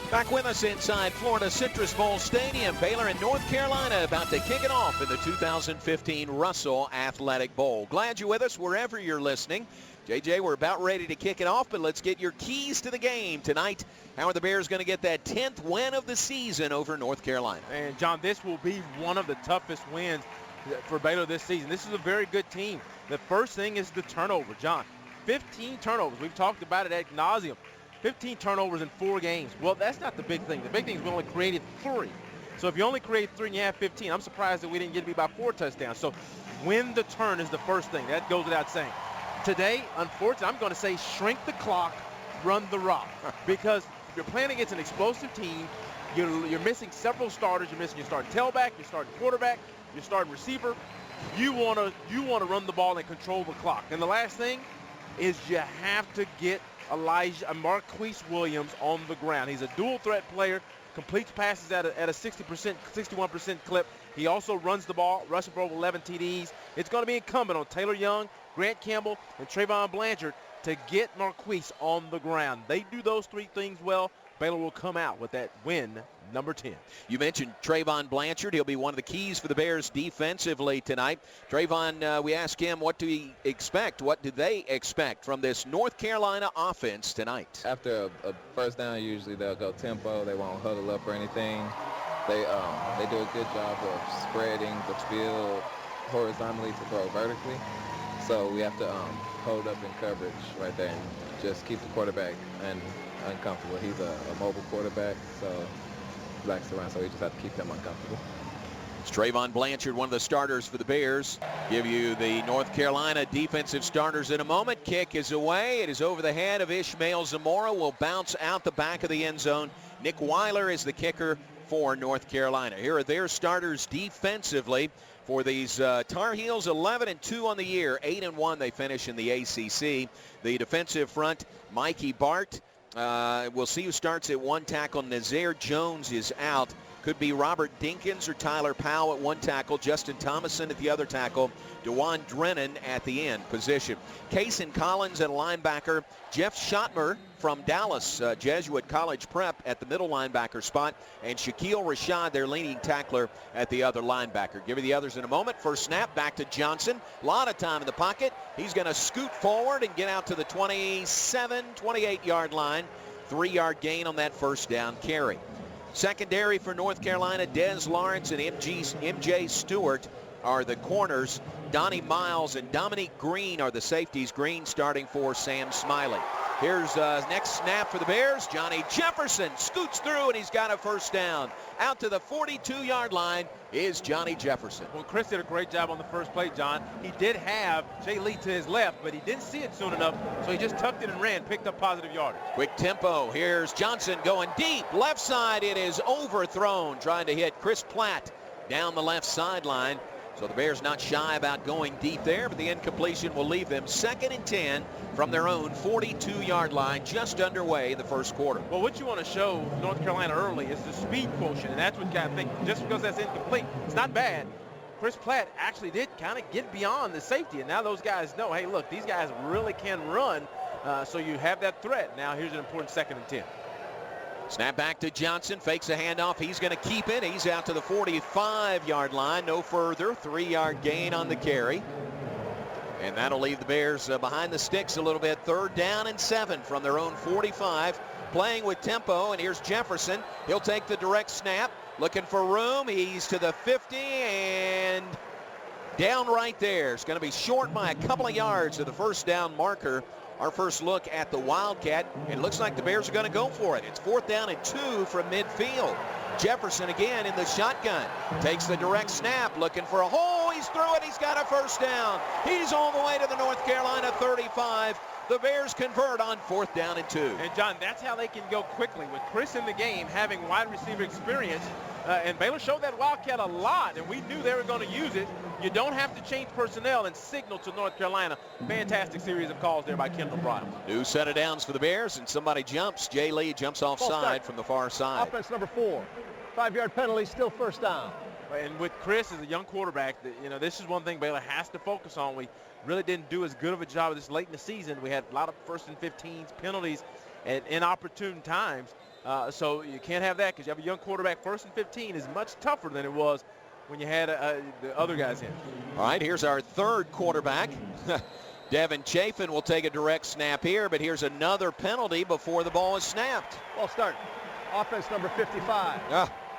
Back with us inside Florida Citrus Bowl Stadium. Baylor and North Carolina about to kick it off in the 2015 Russell Athletic Bowl. Glad you're with us wherever you're listening. JJ, we're about ready to kick it off, but let's get your keys to the game tonight. How are the Bears going to get that 10th win of the season over North Carolina? And, John, this will be one of the toughest wins for Baylor this season. This is a very good team. The first thing is the turnover, John. 15 turnovers. We've talked about it ad nauseum. 15 turnovers in 4 games. Well, that's not the big thing. The big thing is we only created 3. So if you only create 3 and you have 15, I'm surprised that we didn't get to be by 4 touchdowns. So win the turn is the first thing. That goes without saying. Today, unfortunately, I'm going to say shrink the clock, run the rock. Because you're playing against an explosive team. You're missing several starters. You're missing your starting tailback, your starting quarterback, your starting receiver. You want to run the ball and control the clock. And the last thing is you have to get Marquise Williams on the ground. He's a dual threat player, completes passes at a 60%, 61% clip. He also runs the ball, rushing for over 11 TDs. It's going to be incumbent on Taylor Young, Grant Campbell, and Trayvon Blanchard to get Marquise on the ground. They do those 3 things well. Baylor will come out with that win, number 10. You mentioned Trayvon Blanchard. He'll be one of the keys for the Bears defensively tonight. Trayvon, we asked him, what do we expect? What do they expect from this North Carolina offense tonight? After a first down, usually they'll go tempo. They won't huddle up or anything. They do a good job of spreading the field horizontally to throw vertically. So we have to hold up in coverage right there and just keep the quarterback uncomfortable. He's a mobile quarterback, so he likes to run, so we just have to keep him uncomfortable. It's Trayvon Blanchard, one of the starters for the Bears. Give you the North Carolina defensive starters in a moment. Kick is away. It is over the head of Ishmael Zamora. Will bounce out the back of the end zone. Nick Weiler is the kicker for North Carolina. Here are their starters defensively for these Tar Heels. 11-2 on the year, 8-1 they finish in the ACC. The defensive front, Mikey Bart. We'll see who starts at 1 tackle. Nazir Jones is out. Could be Robert Dinkins or Tyler Powell at 1 tackle. Justin Thomason at the other tackle. DeJuan Drennan at the end position. Cason Collins at linebacker. Jeff Schottmer from Dallas Jesuit College Prep at the middle linebacker spot. And Shaquille Rashad, their leading tackler, at the other linebacker. Give you the others in a moment. First snap, back to Johnson. A lot of time in the pocket. He's going to scoot forward and get out to the 27, 28-yard line. 3-yard gain on that first down carry. Secondary for North Carolina, Des Lawrence and MJ Stewart are the corners. Donnie Miles and Dominique Green are the safeties. Green starting for Sam Smiley. Here's next snap for the Bears. Johnny Jefferson scoots through, and he's got a first down. Out to the 42-yard line is Johnny Jefferson. Well, Chris did a great job on the first play, John. He did have Jay Lee to his left, but he didn't see it soon enough, so he just tucked it and ran, picked up positive yardage. Quick tempo. Here's Johnson going deep. Left side, it is overthrown, trying to hit Chris Platt down the left sideline. So the Bears not shy about going deep there, but the incompletion will leave them 2nd and 10 from their own 42-yard line, just underway the first quarter. Well, what you want to show North Carolina early is the speed quotient, and that's what you got to think. Just because that's incomplete, it's not bad. Chris Platt actually did kind of get beyond the safety, and now those guys know, hey, look, these guys really can run, so you have that threat. Now here's an important 2nd and 10. Snap back to Johnson, fakes a handoff. He's going to keep it. He's out to the 45-yard line, no further. 3-yard gain on the carry. And that'll leave the Bears behind the sticks a little bit. 3rd down and 7 from their own 45. Playing with tempo, and here's Jefferson. He'll take the direct snap, looking for room. He's to the 50 and down right there. It's going to be short by a couple of yards of the first down marker. Our first look at the Wildcat. It looks like the Bears are going to go for it. It's 4th down and 2 from midfield. Jefferson again in the shotgun. Takes the direct snap, looking for a hole. He's through it. He's got a first down. He's all the way to the North Carolina 35. The Bears convert on 4th down and 2. And, John, that's how they can go quickly. With Chris in the game, having wide receiver experience, and Baylor showed that Wildcat a lot, and we knew they were going to use it. You don't have to change personnel and signal to North Carolina. Fantastic series of calls there by Kendall Bryant. New set of downs for the Bears, and somebody jumps. Jay Lee jumps offside from the far side. Offense number 4. 5-yard penalty, still first down. And with Chris as a young quarterback, this is one thing Baylor has to focus on. We really didn't do as good of a job of this late in the season. We had a lot of 1st and 15s, penalties. at inopportune times. So you can't have that, because you have a young quarterback. 1st and 15 is much tougher than it was when you had the other guys in. All right, here's our third quarterback. Devin Chafin will take a direct snap here, but here's another penalty before the ball is snapped. Ball start. Offense number 55.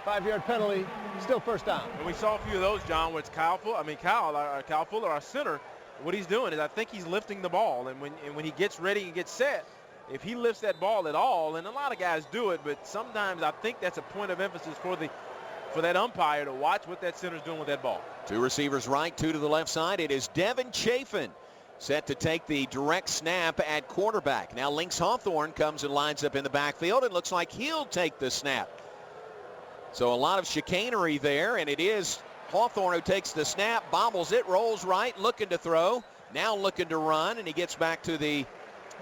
5-yard penalty, still first down. And we saw a few of those, John, where it's Kyle Fuller, our center. What he's doing is, I think he's lifting the ball, and when he gets ready and gets set, if he lifts that ball at all, and a lot of guys do it, but sometimes I think that's a point of emphasis for that umpire to watch what that center's doing with that ball. 2 receivers right, 2 to the left side. It is Devin Chafin set to take the direct snap at quarterback. Now Lynx Hawthorne comes and lines up in the backfield, and looks like he'll take the snap. So a lot of chicanery there, and it is Hawthorne who takes the snap, bobbles it, rolls right, looking to throw, now looking to run, and he gets back to the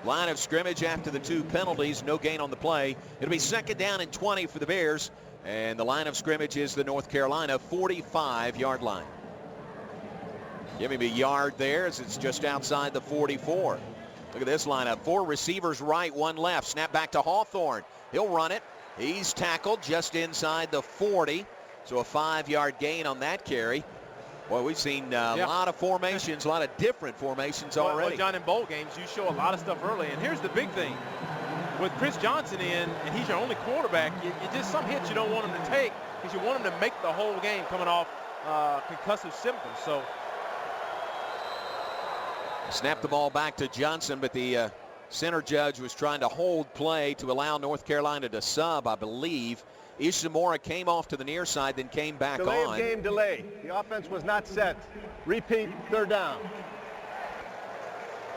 line of scrimmage after the 2 penalties. No gain on the play. It'll be 2nd down and 20 for the Bears, and the line of scrimmage is the North Carolina 45-yard line. Give him a yard there as it's just outside the 44. Look at this lineup. 4 receivers right, 1 left. Snap back to Hawthorne. He'll run it. He's tackled just inside the 40. So a 5-yard gain on that carry. Boy, we've seen a lot of formations, a lot of different formations already. Well, John, in bowl games, you show a lot of stuff early. And here's the big thing. With Chris Johnson in, and he's your only quarterback, you just some hits you don't want him to take, because you want him to make the whole game coming off concussive symptoms. So snap the ball back to Johnson, but the center judge was trying to hold play to allow North Carolina to sub, I believe. Ishimura came off to the near side, then came back delay on. Of game delay. The offense was not set. Repeat, 3rd down.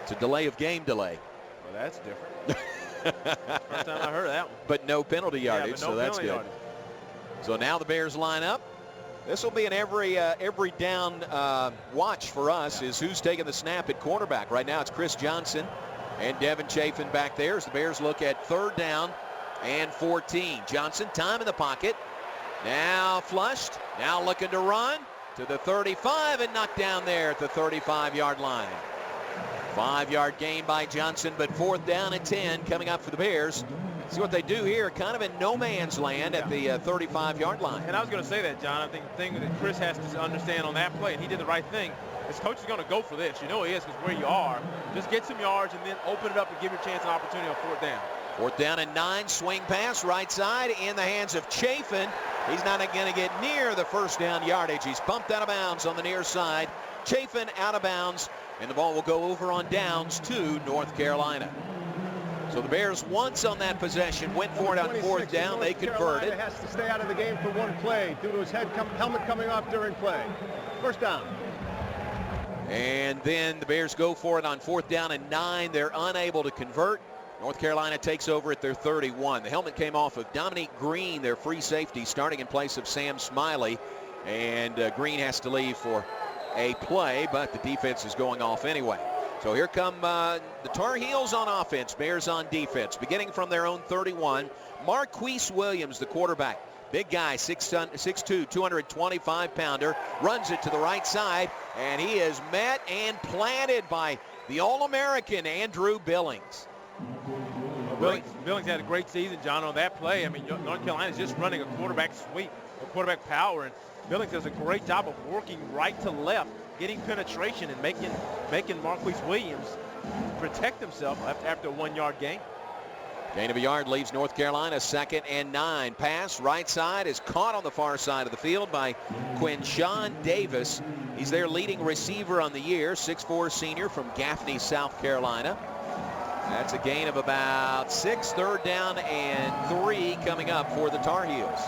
It's a delay of game delay. Well, that's different. First time I heard of that one. But no penalty yardage, but no so that's penalty good. yardage. So now the Bears line up. This will be an every down watch for us, is who's taking the snap at quarterback. Right now it's Chris Johnson and Devin Chafin back there as the Bears look at 3rd down and 14. Johnson, time in the pocket. Now flushed. Now looking to run to the 35 and knocked down there at the 35-yard line. 5-yard gain by Johnson, but 4th down and 10 coming up for the Bears. See what they do here, kind of in no man's land at the 35-yard line. And I was going to say that, John. I think the thing that Chris has to understand on that play, and he did the right thing, is coach is going to go for this. You know he is, because where you are, just get some yards and then open it up and give your chance an opportunity on 4th down. 4th down and 9, swing pass right side in the hands of Chafin. He's not going to get near the 1st down yardage. He's bumped out of bounds on the near side. Chafin out of bounds, and the ball will go over on downs to North Carolina. So the Bears, once on that possession, went for it on 4th down. They converted. Has to stay out of the game for 1 play due to his helmet coming off during play. 1st down. And then the Bears go for it on 4th down and 9. They're unable to convert. North Carolina takes over at their 31. The helmet came off of Dominique Green, their free safety, starting in place of Sam Smiley. And Green has to leave for a play, but the defense is going off anyway. So here come the Tar Heels on offense, Bears on defense. Beginning from their own 31, Marquise Williams, the quarterback. Big guy, 6'2", 225-pounder, runs it to the right side, and he is met and planted by the All-American Andrew Billings. Billings had a great season, John, on that play. I mean, North Carolina is just running a quarterback sweep, a quarterback power, and Billings does a great job of working right to left, getting penetration and making Marquise Williams protect himself after a 1-yard gain. Gain of a yard leaves North Carolina 2nd and 9. Pass right side is caught on the far side of the field by Quinshawn Davis. He's their leading receiver on the year, 6'4" senior from Gaffney, South Carolina. That's a gain of about 6. 3rd down and 3 coming up for the Tar Heels.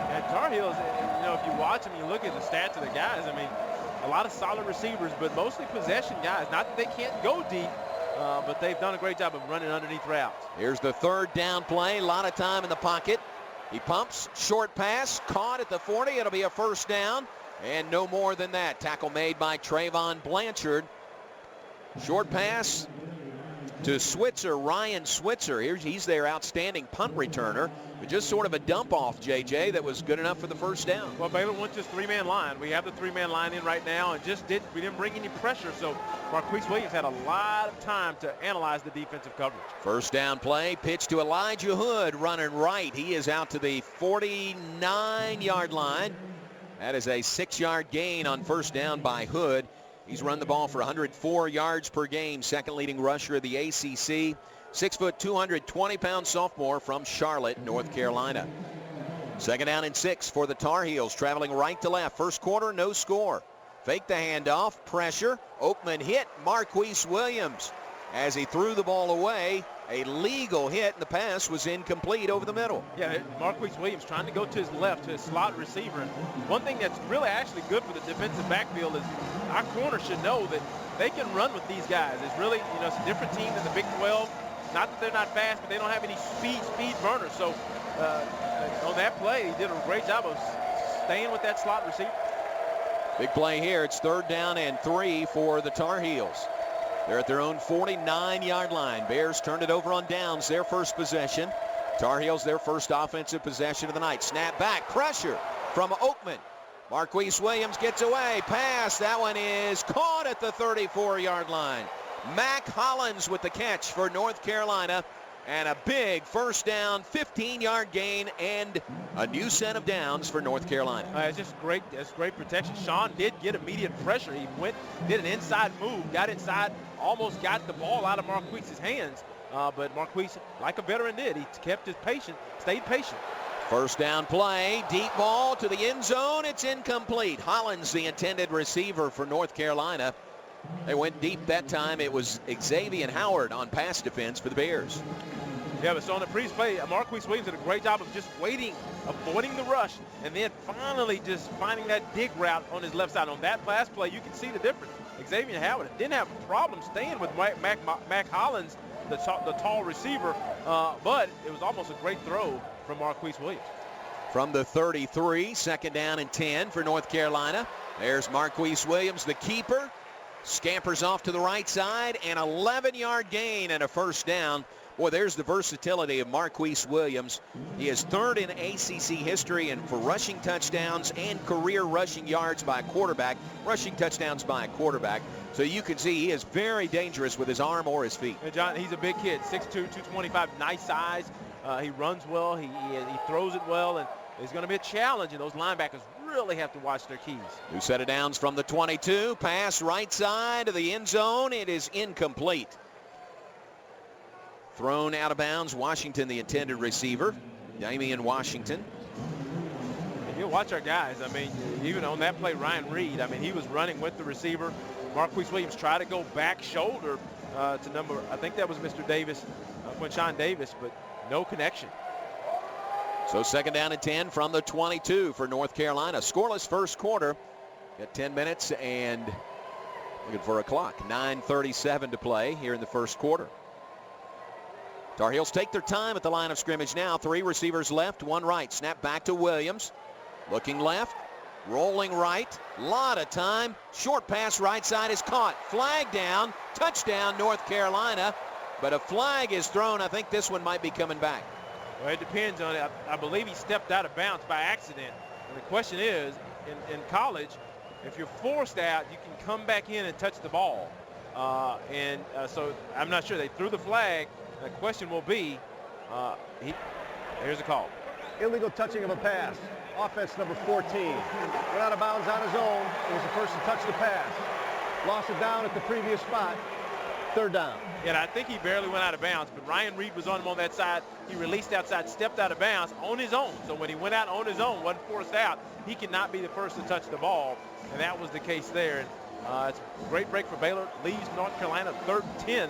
And Tar Heels, you know, if you watch them, you look at the stats of the guys. I mean, a lot of solid receivers, but mostly possession guys. Not that they can't go deep, but they've done a great job of running underneath routes. Here's the 3rd down play. A lot of time in the pocket. He pumps, short pass, caught at the 40. It'll be a 1st down, and no more than that. Tackle made by Trayvon Blanchard. Short pass. to Switzer, Ryan Switzer. He's their outstanding punt returner. But just sort of a dump off, JJ, that was good enough for the first down. Well, Baylor went to his three-man line. We have the three-man line in right now, and we didn't bring any pressure. So Marquise Williams had a lot of time to analyze the defensive coverage. First down play, pitch to Elijah Hood, running right. He is out to the 49-yard line. That is a 6-yard gain on first down by Hood. He's run the ball for 104 yards per game, second leading rusher of the ACC. 6 foot, 220-pound sophomore from Charlotte, North Carolina. Second down and 6 for the Tar Heels, traveling right to left. First quarter, no score. Fake the handoff, pressure. Oakman hit Marquise Williams as he threw the ball away. A legal hit, and the pass was incomplete over the middle. Yeah, Marquise Williams trying to go to his left, to his slot receiver. And one thing that's really actually good for the defensive backfield is our corner should know that they can run with these guys. It's really, it's a different team than the Big 12. Not that they're not fast, but they don't have any speed burners. So on that play, he did a great job of staying with that slot receiver. Big play here. It's third down and 3 for the Tar Heels. They're at their own 49-yard line. Bears turned it over on downs, their first possession. Tar Heels, their first offensive possession of the night. Snap back, pressure from Oakman. Marquise Williams gets away. Pass, that one is caught at the 34-yard line. Mac Hollins with the catch for North Carolina. And a big first down, 15-yard gain, and a new set of downs for North Carolina. It's just great. It's great protection. Sean did get immediate pressure. He did an inside move, got inside, almost got the ball out of Marquise's hands. But Marquise, like a veteran did, he kept his patient, stayed patient. First down play, deep ball to the end zone. It's incomplete. Hollins, the intended receiver for North Carolina. They went deep that time. It was Xavier Howard on pass defense for the Bears. Yeah, but so on the previous play, Marquise Williams did a great job of just waiting, avoiding the rush, and then finally just finding that dig route on his left side. On that last play, you can see the difference. Xavier Howard didn't have a problem staying with Mac Hollins, the tall receiver, but it was almost a great throw from Marquise Williams. From the 33, second down and 10 for North Carolina. There's Marquise Williams, the keeper. Scampers off to the right side, an 11-yard gain and a first down. Boy, there's the versatility of Marquise Williams. He is third in ACC history and for rushing touchdowns and career rushing yards by a quarterback, rushing touchdowns by a quarterback. So you can see he is very dangerous with his arm or his feet. And John, he's a big kid, 6'2", 225, nice size. He runs well, he throws it well, and it's going to be a challenge, and those linebackers really have to watch their keys. New set of downs from the 22. Pass right side of the end zone. It is incomplete. Thrown out of bounds. Washington, the intended receiver. Damian Washington. And you'll watch our guys. I mean, even on that play, Ryan Reed, I mean, he was running with the receiver. Marquise Williams tried to go back shoulder to number, I think that was Mr. Davis, Quinshawn Davis, but no connection. So second down and 10 from the 22 for North Carolina. Scoreless first quarter. Got 10 minutes and looking for a clock. 9:37 to play here in the first quarter. Tar Heels take their time at the line of scrimmage now. 3 receivers left, 1 right. Snap back to Williams. Looking left, rolling right. Lot of time. Short pass right side is caught. Flag down. Touchdown North Carolina. But a flag is thrown. I think this one might be coming back. Well, it depends on it. I believe he stepped out of bounds by accident. And the question is, in college, if you're forced out, you can come back in and touch the ball. So I'm not sure. They threw the flag. The question will be, here's a call. Illegal touching of a pass. Offense number 14. Went out of bounds on his own. He was the first to touch the pass. Lost it down at the previous spot. Third down. Yeah, I think he barely went out of bounds, but Ryan Reed was on him on that side. He released outside, stepped out of bounds on his own. So when he went out on his own, wasn't forced out, he cannot be the first to touch the ball. And that was the case there. And it's a great break for Baylor. Leaves North Carolina 3rd and 10.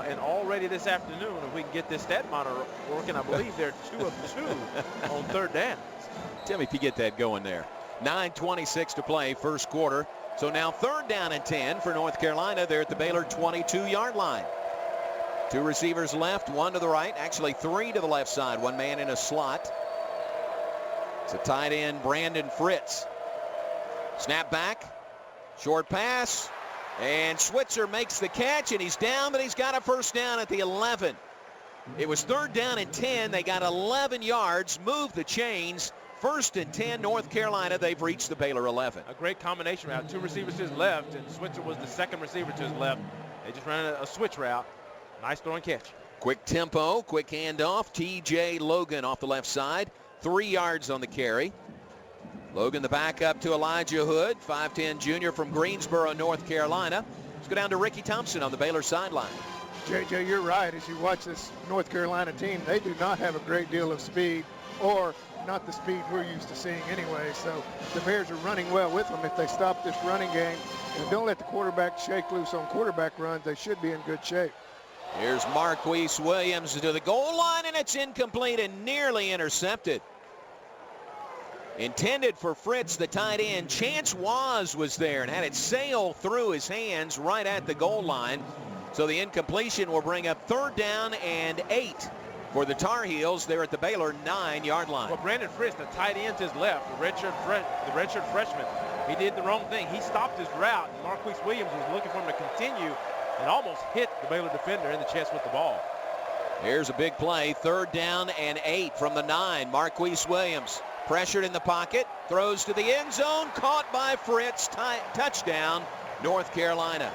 And already this afternoon, if we can get this stat monitor working, I believe they're 2 of 2 on third down. Tell me if you get that going there. 9:26 to play, first quarter. So now third down and 10 for North Carolina. They're at the Baylor 22-yard line. 2 receivers left, 1 to the right, actually 3 to the left side. 1 man in a slot. It's a tight end, Brandon Fritz. Snap back, short pass. And Switzer makes the catch, and he's down, but he's got a first down at the 11. It was 3rd down and 10. They got 11 yards, moved the chains. 1st and 10, North Carolina. They've reached the Baylor 11. A great combination route. 2 receivers to his left, and Switzer was the 2nd receiver to his left. They just ran a switch route. Nice throw and catch. Quick tempo, quick handoff. T.J. Logan off the left side. 3 yards on the carry. Logan the backup to Elijah Hood, 5'10 junior from Greensboro, North Carolina. Let's go down to Ricky Thompson on the Baylor sideline. JJ, you're right. As you watch this North Carolina team, they do not have a great deal of speed, or not the speed we're used to seeing anyway. So the Bears are running well with them. If they stop this running game and don't let the quarterback shake loose on quarterback runs, they should be in good shape. Here's Marquise Williams to the goal line, and it's incomplete and nearly intercepted. Intended for Fritz, the tight end. Chance was there and had it sail through his hands right at the goal line. So the incompletion will bring up 3rd down and 8 for the Tar Heels. They're at the Baylor 9-yard line. Well, Brandon Fritz, the tight end to his left, the redshirt freshman, he did the wrong thing. He stopped his route, and Marquise Williams was looking for him to continue and almost hit the Baylor defender in the chest with the ball. Here's a big play. 3rd down and 8 from the 9. Marquise Williams pressured in the pocket, throws to the end zone, caught by Fritz. Touchdown, North Carolina.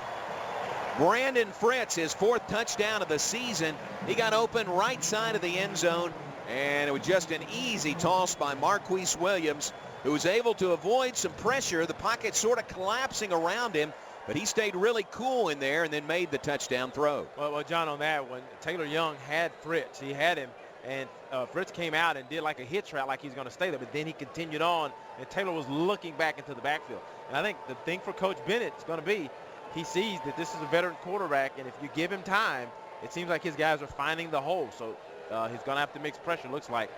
Brandon Fritz, his 4th touchdown of the season. He got open right side of the end zone, and it was just an easy toss by Marquise Williams, who was able to avoid some pressure. The pocket sort of collapsing around him, but he stayed really cool in there and then made the touchdown throw. Well, John, on that one, Taylor Young had Fritz. He had him, and Fritz came out and did like a hitch route like he's going to stay there, but then he continued on, and Taylor was looking back into the backfield. And I think the thing for Coach Bennett is going to be, he sees that this is a veteran quarterback, and if you give him time, it seems like his guys are finding the hole. So he's going to have to mix pressure, looks like,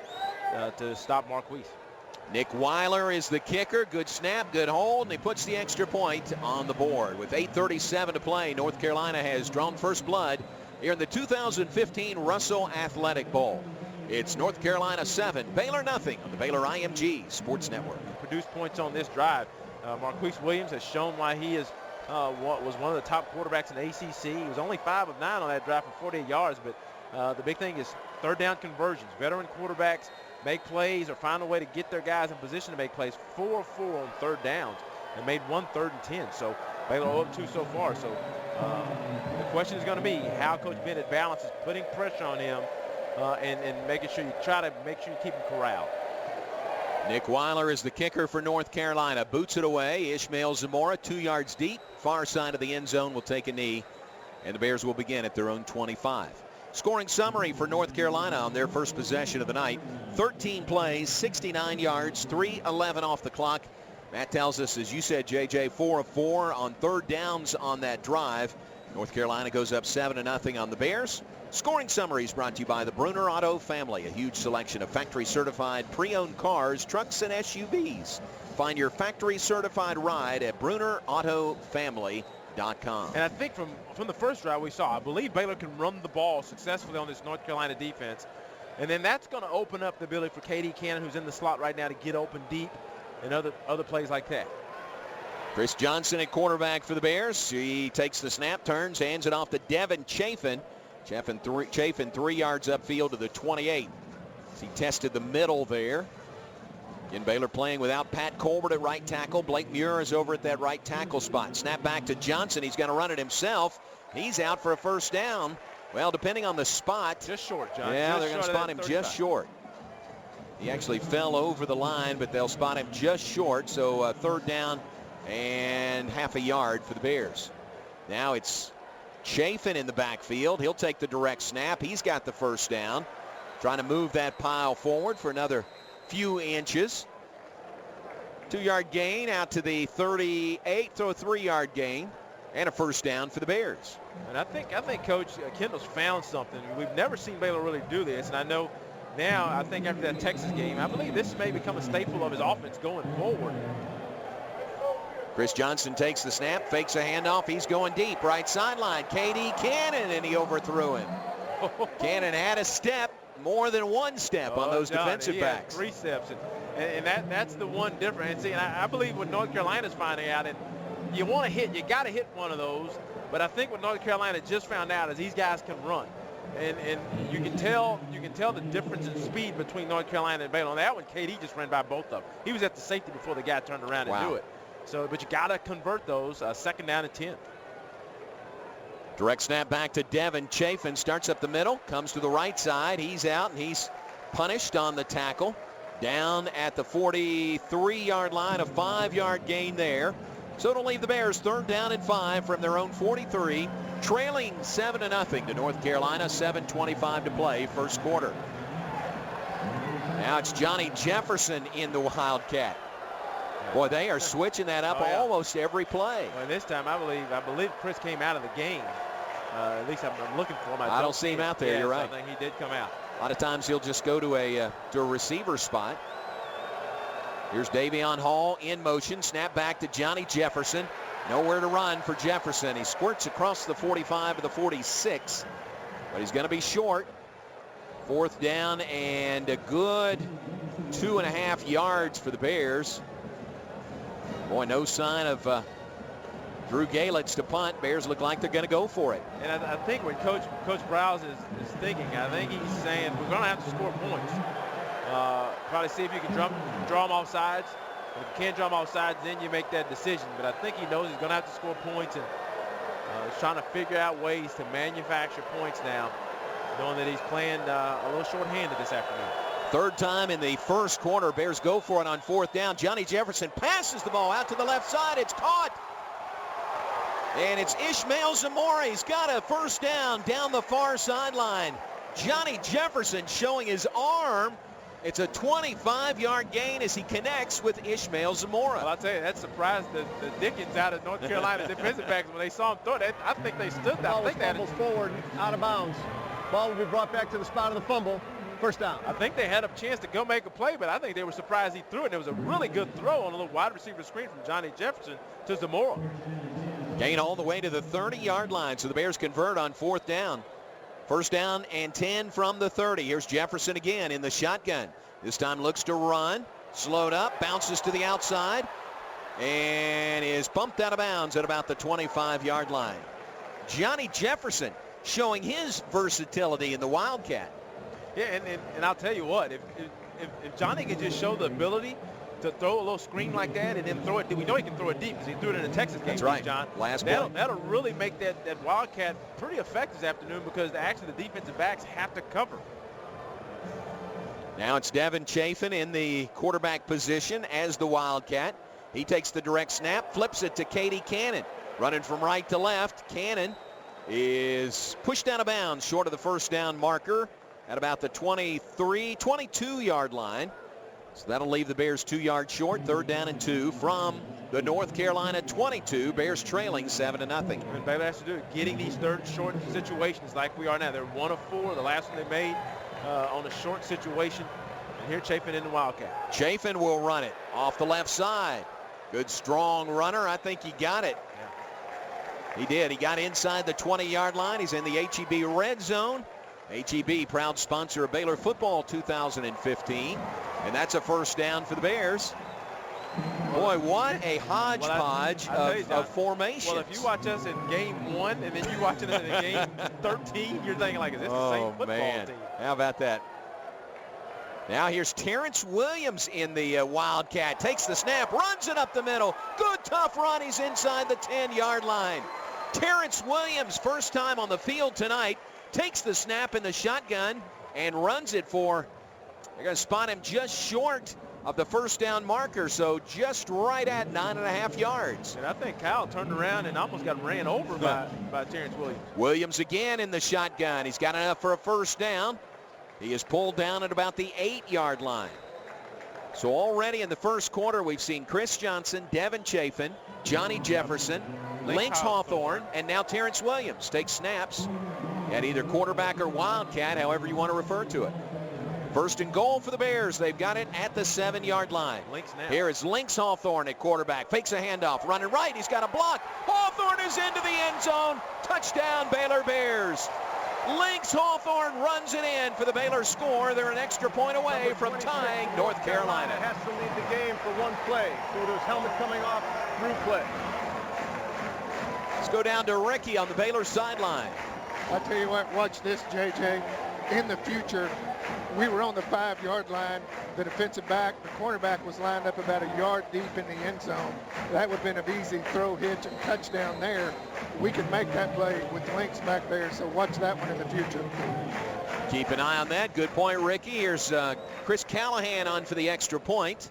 to stop Marquise. Nick Weiler is the kicker. Good snap, good hold, and he puts the extra point on the board. With 8:37 to play, North Carolina has drawn first blood here in the 2015 Russell Athletic Bowl. It's North Carolina 7, Baylor nothing on the Baylor IMG Sports Network. Produced points on this drive. Marquise Williams has shown why he is was one of the top quarterbacks in the ACC. He was only 5 of 9 on that drive for 48 yards, but the big thing is 3rd down conversions. Veteran quarterbacks make plays or find a way to get their guys in position to make plays. 4 of 4 on 3rd downs and made 1 3rd and 10. So Baylor 0-2 so far. So the question is going to be how Coach Bennett balances putting pressure on him and making sure you keep him corralled. Nick Weiler is the kicker for North Carolina. Boots it away. Ishmael Zamora 2 yards deep. Far side of the end zone will take a knee. And the Bears will begin at their own 25. Scoring summary for North Carolina on their first possession of the night. 13 plays, 69 yards, 3:11 off the clock. Matt tells us, as you said, JJ, 4 of 4 on 3rd downs on that drive. North Carolina goes up 7-0 on the Bears. Scoring summaries brought to you by the Bruner Auto family. A huge selection of factory-certified pre-owned cars, trucks, and SUVs. Find your factory-certified ride at BrunerAutoFamily.com. And I think from the first drive we saw, I believe Baylor can run the ball successfully on this North Carolina defense. And then that's going to open up the ability for K.D. Cannon, who's in the slot right now, to get open deep and other plays like that. Chris Johnson at quarterback for the Bears. He takes the snap, turns, hands it off to Devin Chafin. Chafin 3 yards upfield to the 28. He tested the middle there. Again, Baylor playing without Pat Colbert at right tackle. Blake Muir is over at that right tackle spot. Snap back to Johnson. He's going to run it himself. He's out for a first down. Well, depending on the spot. Just short, John. Yeah, they're going to spot him just short. He actually fell over the line, but they'll spot him just short. So 3rd down and half a yard for the Bears. Now it's Chafin in the backfield. He'll take the direct snap. He's got the first down. Trying to move that pile forward for another few inches. 2-yard gain out to the 38. Throw a 3-yard gain and a first down for the Bears. And I think Coach Kendall's found something. We've never seen Baylor really do this, and I know now, I think after that Texas game, I believe this may become a staple of his offense going forward. Chris Johnson takes the snap, fakes a handoff. He's going deep, right sideline. K.D. Cannon, and he overthrew him. Cannon had a step, more than one step on those defensive backs. 3 steps, and that's the one difference. And see, and I believe what North Carolina's finding out, and you want to hit, you got to hit one of those. But I think what North Carolina just found out is these guys can run. And you can tell the difference in speed between North Carolina and Baylor. On that one, KD just ran by both of them. He was at the safety before the guy turned around and do it. So, but you got to convert those. Second down and 10. Direct snap back to Devin Chafin. Starts up the middle, comes to the right side. He's out, and he's punished on the tackle. Down at the 43-yard line, a 5-yard gain there. So it'll leave the Bears 3rd down and 5 from their own 43, trailing 7-0 to North Carolina. 7:25 to play, first quarter. Now it's Johnny Jefferson in the Wildcat. Boy, they are switching that up almost every play. Well, this time I believe Chris came out of the game. At least I'm looking for him. I don't see him out there. You're right. I think he did come out. A lot of times he'll just go to a receiver spot. Here's Davion Hall in motion. Snap back to Johnny Jefferson. Nowhere to run for Jefferson. He squirts across the 45 to the 46, but he's going to be short. 4th down and a good 2.5 yards for the Bears. Boy, no sign of Drew Galitz to punt. Bears look like they're going to go for it. And I think when Coach Browse is thinking, I think he's saying we're going to have to score points. Probably see if you can draw them off sides. If you can't draw them off sides, then you make that decision. But I think he knows he's going to have to score points, and he's trying to figure out ways to manufacture points now, knowing that he's playing a little short-handed this afternoon. 3rd time in the first quarter. Bears go for it on 4th down. Johnny Jefferson passes the ball out to the left side. It's caught. And it's Ishmael Zamora. He's got a 1st down the far sideline. Johnny Jefferson showing his arm. It's a 25-yard gain as he connects with Ishmael Zamora. Well, I'll tell you, that surprised the Dickens out of North Carolina defensive backs when they saw him throw it. I think they stood there. Ball was fumbled forward, out of bounds. Ball will be brought back to the spot of the fumble. 1st down. I think they had a chance to go make a play, but I think they were surprised he threw it. And it was a really good throw on a little wide receiver screen from Johnny Jefferson to Zamora. Gain all the way to the 30-yard line, so the Bears convert on 4th down. 1st down and 10 from the 30. Here's Jefferson again in the shotgun. This time looks to run. Slowed up, bounces to the outside, and is bumped out of bounds at about the 25-yard line. Johnny Jefferson showing his versatility in the Wildcat. Yeah, and I'll tell you what, if Johnny can just show the ability to throw a little screen like that and then throw it, we know he can throw it deep because he threw it in the Texas game. That's right, John. That'll really make that Wildcat pretty effective this afternoon because actually the defensive backs have to cover. Now it's Devin Chafin in the quarterback position as the Wildcat. He takes the direct snap, flips it to Katie Cannon. Running from right to left, Cannon is pushed out of bounds short of the 1st down marker at about the 22-yard line. So that'll leave the Bears 2 yards short. 3rd down and 2 from the North Carolina 22. Bears trailing 7-0. And Baylor has to do it, getting these 3rd short situations like we are now. They're 1 of 4. The last one they made on a short situation. And here Chafin in the Wildcat. Chafin will run it off the left side. Good strong runner. I think he got it. Yeah. He did. He got inside the 20-yard line. He's in the HEB red zone. HEB, proud sponsor of Baylor football 2015. And that's a 1st down for the Bears. Boy, what a hodgepodge of formations. Well, if you watch us in game 1 and then you watch it in game 13, you're thinking like, is this the same football team? How about that? Now here's Terrance Williams in the Wildcat. Takes the snap, runs it up the middle. Good tough run. He's inside the 10-yard line. Terrance Williams, 1st time on the field tonight, takes the snap in the shotgun and runs it for, they're going to spot him just short of the 1st down marker, so just right at 9.5 yards. And I think Kyle turned around and almost got ran over by Terrance Williams. Williams again in the shotgun. He's got enough for a 1st down. He is pulled down at about the 8-yard line. So already in the first quarter, we've seen Chris Johnson, Devin Chafin, Johnny Jefferson, Lynx Hawthorne, and now Terrance Williams take snaps at either quarterback or Wildcat, however you want to refer to it. 1st and goal for the Bears. They've got it at the 7-yard line. Here is Lynx Hawthorne at quarterback. Fakes a handoff. Running right. He's got a block. Hawthorne is into the end zone. Touchdown, Baylor Bears. Lynx Hawthorne runs it in for the Baylor score. They're an extra point away from tying North Carolina. Has to lead the game for one play. So there's helmet coming off through play. Let's go down to Ricky on the Baylor sideline. I tell you what, watch this, JJ. In the future, we were on the 5-yard line. The defensive back, the cornerback was lined up about a yard deep in the end zone. That would have been an easy throw, hitch, and touchdown there. We could make that play with links back there, so watch that one in the future. Keep an eye on that. Good point, Ricky. Here's Chris Callahan on for the extra point.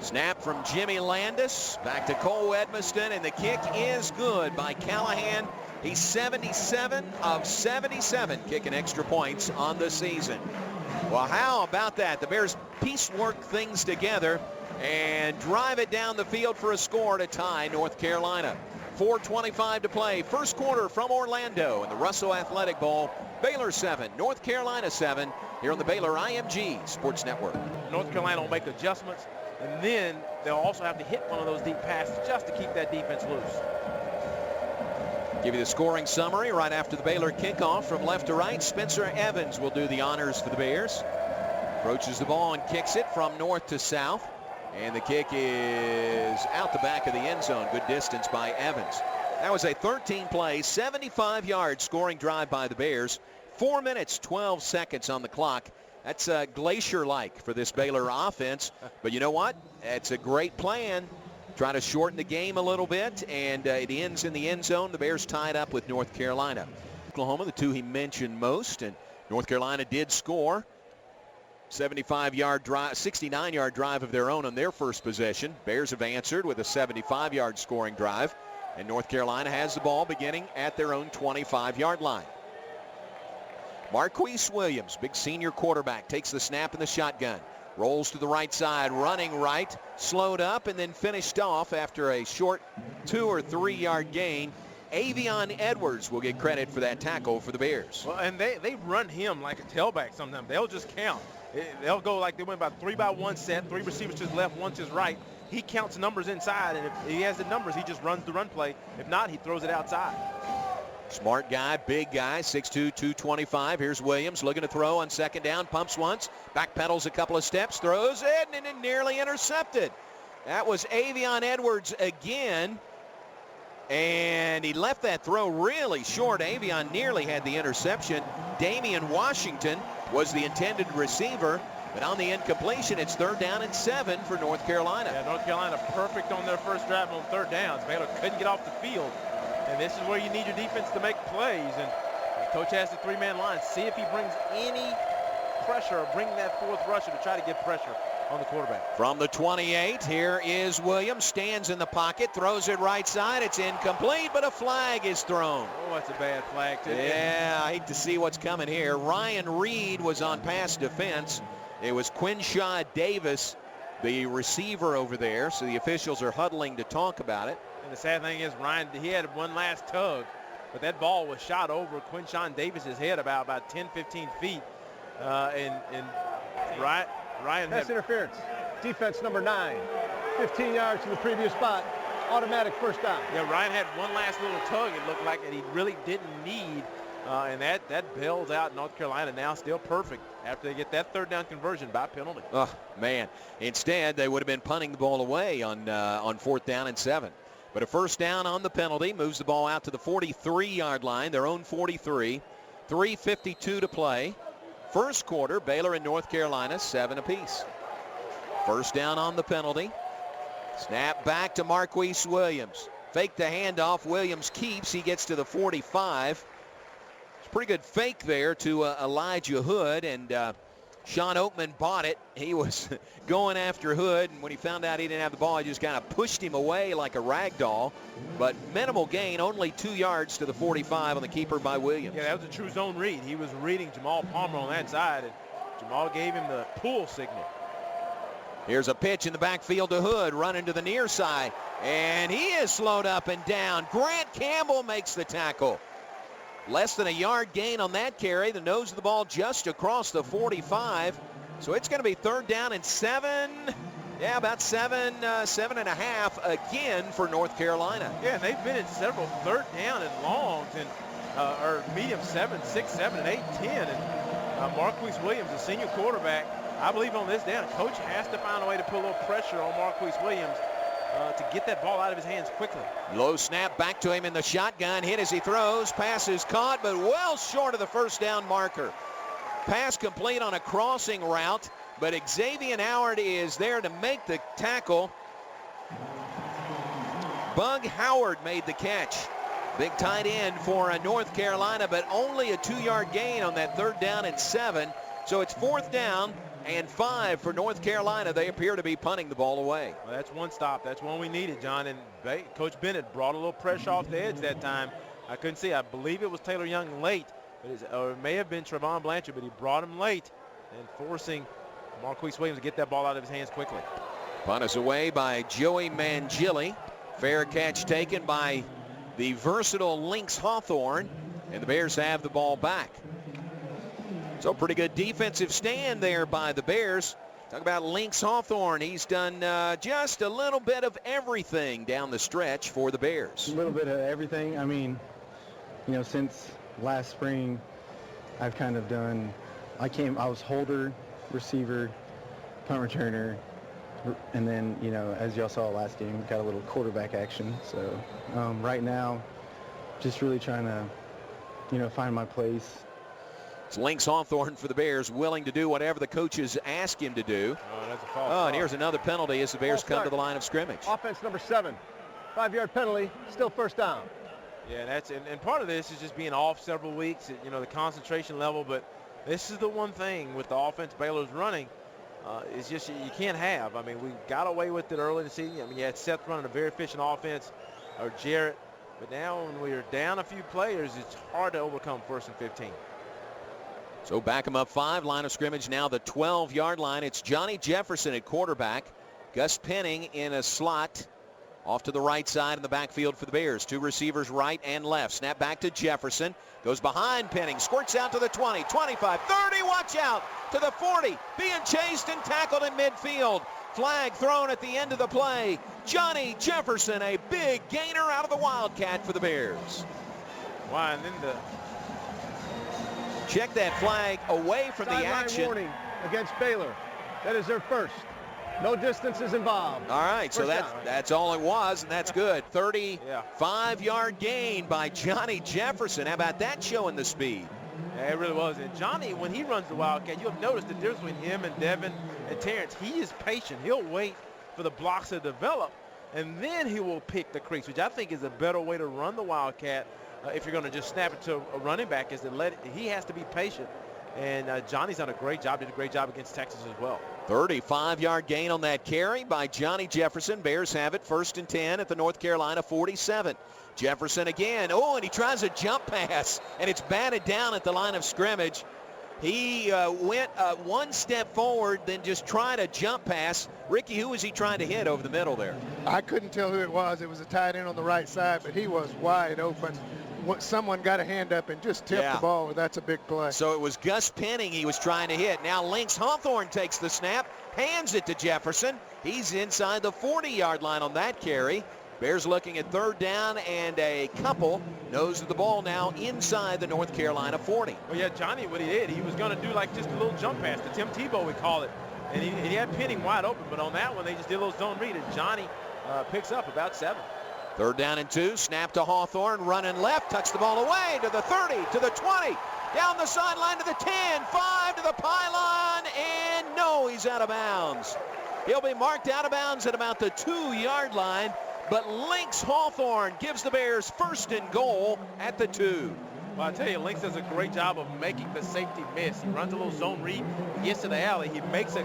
Snap from Jimmy Landis. Back to Cole Edmiston, and the kick is good by Callahan. He's 77 of 77 kicking extra points on the season. Well, how about that? The Bears piecework things together and drive it down the field for a score to tie North Carolina. 4:25 to play. First quarter from Orlando in the Russell Athletic Bowl. Baylor 7, North Carolina 7 here on the Baylor IMG Sports Network. North Carolina will make adjustments, and then they'll also have to hit one of those deep passes just to keep that defense loose. Give you the scoring summary right after the Baylor kickoff from left to right. Spencer Evans will do the honors for the Bears. Approaches the ball and kicks it from north to south. And the kick is out the back of the end zone. Good distance by Evans. That was a 13-play, 75-yard scoring drive by the Bears. 4 minutes, 12 seconds on the clock. That's glacier-like for this Baylor offense. But you know what? It's a great plan. Try to shorten the game a little bit, and it ends in the end zone. The Bears tied up with North Carolina. Oklahoma, the two he mentioned most, and North Carolina did score. 75-yard drive, 69-yard drive of their own on their first possession. Bears have answered with a 75-yard scoring drive, and North Carolina has the ball beginning at their own 25-yard line. Marquise Williams, big senior quarterback, takes the snap in the shotgun. Rolls to the right side, running right, slowed up, and then finished off after a short 2 or 3 yard gain. Avion Edwards will get credit for that tackle for the Bears. Well, and they run him like a tailback sometimes. They'll just count. They'll go like they went about 3-by-1 set, 3 receivers to his left, 1 to his right. He counts numbers inside, and if he has the numbers, he just runs the run play. If not, he throws it outside. Smart guy, big guy, 6'2", 225. Here's Williams looking to throw on second down. Pumps once, backpedals a couple of steps, throws it, and it nearly intercepted. That was Avion Edwards again. And he left that throw really short. Avion nearly had the interception. Damian Washington was the intended receiver. But on the incompletion, it's 3rd down and 7 for North Carolina. Yeah, North Carolina perfect on their first drive on 3rd downs. Baylor couldn't get off the field. And this is where you need your defense to make plays. And coach has the 3-man line. See if he brings any pressure or bring that 4th rusher to try to get pressure on the quarterback. From the 28, here is Williams. Stands in the pocket, throws it right side. It's incomplete, but a flag is thrown. Oh, that's a bad flag, too. Yeah, I hate to see what's coming here. Ryan Reed was on pass defense. It was Quinshaw Davis, the receiver over there. So the officials are huddling to talk about it. And the sad thing is, Ryan, he had one last tug, but that ball was shot over Quinshaw Davis's head about 10, 15 feet. And Ryan Pass interference. Defense number 9. 15 yards from the previous spot. Automatic first down. Yeah, Ryan had one last little tug, it looked like, that he really didn't need. And that bails out North Carolina now still perfect after they get that 3rd down conversion by penalty. Oh, man. Instead, they would have been punting the ball away on 4th down and 7. But a first down on the penalty moves the ball out to the 43-yard line, their own 43. 3:52 to play. First quarter, Baylor and North Carolina 7 apiece. First down on the penalty. Snap back to Marquise Williams. Fake the handoff. Williams keeps. He gets to the 45. It's a pretty good fake there to Elijah Hood, and Sean Oakman bought it. He was going after Hood, and when he found out he didn't have the ball, he just kind of pushed him away like a rag doll. But minimal gain, only 2 yards to the 45 on the keeper by Williams. Yeah, that was a true zone read. He was reading Jamal Palmer on that side, and Jamal gave him the pull signal. Here's a pitch in the backfield to Hood, running to the near side, and he is slowed up and down. Grant Campbell makes the tackle. Less than a yard gain on that carry. The nose of the ball just across the 45. So it's going to be 3rd down and 7. Yeah, about 7.5 again for North Carolina. Yeah, and they've been in several 3rd down and longs, and or medium 7, 6, 7, and 8, 10. And Marquise Williams, the senior quarterback, I believe on this down, coach has to find a way to put a little pressure on Marquise Williams. to get that ball out of his hands quickly. Low snap back to him in the shotgun. Hit as he throws. Pass is caught, but well short of the first down marker. Pass complete on a crossing route, but Xavier Howard is there to make the tackle. Bug Howard made the catch. Big tight end for North Carolina, but only a 2-yard gain on that 3rd down and 7. So it's 4th down and 5 for North Carolina. They appear to be punting the ball away. Well, that's one stop. That's one we needed, John. And Coach Bennett brought a little pressure off the edge that time. I couldn't see. I believe it was Taylor Young late, or it may have been Trevon Blanchard, but he brought him late and forcing Marquise Williams to get that ball out of his hands quickly. Punt is away by Joey Mangili. Fair catch taken by the versatile Lynx Hawthorne, and the Bears have the ball back. So pretty good defensive stand there by the Bears. Talk about Lynx Hawthorne. He's done just a little bit of everything down the stretch for the Bears. A little bit of everything. I mean, since last spring, I've kind of done, I was holder, receiver, punt returner, and then, as y'all saw last game, got a little quarterback action. So right now, just really trying to, find my place. It's Lynx Hawthorne for the Bears, willing to do whatever the coaches ask him to do. Oh, that's a false and here's another penalty as the Bears come to the line of scrimmage. Offense number 7. 5-yard penalty, still 1st down. Yeah, and part of this is just being off several weeks, the concentration level. But this is the one thing with the offense Baylor's running. It's just you can't have. I mean, we got away with it early in the season. I mean, you had Seth running a very efficient offense, or Jarrett. But now when we're down a few players, it's hard to overcome 1st and 15. So back them up 5. Line of scrimmage now the 12-yard line. It's Johnny Jefferson at quarterback. Gus Penning in a slot off to the right side in the backfield for the Bears. 2 receivers right and left. Snap back to Jefferson. Goes behind Penning. Squirts out to the 20, 25, 30. Watch out to the 40. Being chased and tackled in midfield. Flag thrown at the end of the play. Johnny Jefferson, a big gainer out of the Wildcat for the Bears. Wow, and then check that flag away from the action. Warning against Baylor. That is their first. No distances involved. All right, so that's all it was, and that's good. 35-yard gain by Johnny Jefferson. How about that showing the speed? Yeah, it really was. And Johnny, when he runs the Wildcat, you have noticed the difference between him and Devin and Terrance. He is patient. He'll wait for the blocks to develop, and then he will pick the crease, which I think is a better way to run the Wildcat. If you're going to just snap it to a running back, is to he has to be patient. And Johnny's done a great job, did a great job against Texas as well. 35-yard gain on that carry by Johnny Jefferson. Bears have it 1st and 10 at the North Carolina 47. Jefferson again. Oh, and he tries a jump pass, and it's batted down at the line of scrimmage. He went one step forward, then just tried a jump pass. Ricky, who was he trying to hit over the middle there? I couldn't tell who it was. It was a tight end on the right side, but he was wide open. Someone got a hand up and just tipped the ball. That's a big play. So it was Gus Penning he was trying to hit. Now Lynx Hawthorne takes the snap, hands it to Jefferson. He's inside the 40-yard line on that carry. Bears looking at 3rd down and a couple. Nose of the ball now inside the North Carolina 40. Well, yeah, Johnny, what he did, he was going to do like just a little jump pass. The Tim Tebow, we call it. And he had Penning wide open, but on that one, they just did a little zone read, and Johnny picks up about 7. 3rd down and 2. Snap to Hawthorne. Running left. Tucks the ball away to the 30, to the 20. Down the sideline to the 10. 5 to the pylon. And no, he's out of bounds. He'll be marked out of bounds at about the 2-yard line. But Lynx Hawthorne gives the Bears 1st and goal at the 2. Well, I tell you, Lynx does a great job of making the safety miss. He runs a little zone read. He gets to the alley. He makes the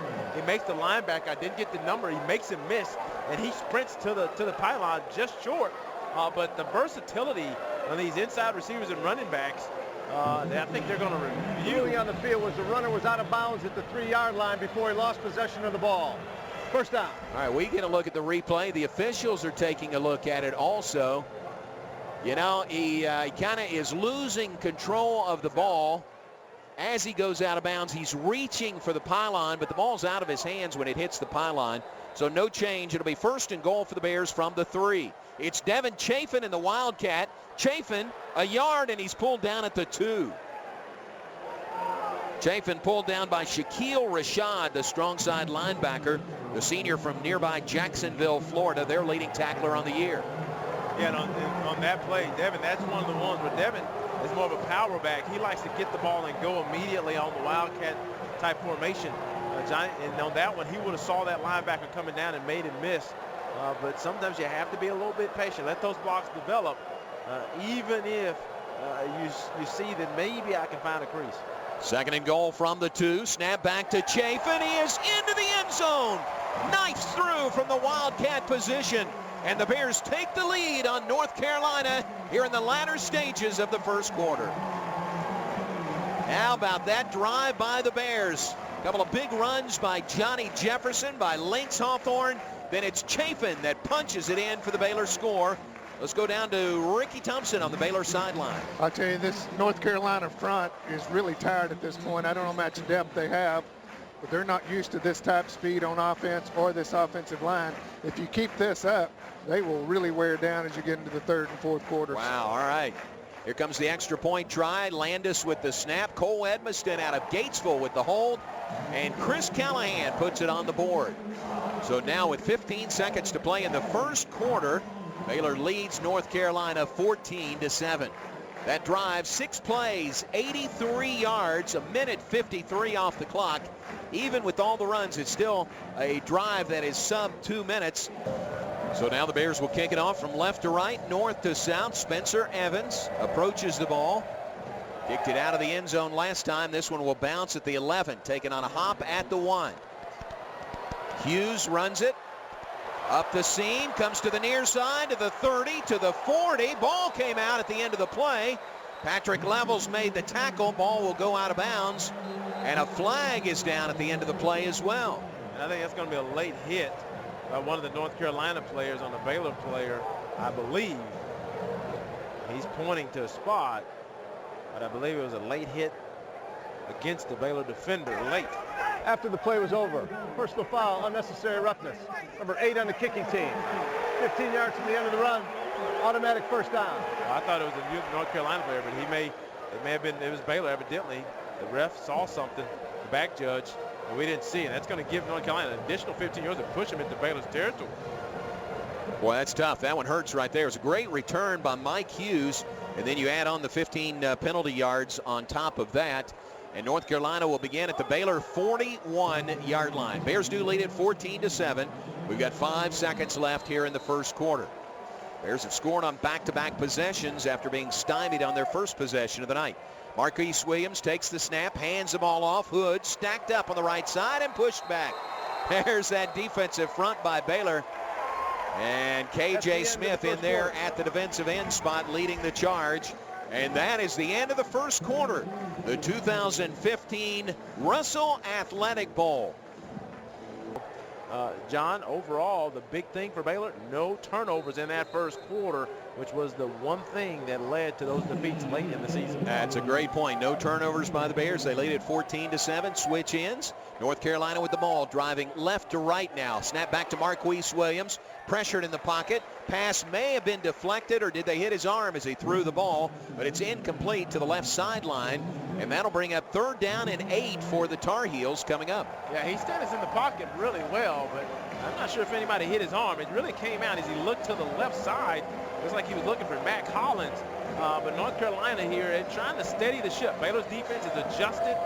linebacker. I didn't get the number. He makes him miss. And he sprints to the pylon just short. But the versatility on these inside receivers and running backs, I think they're going to review. Moving on the field was the runner was out of bounds at the 3-yard line before he lost possession of the ball. 1st down. All right, we get a look at the replay. The officials are taking a look at it also. He kind of is losing control of the ball as he goes out of bounds. He's reaching for the pylon, but the ball's out of his hands when it hits the pylon. So no change. It'll be 1st and goal for the Bears from the 3. It's Devin Chafin in the Wildcat. Chafin, a yard, and he's pulled down at the 2. Chafin pulled down by Shaquille Rashad, the strong side linebacker, the senior from nearby Jacksonville, Florida, their leading tackler on the year. Yeah, and on that play, Devin, that's one of the ones where Devin is more of a power back. He likes to get the ball and go immediately on the Wildcat type formation. Johnny, and on that one, he would have saw that linebacker coming down and made him miss. But sometimes you have to be a little bit patient. Let those blocks develop, even if you see that maybe I can find a crease. 2nd and goal from the 2. Snap back to Chafin. He is into the end zone. Knifes through from the Wildcat position. And the Bears take the lead on North Carolina here in the latter stages of the first quarter. How about that drive by the Bears? A couple of big runs by Johnny Jefferson, by Lynx Hawthorne. Then it's Chafin that punches it in for the Baylor score. Let's go down to Ricky Thompson on the Baylor sideline. I'll tell you, this North Carolina front is really tired at this point. I don't know how much depth they have, but they're not used to this type of speed on offense or this offensive line. If you keep this up, they will really wear down as you get into the 3rd and 4th quarters. Wow, all right. Here comes the extra point try. Landis with the snap. Cole Edmiston out of Gatesville with the hold. And Chris Callahan puts it on the board. So now with 15 seconds to play in the first quarter, Baylor leads North Carolina 14-7. That drive, 6 plays, 83 yards, 1:53 off the clock. Even with all the runs, it's still a drive that is sub 2 minutes. So now the Bears will kick it off from left to right, north to south. Spencer Evans approaches the ball. Kicked it out of the end zone last time. This one will bounce at the 11, taken on a hop at the 1. Hughes runs it. Up the seam, comes to the near side, to the 30, to the 40. Ball came out at the end of the play. Patrick Levels made the tackle. Ball will go out of bounds. And a flag is down at the end of the play as well. And I think that's going to be a late hit by one of the North Carolina players on the Baylor player, I believe. He's pointing to a spot, but I believe it was a late hit against the Baylor defender late. After the play was over, personal foul, unnecessary roughness. Number 8 on the kicking team. 15 yards from the end of the run, automatic first down. Well, I thought it was a North Carolina player, but it may have been, it was Baylor evidently. The ref saw something, the back judge, and we didn't see it. That's going to give North Carolina an additional 15 yards and push them into Baylor's territory. Boy, that's tough. That one hurts right there. It's a great return by Mike Hughes, and then you add on the 15 penalty yards on top of that. And North Carolina will begin at the Baylor 41-yard line. Bears do lead it 14-7. We've got 5 seconds left here in the first quarter. Bears have scored on back-to-back possessions after being stymied on their first possession of the night. Marquise Williams takes the snap, hands the ball off. Hood stacked up on the right side and pushed back. There's that defensive front by Baylor. And K.J. Smith in there at the defensive end spot leading the charge. And that is the end of the first quarter. The 2015 Russell Athletic Bowl. John, overall, the big thing for Baylor, no turnovers in that first quarter, which was the one thing that led to those defeats late in the season. That's a great point. No turnovers by the Bears. They lead at 14-7. Switch ends. North Carolina with the ball, driving left to right now. Snap back to Marquise Williams. Pressured in the pocket. Pass may have been deflected, or did they hit his arm as he threw the ball? But it's incomplete to the left sideline. And that'll bring up 3rd down and 8 for the Tar Heels coming up. Yeah, he stands in the pocket really well, but I'm not sure if anybody hit his arm. It really came out as he looked to the left side. It was like he was looking for Matt Collins. But North Carolina here, trying to steady the ship. Baylor's defense is adjusted.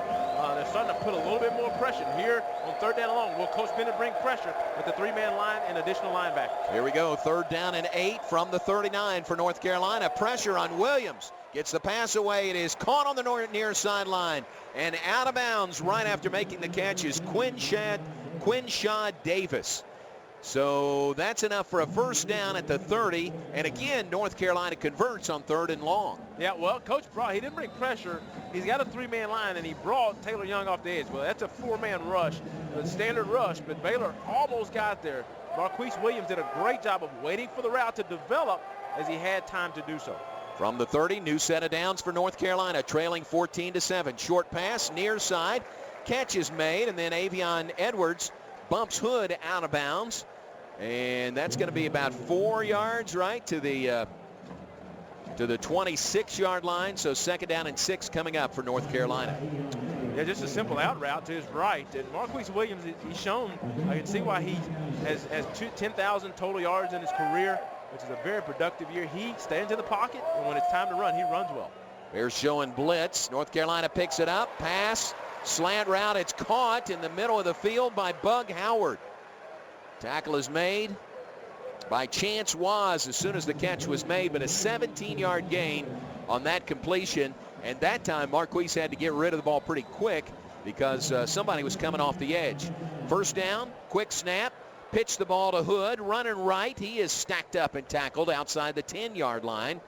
They're starting to put a little bit more pressure. Here on 3rd down and long, will Coach Bennett bring pressure with the 3-man line and additional linebackers? Here we go, 3rd down and 8 from the 39 for North Carolina. Pressure on Williams. Gets the pass away. It is caught on the near sideline. And out of bounds right after making the catch is Quinshaw Davis. So that's enough for a first down at the 30. And again, North Carolina converts on 3rd and long. Yeah, well, Coach brought, he didn't bring pressure. He's got a 3-man line, and he brought Taylor Young off the edge. Well, that's a 4-man rush, a standard rush, but Baylor almost got there. Marquise Williams did a great job of waiting for the route to develop as he had time to do so. From the 30, new set of downs for North Carolina, trailing 14-7. Short pass, near side, catch is made, and then Avion Edwards bumps Hood out of bounds. And that's going to be about 4 yards, right, to the 26-yard line. So 2nd down and 6 coming up for North Carolina. Yeah, just a simple out route to his right. And Marquise Williams, he's shown, I can see why he has 10,000 total yards in his career, which is a very productive year. He stands in the pocket, and when it's time to run, he runs well. Bears showing blitz. North Carolina picks it up. Pass, slant route. It's caught in the middle of the field by Bug Howard. Tackle is made by Chance Was as soon as the catch was made, but a 17-yard gain on that completion. And that time, Marquise had to get rid of the ball pretty quick because somebody was coming off the edge. First down, quick snap, pitch the ball to Hood, running right. He is stacked up and tackled outside the 10-yard line.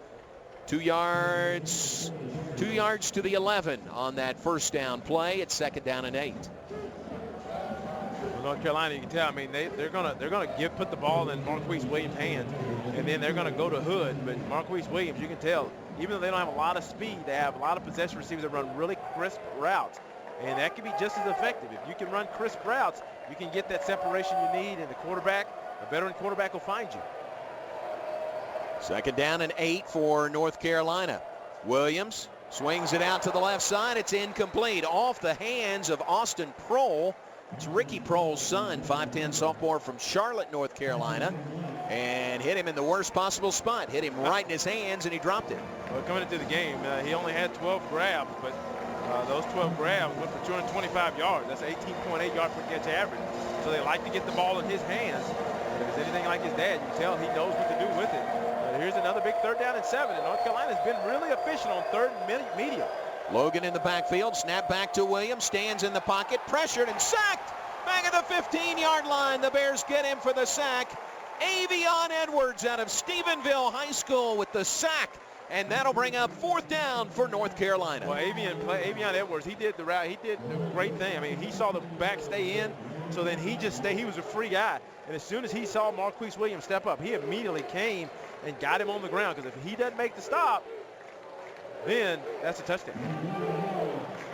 2 yards to the 11 on that first down play. It's 2nd down and 8. Well, North Carolina, you can tell. I mean, they're gonna put the ball in Marquise Williams' hands, and then they're gonna go to Hood. But Marquise Williams, you can tell, even though they don't have a lot of speed, they have a lot of possession receivers that run really crisp routes, and that can be just as effective. If you can run crisp routes, you can get that separation you need, and the quarterback, a veteran quarterback, will find you. 2nd down and 8 for North Carolina. Williams swings it out to the left side. It's incomplete. Off the hands of Austin Prohl. It's Ricky Prohl's son, 5'10" sophomore from Charlotte, North Carolina, and hit him in the worst possible spot. Hit him right in his hands, and he dropped it. Well, coming into the game, he only had 12 grabs, but those 12 grabs went for 225 yards. That's 18.8 yards per catch average. So they like to get the ball in his hands. And if it's anything like his dad, you can tell he knows what to do with it. Here's another big 3rd down and 7, and North Carolina's been really efficient on 3rd and medium. Logan in the backfield, snap back to Williams, stands in the pocket, pressured and sacked. Back at the 15-yard line, the Bears get him for the sack. Avion Edwards out of Stephenville High School with the sack, and that'll bring up 4th down for North Carolina. Well, Avion Edwards, he did the route. He did the great thing. I mean, he saw the back stay in, so then he just stayed. He was a free guy, and as soon as he saw Marquise Williams step up, he immediately came and got him on the ground, because if he doesn't make the stop, then that's a touchdown.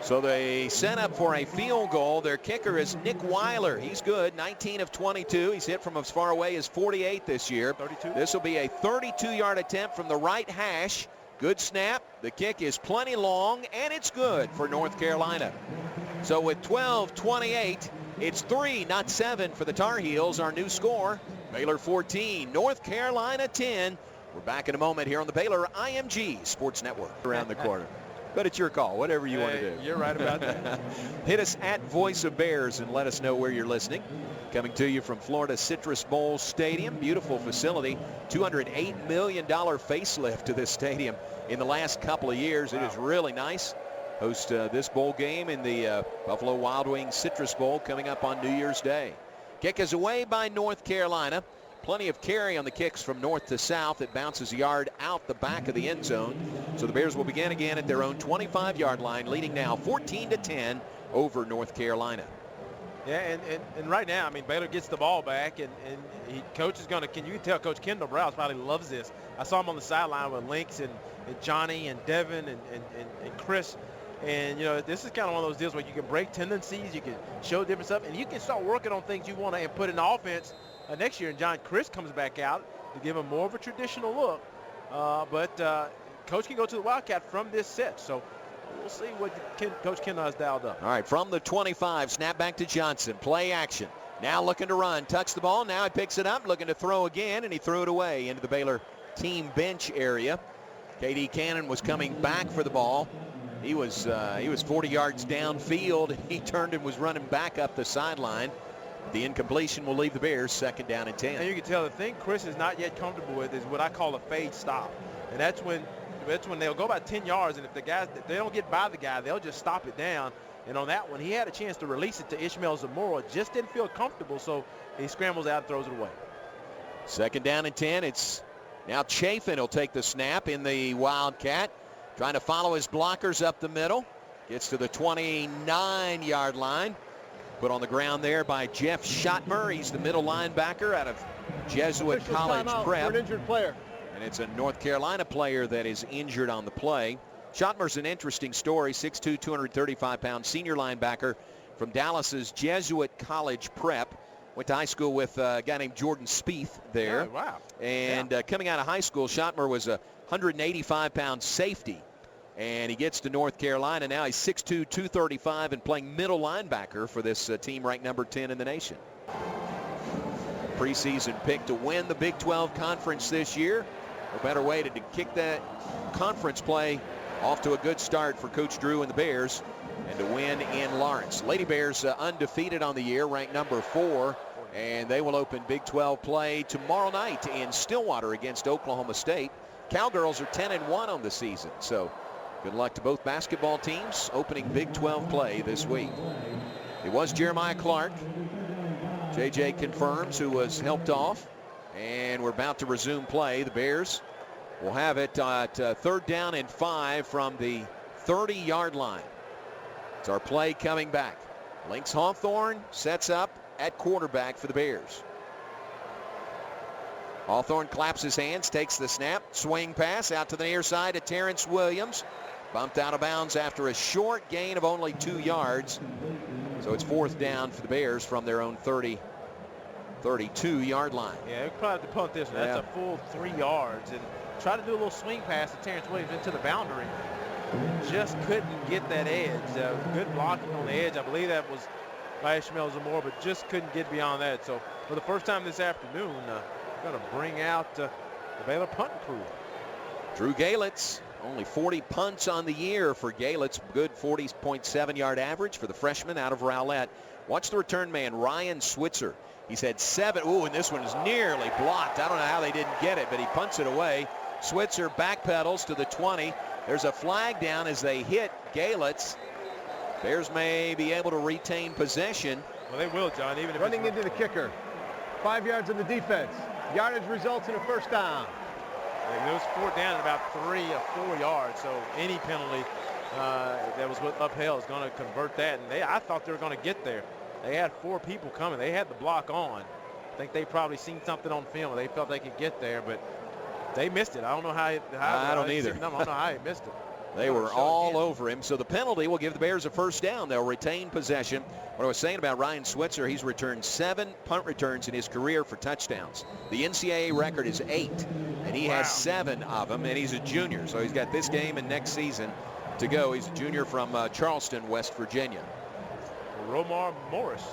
So they set up for a field goal. Their kicker is Nick Weiler. He's good, 19 of 22. He's hit from as far away as 48 this year. 32. This will be a 32-yard attempt from the right hash. Good snap. The kick is plenty long, and it's good for North Carolina. So with 12:28, it's 3, not 7 for the Tar Heels. Our new score, Baylor 14, North Carolina 10. We're back in a moment here on the Baylor IMG Sports Network. Around the corner. But it's your call, whatever you want to do. You're right about that. Hit us at Voice of Bears and let us know where you're listening. Coming to you from Florida Citrus Bowl Stadium. Beautiful facility. $208 million facelift to this stadium in the last couple of years. Wow. It is really nice. Host this bowl game in the Buffalo Wild Wings Citrus Bowl coming up on New Year's Day. Kick is away by North Carolina. Plenty of carry on the kicks from north to south. It bounces a yard out the back of the end zone. So the Bears will begin again at their own 25-yard line, leading now 14-10 over North Carolina. Yeah, and right now, I mean, Baylor gets the ball back, and coach is going to, you can tell Coach Kendall Browse probably loves this. I saw him on the sideline with Lynx and Johnny and Devin and Chris. And, you know, this is kind of one of those deals where you can break tendencies, you can show different stuff, and you can start working on things you want to and put in the offense next year. And John Chris comes back out to give him more of a traditional look. But Coach can go to the Wildcat from this set. So we'll see what Coach Kendall has dialed up. All right, from the 25, snap back to Johnson. Play action. Now looking to run. Tucks the ball. Now he picks it up, looking to throw again, and he threw it away into the Baylor team bench area. K.D. Cannon was coming back for the ball. He was 40 yards downfield. He turned and was running back up the sideline. The incompletion will leave the Bears 2nd down and 10. And you can tell the thing Chris is not yet comfortable with is what I call a fade stop. And that's when they'll go about 10 yards, and if they don't get by the guy, they'll just stop it down. And on that one, he had a chance to release it to Ishmael Zamora, just didn't feel comfortable, so he scrambles out and throws it away. 2nd down and 10. It's now Chafin will take the snap in the Wildcat. Trying to follow his blockers up the middle. Gets to the 29-yard line. Put on the ground there by Jeff Schottmer. He's the middle linebacker out of Jesuit College Prep. For an injured player. And it's a North Carolina player that is injured on the play. Schottmer's an interesting story. 6'2", 235-pound senior linebacker from Dallas's Jesuit College Prep. Went to high school with a guy named Jordan Spieth there. Oh, wow. And coming out of high school, Schottmer was a 185-pound safety And he gets to North Carolina. Now he's 6'2", 235, and playing middle linebacker for this team ranked number 10 in the nation. Preseason pick to win the Big 12 Conference this year. No better way to kick that conference play off to a good start for Coach Drew and the Bears, and to win in Lawrence. Lady Bears undefeated on the year, ranked number 4, and they will open Big 12 play tomorrow night in Stillwater against Oklahoma State. Cowgirls are 10-1 on the season, so good luck to both basketball teams opening Big 12 play this week. It was Jeremiah Clark, JJ confirms, who was helped off, and we're about to resume play. The Bears will have it at 3rd down and 5 from the 30-yard line. It's our play coming back. Lynx Hawthorne sets up at quarterback for the Bears. Hawthorne claps his hands, takes the snap, swing pass out to the near side to Terrance Williams. Bumped out of bounds after a short gain of only 2 yards. So it's 4th down for the Bears from their own 32-yard line. Yeah, we probably have to punt this one. That's a full 3 yards. And try to do a little swing pass to Terrance Williams into the boundary. Just couldn't get that edge. Good blocking on the edge. I believe that was by Ishmael Zamora, but just couldn't get beyond that. So for the first time this afternoon, going to bring out the Baylor punting crew. Drew Galitz, only 40 punts on the year for Galitz. Good 40.7 yard average for the freshman out of Rowlett. Watch the return man, Ryan Switzer. He's had 7. Ooh, and this one is nearly blocked. I don't know how they didn't get it, but he punts it away. Switzer backpedals to the 20. There's a flag down as they hit Galitz. Bears may be able to retain possession. Well, they will, John, even if running into the kicker. 5 yards in the defense. Yardage results in a 1st down. It was 4th down at about 3 or 4 yards. So any penalty that was upheld is going to convert that. And I thought they were going to get there. They had 4 people coming. They had the block on. I think they probably seen something on film. They felt they could get there, but they missed it. I don't know how. I don't either. I don't know how he missed it. They were all over him. So the penalty will give the Bears a 1st down. They'll retain possession. What I was saying about Ryan Switzer, he's returned 7 punt returns in his career for touchdowns. The NCAA record is 8, and he has 7 of them, and he's a junior. So he's got this game and next season to go. He's a junior from Charleston, West Virginia. Romar Morris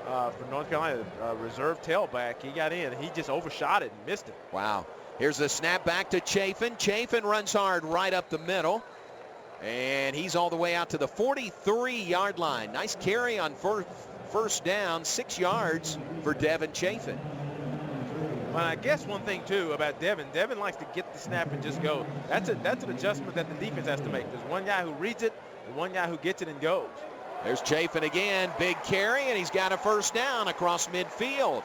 from North Carolina, reserve tailback. He got in. He just overshot it and missed it. Wow. Here's the snap back to Chafin. Chafin runs hard right up the middle. And he's all the way out to the 43-yard line. Nice carry on 1st down, 6 yards for Devin Chafin. Well, I guess one thing, too, about Devin likes to get the snap and just go. That's an adjustment that the defense has to make. There's one guy who reads it and one guy who gets it and goes. There's Chafin again. Big carry, and he's got a 1st down across midfield.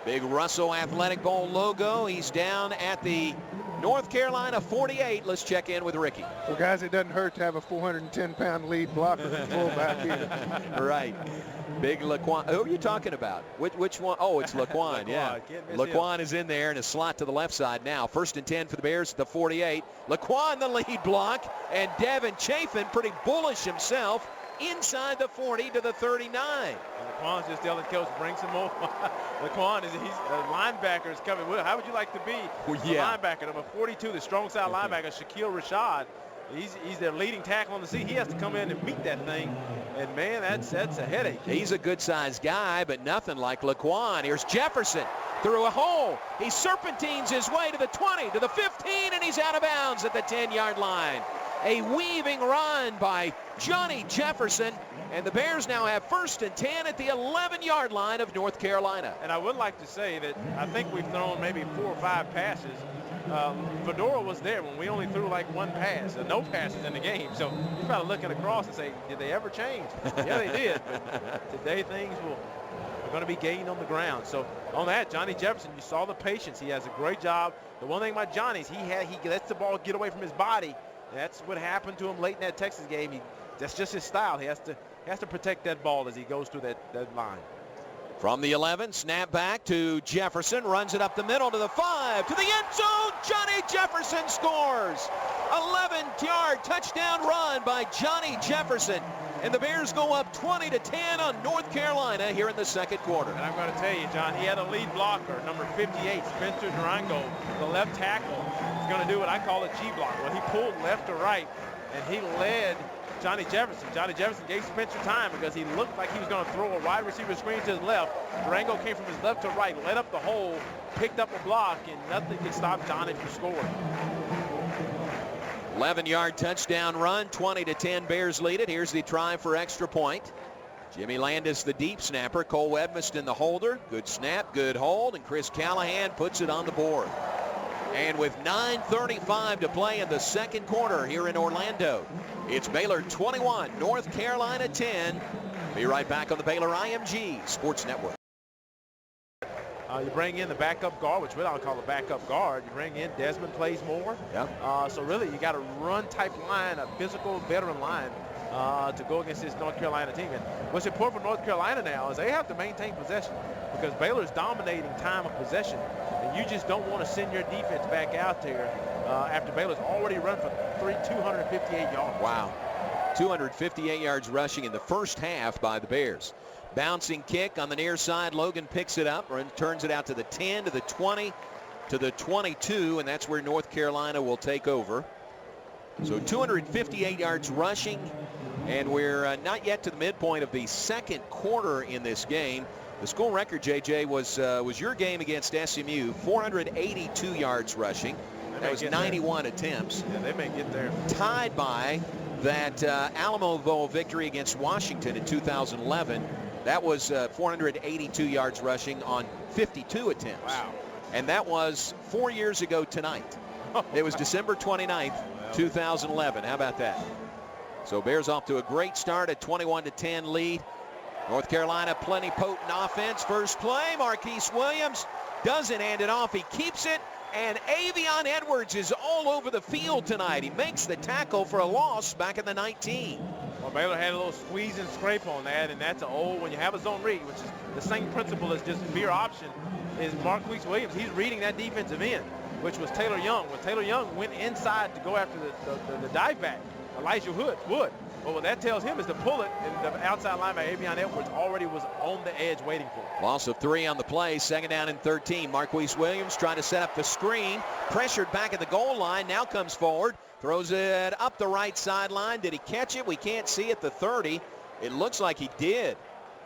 Big Russell Athletic Bowl logo. He's down at the North Carolina 48. Let's check in with Ricky. Well, guys, it doesn't hurt to have a 410-pound lead blocker at fullback either. Right. Big Laquan. Who are you talking about? Which one? Oh, it's Laquan. Yeah. Laquan is in there in a slot to the left side now. 1st and 10 for the Bears at the 48. Laquan the lead block, and Devin Chafin pretty bullish himself inside the 40 to the 39. And Laquan's just telling coach, bring some more. Laquan a linebacker is coming. How would you like to be a linebacker? Number 42, the strong side linebacker, Shaquille Rashad. He's their leading tackle on the scene. He has to come in and meet that thing. And, man, that's a headache. He's a good-sized guy, but nothing like Laquan. Here's Jefferson through a hole. He serpentines his way to the 20, to the 15, and he's out of bounds at the 10-yard line. A weaving run by Johnny Jefferson, and the Bears now have 1st and 10 at the 11-yard line of North Carolina. And I would like to say that I think we've thrown maybe 4 or 5 passes. Fedora was there when we only threw like 1 pass, no passes in the game. So you're probably looking across and say, did they ever change? Yeah, they did. But today things are going to be gained on the ground. So on that, Johnny Jefferson, you saw the patience. He has a great job. The one thing about Johnny is he lets the ball get away from his body. That's what happened to him late in that Texas game. That's just his style. He has to protect that ball as he goes through that line. From the 11, snap back to Jefferson, runs it up the middle to the 5, to the end zone. Johnny Jefferson scores. 11-yard touchdown run by Johnny Jefferson. And the Bears go up 20-10 on North Carolina here in the 2nd quarter. And I'm going to tell you, John, he had a lead blocker, number 58, Spencer Durango, the left tackle. He's going to do what I call a G block. Well, he pulled left to right, and he led Johnny Jefferson. Johnny Jefferson gave Spencer time because he looked like he was going to throw a wide receiver screen to his left. Durango came from his left to right, led up the hole, picked up a block, and nothing could stop Johnny from scoring. 11-yard touchdown run, 20-10 Bears lead it. Here's the try for extra point. Jimmy Landis, the deep snapper. Cole Webmiston, the holder. Good snap, good hold, and Chris Callahan puts it on the board. And with 9:35 to play in the second quarter here in Orlando, it's Baylor 21, North Carolina 10. Be right back on the Baylor IMG Sports Network. You bring in the backup guard, which we don't call a backup guard. You bring in Desmond plays more. Yep. So really, you got a run-type line, a physical veteran line to go against this North Carolina team. And what's important for North Carolina now is they have to maintain possession because Baylor's dominating time of possession. And you just don't want to send your defense back out there after Baylor's already run for 258 yards. Wow. 258 yards rushing in the first half by the Bears. Bouncing kick on the near side. Logan picks it up and turns it out to the 10, to the 20, to the 22, and that's where North Carolina will take over. So 258 yards rushing, and we're not yet to the midpoint of the second quarter in this game. The school record, JJ, was your game against SMU, 482 yards rushing. That was 91 attempts. Yeah, they may get there. Tied by that Alamo Bowl victory against Washington in 2011. That was 482 yards rushing on 52 attempts. Wow. And that was 4 years ago tonight. It was December 29th, 2011. How about that? So Bears off to a great start, at 21-10 lead. North Carolina, plenty potent offense. First play, Marquise Williams doesn't hand it off. He keeps it, and Avion Edwards is all over the field tonight. He makes the tackle for a loss back in the 19. Well, Baylor had a little squeeze and scrape on that, and that's when you have a zone read, which is the same principle as just veer option, is Marquise Williams. He's reading that defensive end, which was Taylor Young. When Taylor Young went inside to go after the dive back, Elijah Wood. Well, what that tells him is to pull it, and the outside linebacker, Avion Edwards, already was on the edge waiting for it. Loss of 3 on the play, second down and 13. Marquise Williams trying to set up the screen, pressured back at the goal line, now comes forward, throws it up the right sideline. Did he catch it? We can't see at the 30. It looks like he did.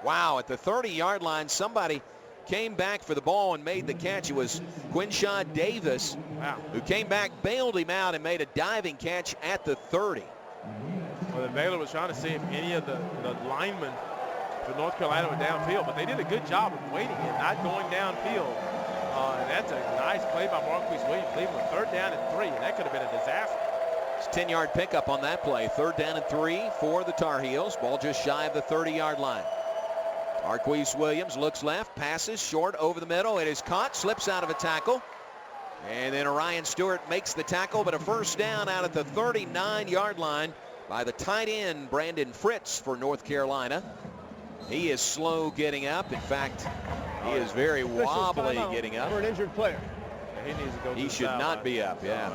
Wow, at the 30-yard line, somebody came back for the ball and made the catch. It was Quinshaw Davis, who came back, bailed him out, and made a diving catch at the 30. Well, the Baylor was trying to see if any of the linemen for North Carolina were downfield, but they did a good job of waiting and not going downfield. And that's a nice play by Marquise Williams, leaving with 3rd down and 3, and that could have been a disaster. It's 10-yard pickup on that play. 3rd down and 3 for the Tar Heels. Ball just shy of the 30-yard line. Marquise Williams looks left, passes short over the middle. It is caught, slips out of a tackle. And then Orion Stewart makes the tackle, but a first down out at the 39-yard line by the tight end, Brandon Fritz, for North Carolina. He is slow getting up. In fact, he is very wobbly getting up. For an injured player. Yeah, he needs to go. He should not be up, yeah.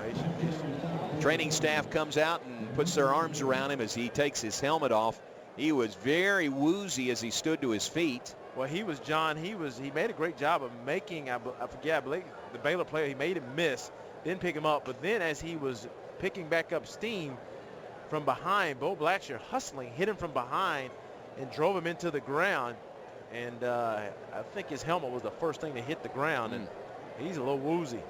Training staff comes out and puts their arms around him as he takes his helmet off. He was very woozy as he stood to his feet. Well, he made a great job of making, I believe the Baylor player, he made him miss, didn't pick him up. But then as he was picking back up steam from behind, Bo Blackshear hustling, hit him from behind and drove him into the ground. And I think his helmet was the first thing to hit the ground, and he's a little woozy.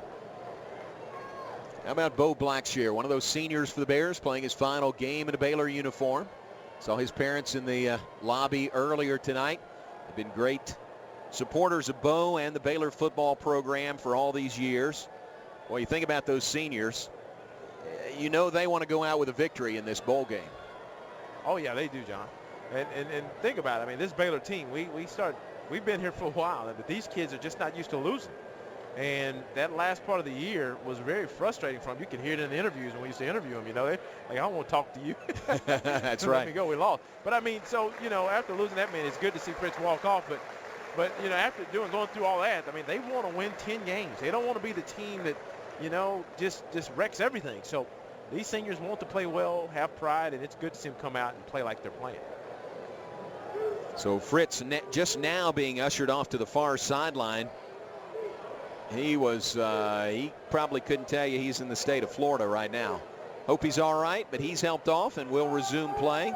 How about Bo Blackshear, one of those seniors for the Bears, playing his final game in a Baylor uniform. Saw his parents in the lobby earlier tonight. They've been great supporters of Bo and the Baylor football program for all these years. Well, you think about those seniors, you know they want to go out with a victory in this bowl game. Oh, yeah, they do, John. And think about it. I mean, this Baylor team, we've been here for a while, but these kids are just not used to losing. And that last part of the year was very frustrating for them. You could hear it in the interviews when we used to interview them. You know, like, I don't want to talk to you. That's Let right. me go. We lost. But I mean, so after losing that, man, it's good to see Fritz walk off. But after going through all that, I mean, they want to win 10 games. They don't want to be the team that just wrecks everything. So these seniors want to play well, have pride, and it's good to see them come out and play like they're playing. So Fritz just now being ushered off to the far sideline. He probably couldn't tell you he's in the state of Florida right now. Hope he's all right, but he's helped off and will resume play.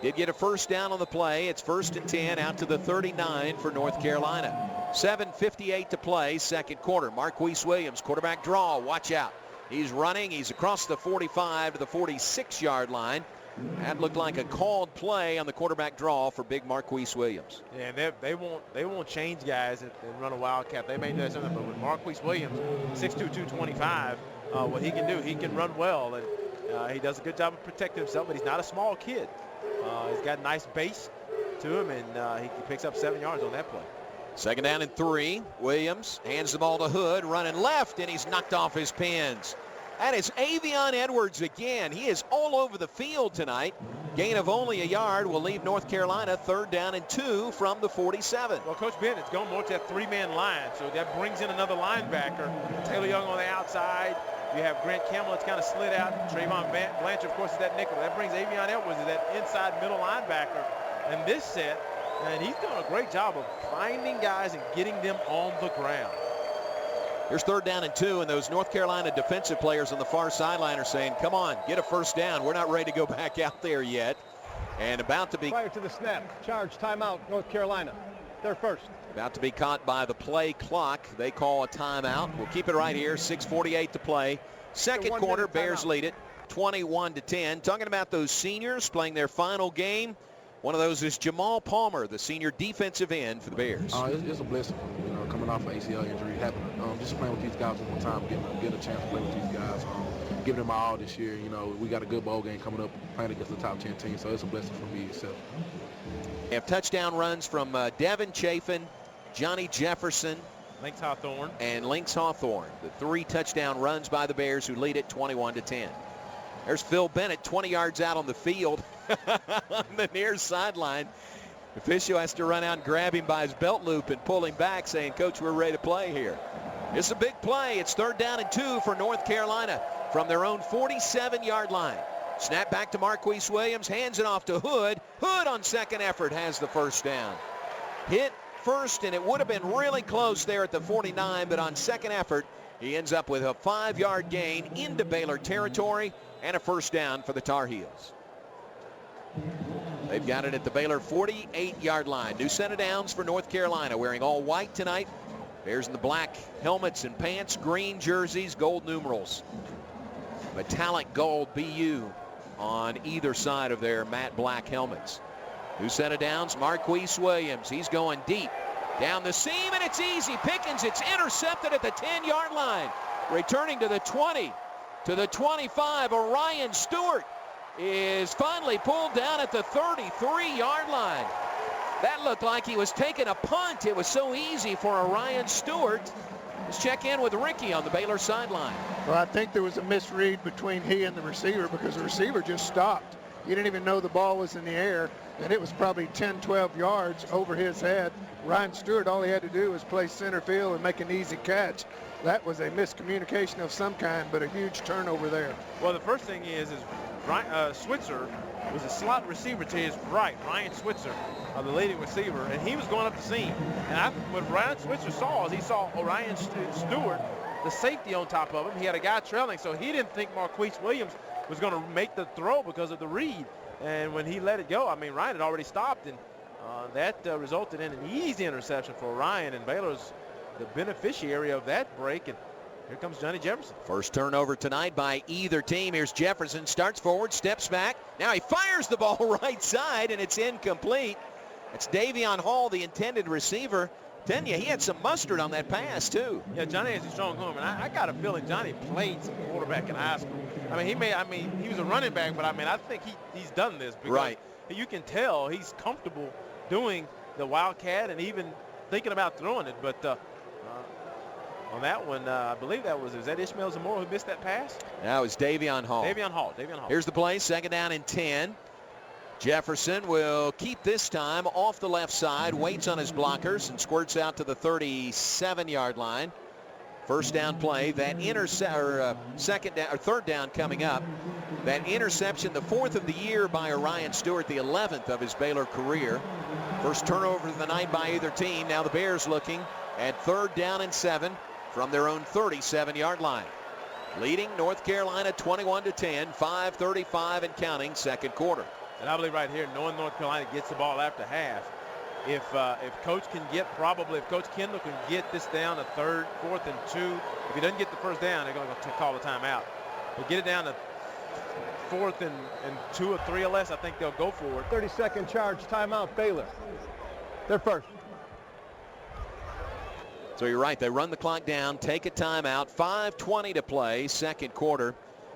Did get a first down on the play. It's 1st and 10 out to the 39 for North Carolina. 7:58 to play, second quarter. Marquise Williams, quarterback draw. Watch out. He's running. He's across the 45 to the 46-yard line. That looked like a called play on the quarterback draw for big Marquise Williams. Yeah, they won't change guys and run a wildcat. They may do something, but with Marquise Williams, 6'2", 225, what he can do, he can run well, and he does a good job of protecting himself. But he's not a small kid. He's got a nice base to him, and he picks up 7 yards on that play. 2nd down and 3. Williams hands the ball to Hood, running left, and he's knocked off his pins. That is Avion Edwards again. He is all over the field tonight. Gain of only a yard will leave North Carolina 3rd down and 2 from the 47. Well, Coach Bennett's going more to that 3-man line, so that brings in another linebacker. Taylor Young on the outside. You have Grant Campbell that's kind of slid out. Trayvon Blanchard, of course, is that nickel. That brings Avion Edwards as that inside middle linebacker in this set. And he's doing a great job of finding guys and getting them on the ground. Here's 3rd down and 2, and those North Carolina defensive players on the far sideline are saying, come on, get a first down. We're not ready to go back out there yet. And about to be... Prior to the snap, charge timeout, North Carolina. They're first. About to be caught by the play clock. They call a timeout. We'll keep it right here, 6:48 to play. Second quarter, Bears lead it 21-10. Talking about those seniors playing their final game. One of those is Jamal Palmer, the senior defensive end for the Bears. It's a blessing, coming off an ACL injury, having just playing with these guys one more time, getting a chance to play with these guys, giving them all this year. We got a good bowl game coming up, playing against the top 10 team, so it's a blessing for me itself. We have touchdown runs from Devin Chafin, Johnny Jefferson, Lynx Hawthorne, and Lynx Hawthorne. The 3 touchdown runs by the Bears, who lead it 21-10. There's Phil Bennett, 20 yards out on the field on the near sideline. The official has to run out and grab him by his belt loop and pull him back, saying, Coach, we're ready to play here. It's a big play. It's 3rd down and 2 for North Carolina from their own 47-yard line. Snap back to Marquise Williams, hands it off to Hood. Hood on second effort has the first down. Hit first, and it would have been really close there at the 49, but on second effort, he ends up with a 5-yard gain into Baylor territory and a first down for the Tar Heels. They've got it at the Baylor 48-yard line. New set of downs for North Carolina, wearing all white tonight. Bears in the black helmets and pants, green jerseys, gold numerals. Metallic gold BU on either side of their matte black helmets. New set of downs, Marquise Williams. He's going deep down the seam, and it's easy pickings. It's intercepted at the 10-yard line. Returning to the 20, to the 25, Orion Stewart is finally pulled down at the 33-yard line. That looked like he was taking a punt. It was so easy for Orion Stewart. Let's check in with Ricky on the Baylor sideline. Well, I think there was a misread between he and the receiver, because the receiver just stopped. He didn't even know the ball was in the air, and it was probably 10, 12 yards over his head. Ryan Stewart, all he had to do was play center field and make an easy catch. That was a miscommunication of some kind, but a huge turnover there. Well, the first thing is Switzer was a slot receiver to his right, Ryan Switzer, the leading receiver, and he was going up the seam. And what Ryan Switzer saw is he saw Orion Stewart, the safety, on top of him. He had a guy trailing, so he didn't think Marquise Williams was going to make the throw because of the read. And when he let it go, Ryan had already stopped, and that resulted in an easy interception for Orion, and Baylor's the beneficiary of that break. And here comes Johnny Jefferson. First turnover tonight by either team. Here's Jefferson, starts forward, steps back. Now he fires the ball right side, and it's incomplete. It's Davion Hall, the intended receiver. Tell you, he had some mustard on that pass, too. Yeah, Johnny has a strong arm, and I got a feeling Johnny played some quarterback in high school. He was a running back, but I think he's done this because right. You can tell he's comfortable doing the Wildcat and even thinking about throwing it. But on that one, I believe was that Ishmael Zamora who missed that pass? That was Davion Hall. Davion Hall. Here's the play, 2nd down and 10. Jefferson will keep this time off the left side, waits on his blockers, and squirts out to the 37-yard line. First down play, that third down coming up. That interception, the 4th of the year by Orion Stewart, the 11th of his Baylor career. First turnover of the night by either team. Now the Bears looking at 3rd down and 7 from their own 37-yard line. leading North Carolina 21-10, 5:35 and counting, second quarter. And I believe right here, knowing North Carolina gets the ball after half, if Coach Kendall can get this down to 4th and 2, if he doesn't get the first down, they're going to call the timeout. But get it down to 4th and 2 or 3 or less, I think they'll go for it. 30-second charge timeout, Baylor. They're first. So you're right. They run the clock down, take a timeout, 5:20 to play, second quarter.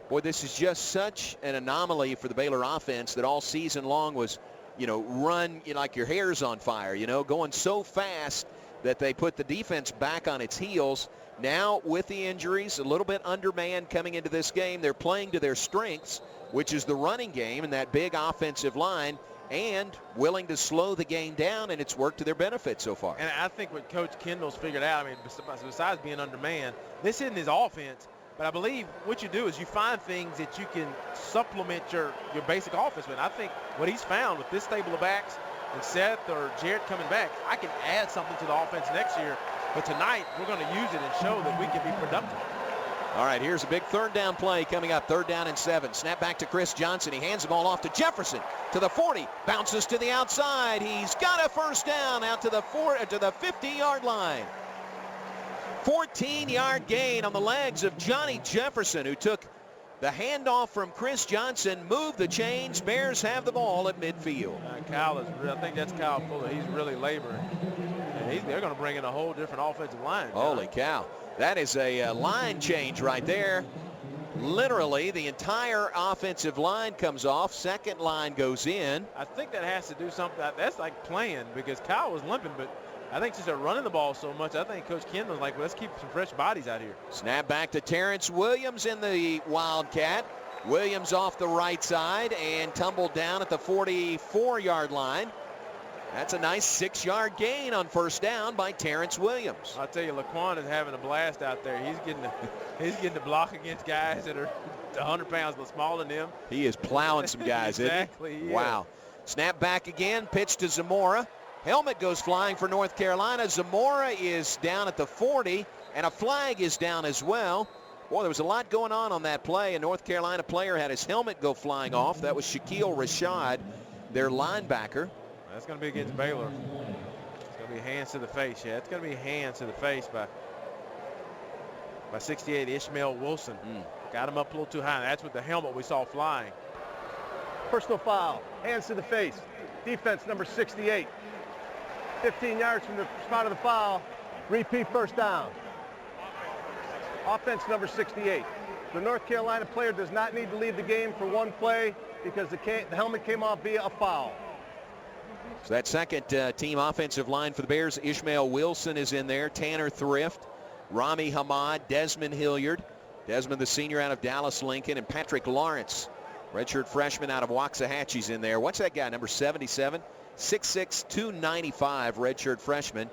Boy, this is just such an anomaly for the Baylor offense that all season long was, run like your hair's on fire, going so fast that they put the defense back on its heels. Now with the injuries, a little bit undermanned coming into this game, they're playing to their strengths, which is the running game and that big offensive line, and willing to slow the game down, and it's worked to their benefit so far. And I think what Coach Kendall's figured out, besides being undermanned, this isn't his offense, but I believe what you do is you find things that you can supplement your basic offense with. I think what he's found with this stable of backs and Seth or Jared coming back, I can add something to the offense next year. But tonight, we're going to use it and show that we can be productive. All right, here's a big third down play coming up, 3rd down and 7. Snap back to Chris Johnson. He hands the ball off to Jefferson to the 40, bounces to the outside. He's got a first down out to the 50-yard line. 14-yard gain on the legs of Johnny Jefferson, who took the handoff from Chris Johnson, moved the chains. Bears have the ball at midfield. I think that's Kyle Fuller. He's really laboring. And they're going to bring in a whole different offensive line. Holy cow. That is a line change right there. Literally, the entire offensive line comes off. Second line goes in. I think that has to do something. That's like playing, because Kyle was limping, but I think since they're running the ball so much, I think Coach Kendall's like, well, let's keep some fresh bodies out here. Snap back to Terrance Williams in the Wildcat. Williams off the right side and tumbled down at the 44-yard line. That's a nice 6-yard gain on first down by Terrance Williams. I'll tell you, Laquan is having a blast out there. He's getting to block against guys that are 100 pounds smaller than him. He is plowing some guys, exactly, isn't he? Wow. Snap back again, pitch to Zamora. Helmet goes flying for North Carolina. Zamora is down at the 40, and a flag is down as well. Boy, there was a lot going on that play. A North Carolina player had his helmet go flying off. That was Shaquille Rashad, their linebacker. That's going to be against Baylor. It's going to be hands to the face. Yeah, it's going to be hands to the face by 68, Ishmael Wilson. Got him up a little too high. That's with the helmet we saw flying. Personal foul. Hands to the face. Defense number 68. 15 yards from the spot of the foul. Repeat first down. Offense number 68. The North Carolina player does not need to leave the game for one play because the helmet came off via a foul. So that second team offensive line for the Bears, Ishmael Wilson is in there, Tanner Thrift, Rami Hamad, Desmond Hilliard, Desmond the senior out of Dallas Lincoln, and Patrick Lawrence, redshirt freshman out of Waxahachie's in there. What's that guy, number 77? 6'6", 295, redshirt freshman.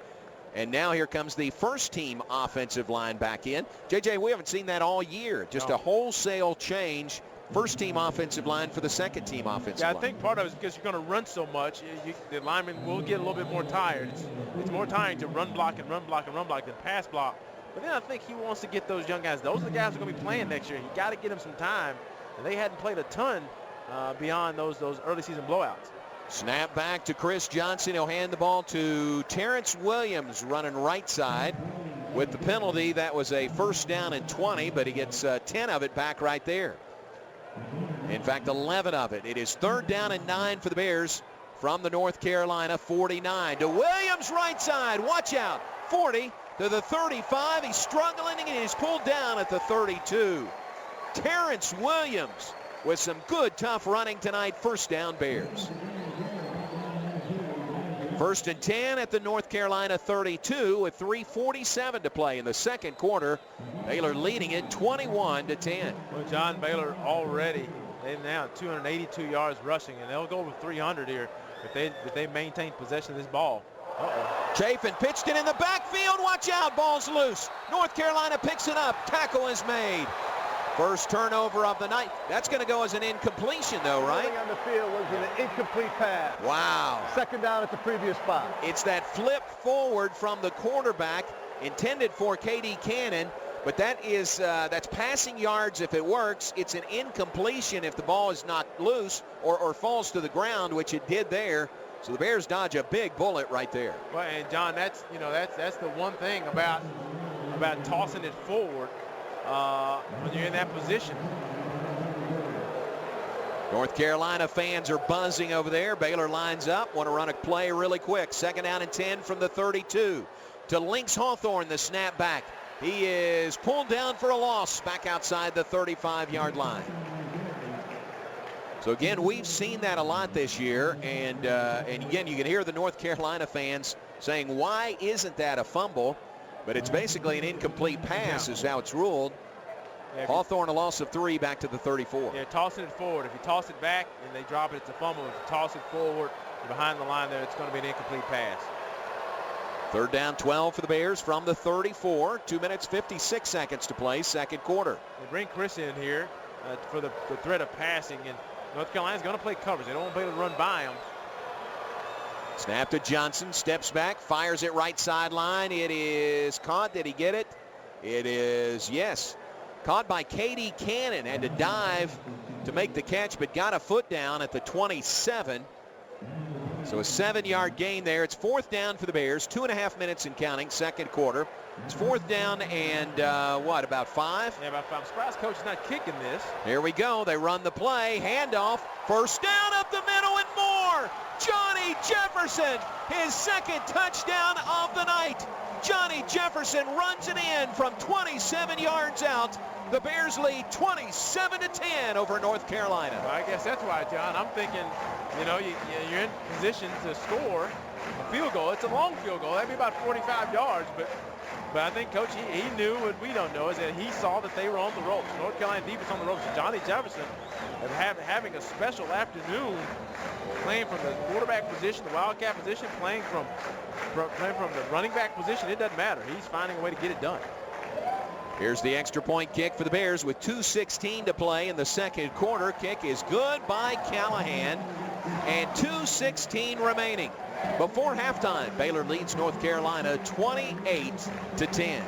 And now here comes the first team offensive line back in. JJ, we haven't seen that all year. Just a wholesale change. First team offensive line for the second team offensive line. I think part of it is because you're going to run so much, the linemen will get a little bit more tired. It's more tiring to run block and run block and run block than pass block. But then I think he wants to get those young guys. Those are the guys who are going to be playing next year. You got to get them some time. And they hadn't played a ton beyond those early season blowouts. Snap back to Chris Johnson. He'll hand the ball to Terrance Williams running right side. With the penalty, that was a first down and 20, but he gets 10 of it back right there. In fact, 11 of it. It is 3rd down and 9 for the Bears from the North Carolina 49. To Williams right side. Watch out. 40 to the 35. He's struggling and he's pulled down at the 32. Terrance Williams with some good, tough running tonight. First down, Bears. 1st and 10 at the North Carolina 32 with 3:47 to play in the second quarter. Baylor leading it 21-10. Well, John, Baylor already, they've now 282 yards rushing, and they'll go over 300 here if they maintain possession of this ball. Chafin pitched it in the backfield. Watch out, ball's loose. North Carolina picks it up. Tackle is made. First turnover of the night. That's going to go as an incompletion, though, right? On the field was an incomplete pass. Wow. Second down at the previous spot. It's that flip forward from the quarterback intended for K.D. Cannon, But that's passing yards if it works. It's an incompletion if the ball is not loose or falls to the ground, which it did there. So the Bears dodge a big bullet right there. Well, and John, that's the one thing about tossing it forward when you're in that position. North Carolina fans are buzzing over there. Baylor lines up, want to run a play really quick. 2nd down and 10 from the 32. To Lynx Hawthorne, the snap back. He is pulled down for a loss back outside the 35-yard line. So again, we've seen that a lot this year, and again, you can hear the North Carolina fans saying, why isn't that a fumble? But it's basically an incomplete pass is how it's ruled. Yeah, Hawthorne a loss of 3 back to the 34. Yeah, tossing it forward. If you toss it back and they drop it, it's a fumble. If you toss it forward behind the line there, it's going to be an incomplete pass. 3rd down 12 for the Bears from the 34. 2 minutes 56 seconds to play, 2nd quarter. They bring Chris in here for the threat of passing, and North Carolina's going to play coverage. They don't want to be able to run by them. Snap to Johnson, steps back, fires it right sideline. It is caught. Did he get it? It is, yes. Caught by Katie Cannon. Had to dive to make the catch, but got a foot down at the 27. So a 7-yard gain there. It's 4th down for the Bears. 2.5 minutes and counting, 2nd quarter. It's 4th down and about 5? Yeah, about 5. I'm surprised coach is not kicking this. Here we go. They run the play. Handoff. 1st down up the middle and more. Johnny Jefferson, his 2nd touchdown of the night. Johnny Jefferson runs it in from 27 yards out. The Bears lead 27-10 over North Carolina. Well, I guess that's why, John. I'm thinking, you're in position to score a field goal. It's a long field goal. That'd be about 45 yards, but I think Coach, he knew what we don't know, is that he saw that they were on the ropes. North Carolina defense on the ropes. Johnny Jefferson having a special afternoon, playing from the quarterback position, the wildcat position, playing from the running back position. It doesn't matter. He's finding a way to get it done. Here's the extra point kick for the Bears with 2:16 to play in the 2nd quarter. Kick is good by Callahan, and 2:16 remaining. Before halftime, Baylor leads North Carolina 28-10.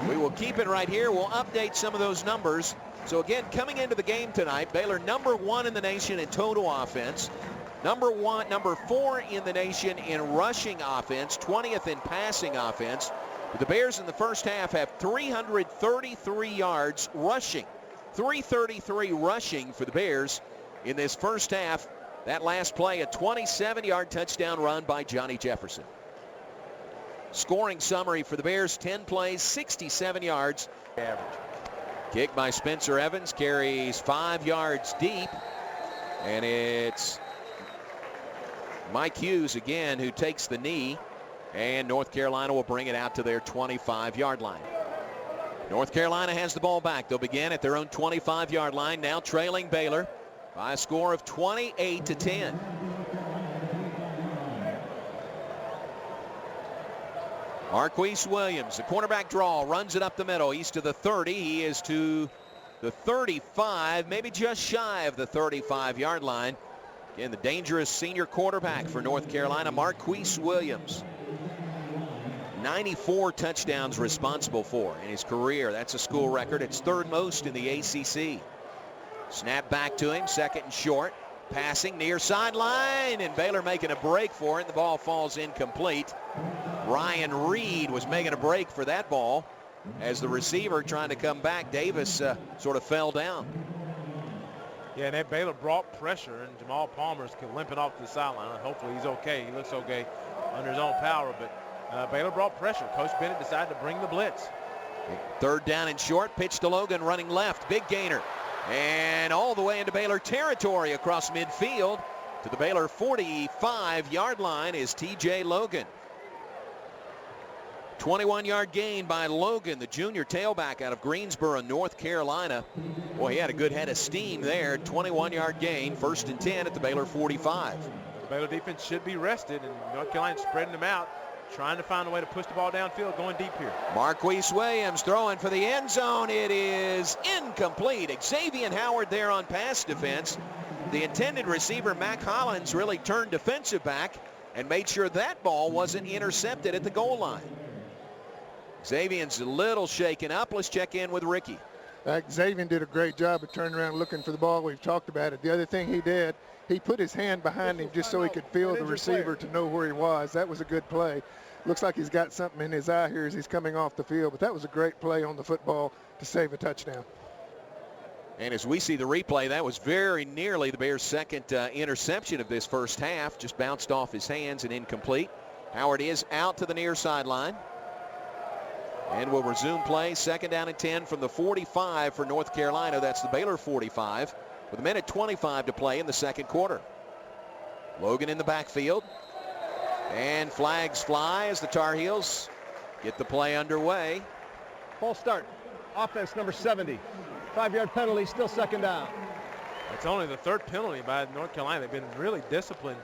We will keep it right here. We'll update some of those numbers. So again, coming into the game tonight, Baylor #1 in the nation in total offense. Number 4 in the nation in rushing offense, 20th in passing offense. But the Bears in the first half have 333 yards rushing. 333 rushing for the Bears in this first half. That last play, a 27-yard touchdown run by Johnny Jefferson. Scoring summary for the Bears, 10 plays, 67 yards. Average. Kick by Spencer Evans, carries 5 yards deep. And it's Mike Hughes again who takes the knee. And North Carolina will bring it out to their 25-yard line. North Carolina has the ball back. They'll begin at their own 25-yard line, now trailing Baylor by a score of 28-10. Marquise Williams, the cornerback draw, runs it up the middle. He's to the 30. He is to the 35, maybe just shy of the 35-yard line. Again, the dangerous senior quarterback for North Carolina, Marquise Williams. 94 touchdowns responsible for in his career. That's a school record. It's 3rd most in the ACC. Snap back to him, 2nd and short. Passing near sideline, and Baylor making a break for it. The ball falls incomplete. Ryan Reed was making a break for that ball as the receiver trying to come back. Davis sort of fell down. Yeah, and that Baylor brought pressure, and Jamal Palmer's limping off to the sideline. Hopefully he's okay. He looks okay under his own power, but Baylor brought pressure. Coach Bennett decided to bring the blitz. 3rd down and short, pitch to Logan, running left, big gainer. And all the way into Baylor territory across midfield to the Baylor 45-yard line is TJ Logan. 21-yard gain by Logan, the junior tailback out of Greensboro, North Carolina. Boy, he had a good head of steam there. 21-yard gain, 1st and 10 at the Baylor 45. The Baylor defense should be rested, and North Carolina spreading them out, trying to find a way to push the ball downfield, going deep here. Marquise Williams throwing for the end zone. It is incomplete. Xavier Howard there on pass defense. The intended receiver, Mac Hollins, really turned defensive back and made sure that ball wasn't intercepted at the goal line. Xavier's a little shaken up. Let's check in with Ricky. Xavier did a great job of turning around looking for the ball. We've talked about it. The other thing he did, he put his hand behind him just so he could feel the receiver to know where he was. That was a good play. Looks like he's got something in his eye here as he's coming off the field, but that was a great play on the football to save a touchdown. And as we see the replay, that was very nearly the Bears' second interception of this first half. Just bounced off his hands and incomplete. Howard is out to the near sideline. And we'll resume play. 2nd down and 10 from the 45 for North Carolina. That's the Baylor 45 with 1:25 to play in the second quarter. Logan in the backfield. And flags fly as the Tar Heels get the play underway. False start. Offense number 70. 5-yard penalty, still 2nd down. It's only the 3rd penalty by North Carolina. They've been really disciplined.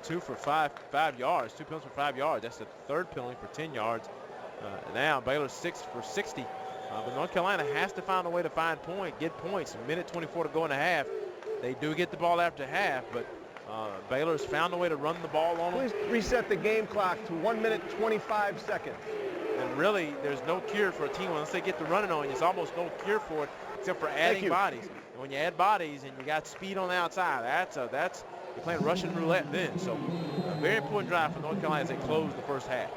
2 for 5 yards. 2 penalties for 5 yards. That's the 3rd penalty for 10 yards. Now Baylor 6 for 60. But North Carolina has to find a way to get points. 1:24 to go in the half. They do get the ball after half, but Baylor's found a way to run the ball on them. Please reset the game clock to 1:25. And really, there's no cure for a team once they get the running on you. There's almost no cure for it except for adding bodies. And when you add bodies and you got speed on the outside, that's you're playing Russian roulette then. So a very important drive for North Carolina as they close the first half.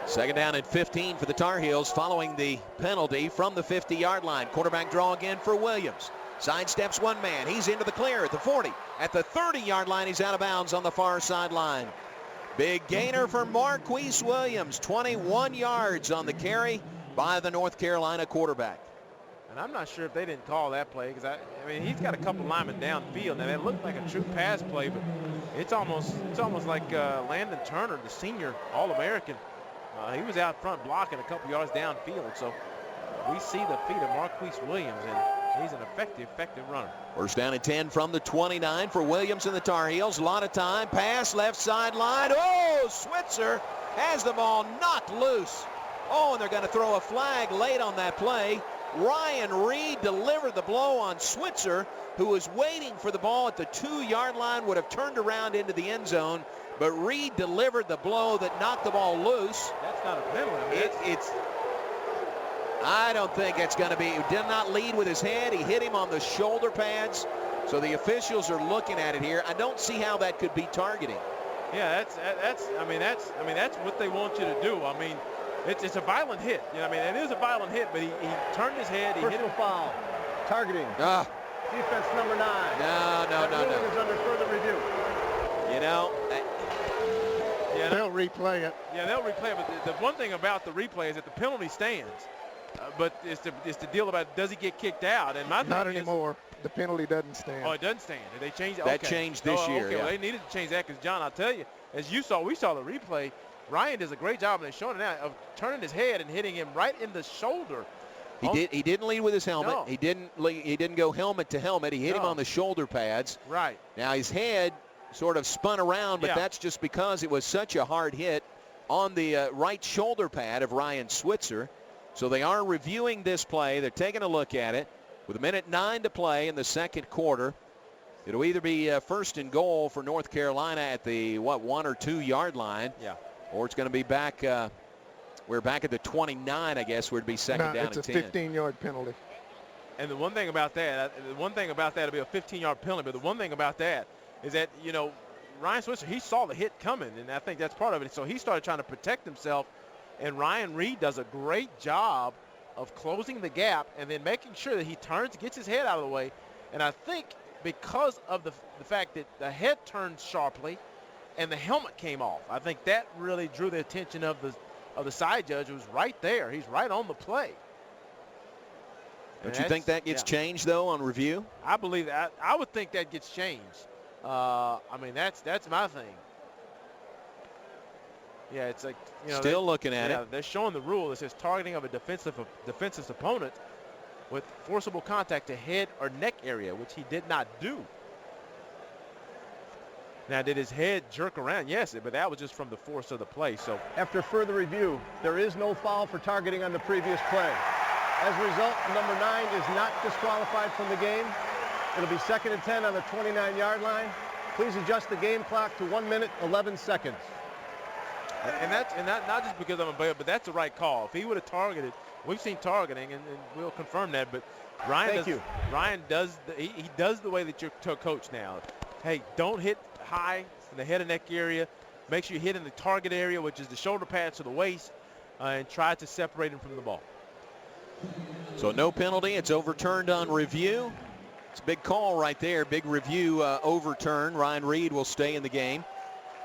2nd down and 15 for the Tar Heels following the penalty from the 50-yard line. Quarterback draw again for Williams. Sidesteps one man. He's into the clear at the 40. At the 30-yard line, he's out of bounds on the far sideline. Big gainer for Marquise Williams. 21 yards on the carry by the North Carolina quarterback. And I'm not sure if they didn't call that play because I mean he's got a couple linemen downfield. Now that looked like a true pass play, but it's almost like Landon Turner, the senior All-American. He was out front blocking a couple yards downfield. So we see the feet of Marquise Williams, and he's an effective runner. 1st down and 10 from the 29 for Williams and the Tar Heels. A lot of time. Pass left sideline. Oh, Switzer has the ball knocked loose. Oh, and they're going to throw a flag late on that play. Ryan Reed delivered the blow on Switzer, who was waiting for the ball at the 2-yard line, would have turned around into the end zone. But Reed delivered the blow that knocked the ball loose. That's not a penalty. I don't think it's going to be. He did not lead with his head. He hit him on the shoulder pads. So the officials are looking at it here. I don't see how that could be targeting. Yeah, that's what they want you to do. I mean, it's a violent hit. You know, I mean, it is a violent hit, but he turned his head. He Personal hit foul. Targeting. Defense number 9. No. Is under further review. You know. They'll replay it. Yeah, they'll replay it. But the one thing about the replay is that the penalty stands. But it's the deal about does he get kicked out? And my Not anymore. The penalty doesn't stand. Oh, it doesn't stand. Did they change it? That changed this year. Okay, yeah. well, they needed to change that because, John, I'll tell you, as we saw the replay, Ryan does a great job, and they're showing it now, of turning his head and hitting him right in the shoulder. He didn't lead with his helmet. No. He didn't go helmet to helmet. He hit him on the shoulder pads. Right. Now his head sort of spun around, but that's just because it was such a hard hit on the right shoulder pad of Ryan Switzer. So they are reviewing this play. They're taking a look at it. With 1:09 to play in the second quarter, it'll either be 1st and goal for North Carolina at the 1 or 2 yard line. Yeah. Or it's going to be back. We're back at the 29, I guess, where it'd be 2nd down and 10. It's a 15-yard penalty. And the one thing about that, it'll be a 15-yard penalty. But the one thing about that is that, you know, Ryan Switzer, he saw the hit coming, and I think that's part of it. So he started trying to protect himself, and Ryan Reed does a great job of closing the gap and then making sure that he turns, gets his head out of the way. And I think because of the fact that the head turned sharply and the helmet came off, I think that really drew the attention of the side judge, who was right there. He's right on the play. Don't you think that gets changed, though, on review? I believe that. I would think that gets changed. I mean, that's my thing. Yeah, it's like, you know. Still looking at it. They're showing the rule. It says targeting of a defensive opponent with forcible contact to head or neck area, which he did not do. Now, did his head jerk around? Yes, but that was just from the force of the play. So after further review, there is no foul for targeting on the previous play. As a result, number 9 is not disqualified from the game. It'll be 2nd and 10 on the 29-yard line. Please adjust the game clock to 1 minute, 11 seconds. And not just because I'm a Baylor, but that's the right call. If he would have targeted, we've seen targeting, and we'll confirm that. But Ryan does the way that you're coached now. Hey, don't hit high in the head and neck area. Make sure you hit in the target area, which is the shoulder pads to the waist, and try to separate him from the ball. So no penalty. It's overturned on review. It's a big call right there. Big review overturn. Ryan Reed will stay in the game.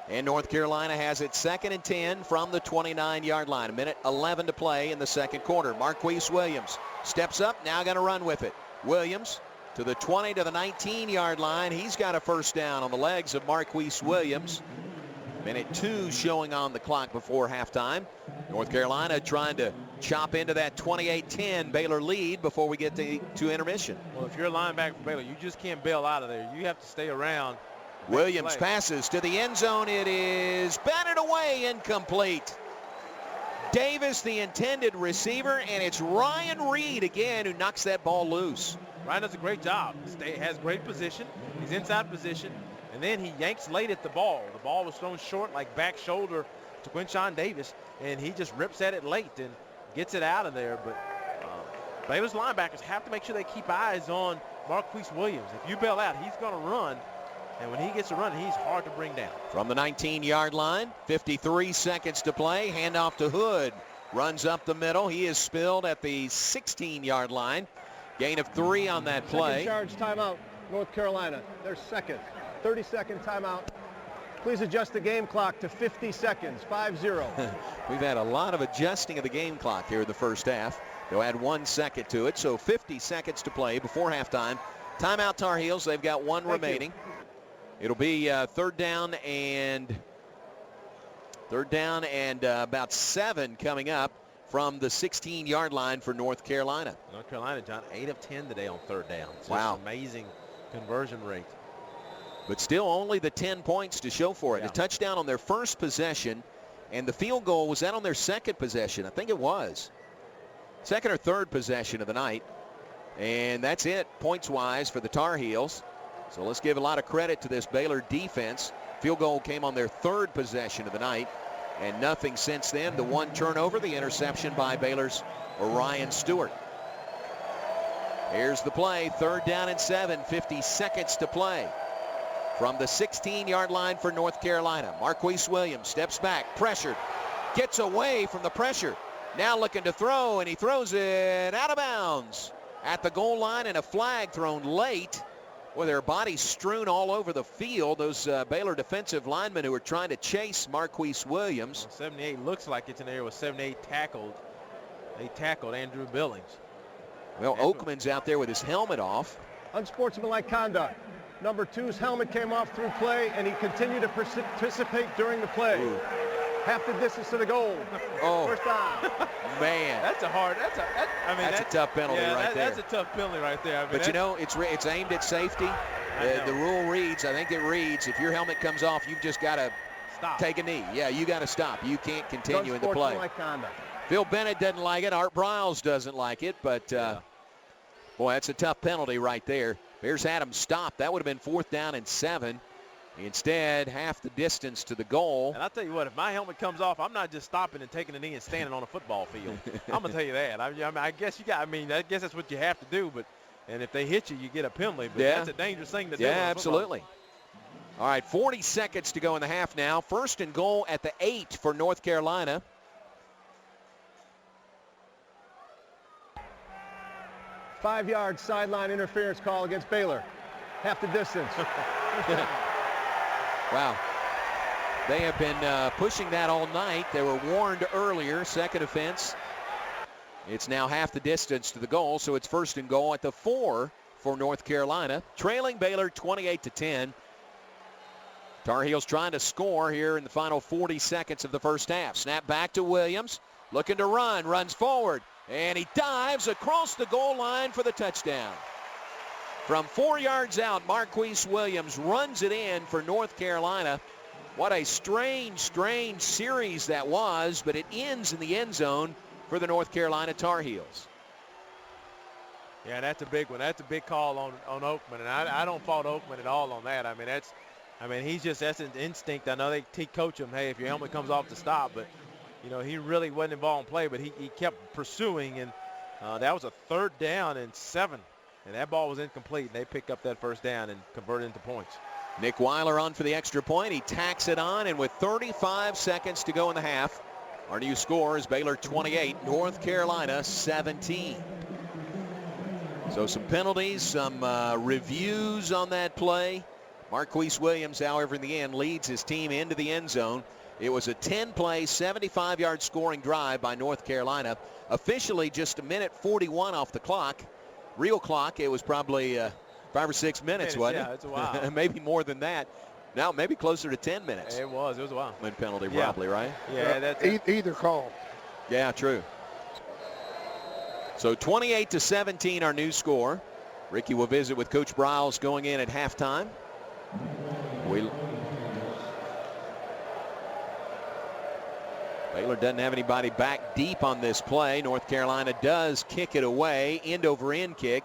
And North Carolina has it 2nd and 10 from the 29-yard line. 1:11 to play in the second quarter. Marquise Williams steps up, now going to run with it. Williams to the 20 to the 19-yard line. He's got a first down on the legs of Marquise Williams. 1:02 showing on the clock before halftime. North Carolina trying to chop into that 28-10 Baylor lead before we get to intermission. Well, if you're a linebacker for Baylor, you just can't bail out of there. You have to stay around. Williams passes to the end zone. It is batted away, incomplete. Davis, the intended receiver, and it's Ryan Reed again who knocks that ball loose. Ryan does a great job. Has great position. He's inside position, and then he yanks late at the ball. The ball was thrown short, like back shoulder to Quinshawn Davis, and he just rips at it late and gets it out of there. But Baylor's linebackers have to make sure they keep eyes on Marquise Williams. If you bail out, he's going to run. And when he gets to run, he's hard to bring down. From the 19-yard line, 53 seconds to play. Handoff to Hood. Runs up the middle. He is spilled at the 16-yard line. Gain of 3 on that play. Second charge timeout, North Carolina. Their second. 30-second timeout. Please adjust the game clock to 50 seconds, 5-0. We've had a lot of adjusting of the game clock here in the first half. They'll add 1 second to it, so 50 seconds to play before halftime. Timeout Tar Heels. They've got 1 remaining. It'll be third down and about 7 coming up from the 16-yard line for North Carolina. North Carolina, John, 8 of 10 today on third down. It's wow. Amazing conversion rate. But still only the 10 points to show for it. Yeah. A touchdown on their first possession, and the field goal, was that on their second possession? I think it was. Second or third possession of the night. And that's it, points-wise, for the Tar Heels. So let's give a lot of credit to this Baylor defense. Field goal came on their third possession of the night, and nothing since then. The 1 turnover, the interception by Baylor's Orion Stewart. Here's the play, 3rd down and 7, 50 seconds to play. From the 16-yard line for North Carolina, Marquise Williams steps back, pressured, gets away from the pressure. Now looking to throw, and he throws it out of bounds at the goal line, and a flag thrown late. With their bodies strewn all over the field, those Baylor defensive linemen who are trying to chase Marquise Williams. Well, 78 looks like it's an area with 78 tackled. They tackled Andrew Billings. Well, Oakman's out there with his helmet off. Unsportsmanlike conduct. Number 2's helmet came off through play, and he continued to participate during the play. Ooh. Half the distance to the goal. Oh, first down. Man. That's a tough penalty right there. That's a tough penalty right there. I mean, but you know, it's aimed at safety. The rule reads, I think it reads, if your helmet comes off, you've just got to take a knee. Yeah, you got to stop. You can't continue in the play. Phil Bennett doesn't like it. Art Briles doesn't like it. But, boy, that's a tough penalty right there. Bears had him stopped. That would have been 4th down and 7. Instead, half the distance to the goal. And I'll tell you what, if my helmet comes off, I'm not just stopping and taking a knee and standing on a football field. I'm going to tell you that. I guess that's what you have to do. And if they hit you, you get a penalty. But that's a dangerous thing to do. Yeah, absolutely. All right, 40 seconds to go in the half now. 1st and goal at the 8 for North Carolina. Five-yard sideline interference call against Baylor. Half the distance. Wow. They have been pushing that all night. They were warned earlier. Second offense. It's now half the distance to the goal, so it's 1st and goal at the 4 for North Carolina. Trailing Baylor 28-10. Tar Heels trying to score here in the final 40 seconds of the first half. Snap back to Williams. Looking to run. Runs forward. And he dives across the goal line for the touchdown. From 4 yards out, Marquise Williams runs it in for North Carolina. What a strange series that was, but it ends in the end zone for the North Carolina Tar Heels. Yeah, that's a big one. That's a big call on Oakman, and I don't fault Oakman at all on that. I mean, I mean, he's just, that's an instinct. I know they coach him, hey, if your helmet comes off to stop, but, you know, he really wasn't involved in play, but he kept pursuing, and that was a 3rd down and 7, and that ball was incomplete, and they picked up that 1st down and converted into points. Nick Weiler on for the extra point. He tacks it on, and with 35 seconds to go in the half, our new score is Baylor 28, North Carolina 17. So some penalties, some reviews on that play. Marquise Williams, however, in the end, leads his team into the end zone. It was a 10-play, 75-yard scoring drive by North Carolina. Officially just 1:41 off the clock. Real clock, it was probably 5 or 6 minutes, wasn't it? Yeah, it's a while. Maybe more than that. Now maybe closer to 10 minutes. It was a while. When penalty, probably, right? Yeah, that's either call. Yeah, true. So 28-17, our new score. Ricky will visit with Coach Briles going in at halftime. Baylor doesn't have anybody back deep on this play. North Carolina does kick it away, end-over-end kick.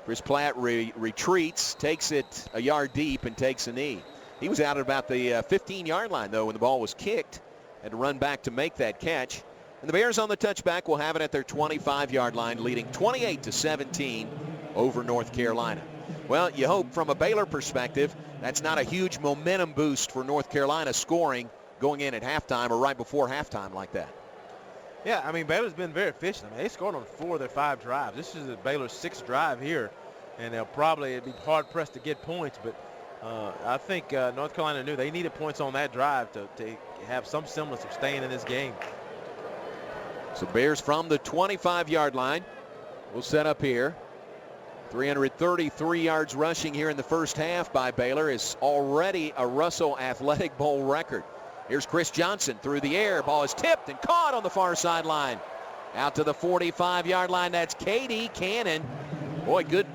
Chris Platt retreats, takes it a yard deep, and takes a knee. He was out at about the 15-yard line, though, when the ball was kicked. Had to run back to make that catch. And the Bears on the touchback will have it at their 25-yard line, leading 28-17 over North Carolina. Well, you hope from a Baylor perspective, that's not a huge momentum boost for North Carolina scoring going in at halftime or right before halftime like that. Yeah, I mean, Baylor's been very efficient. I mean, they scored on 4 of their 5 drives. This is Baylor's 6th drive here, and it'd be hard-pressed to get points, but I think North Carolina knew they needed points on that drive to have some semblance of staying in this game. So Bears from the 25-yard line will set up here. 333 yards rushing here in the first half by Baylor is already a Russell Athletic Bowl record. Here's Chris Johnson through the air. Ball is tipped and caught on the far sideline. Out to the 45-yard line. That's K.D. Cannon. Boy, good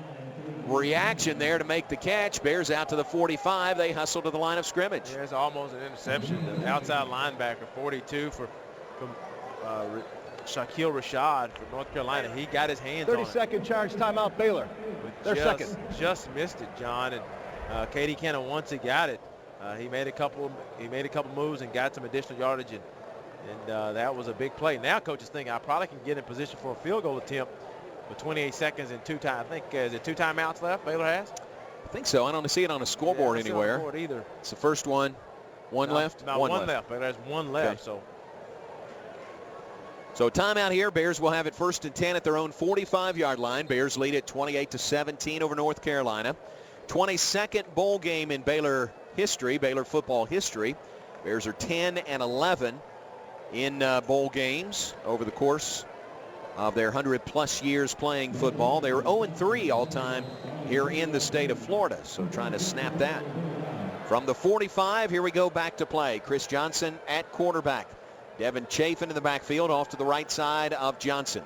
reaction there to make the catch. Bears out to the 45. They hustle to the line of scrimmage. Yeah, it's almost an interception. The outside linebacker, 42 from Shaquille Rashad for North Carolina. He got his hands on it. 30-second charge timeout, Baylor. Their second. Just missed it, John. And K.D. Cannon, once he got it, he made a couple moves and got some additional yardage, and that was a big play. Now coach is thinking, I probably can get in position for a field goal attempt with 28 seconds and 2 times. I think is it 2 timeouts left Baylor has? I think so. I don't see it on a scoreboard anywhere. On the board either. It's the first one. One left? No, one left. Baylor has 1 left. Okay. So timeout here. Bears will have it 1st and 10 at their own 45-yard line. Bears lead it 28-17 over North Carolina. 22nd bowl game in Baylor history, Baylor football history. Bears are 10-11 in bowl games over the course of their 100-plus years playing football. They were 0-3 all-time here in the state of Florida, so trying to snap that. From the 45, here we go back to play. Chris Johnson at quarterback. Devin Chafin in the backfield off to the right side of Johnson.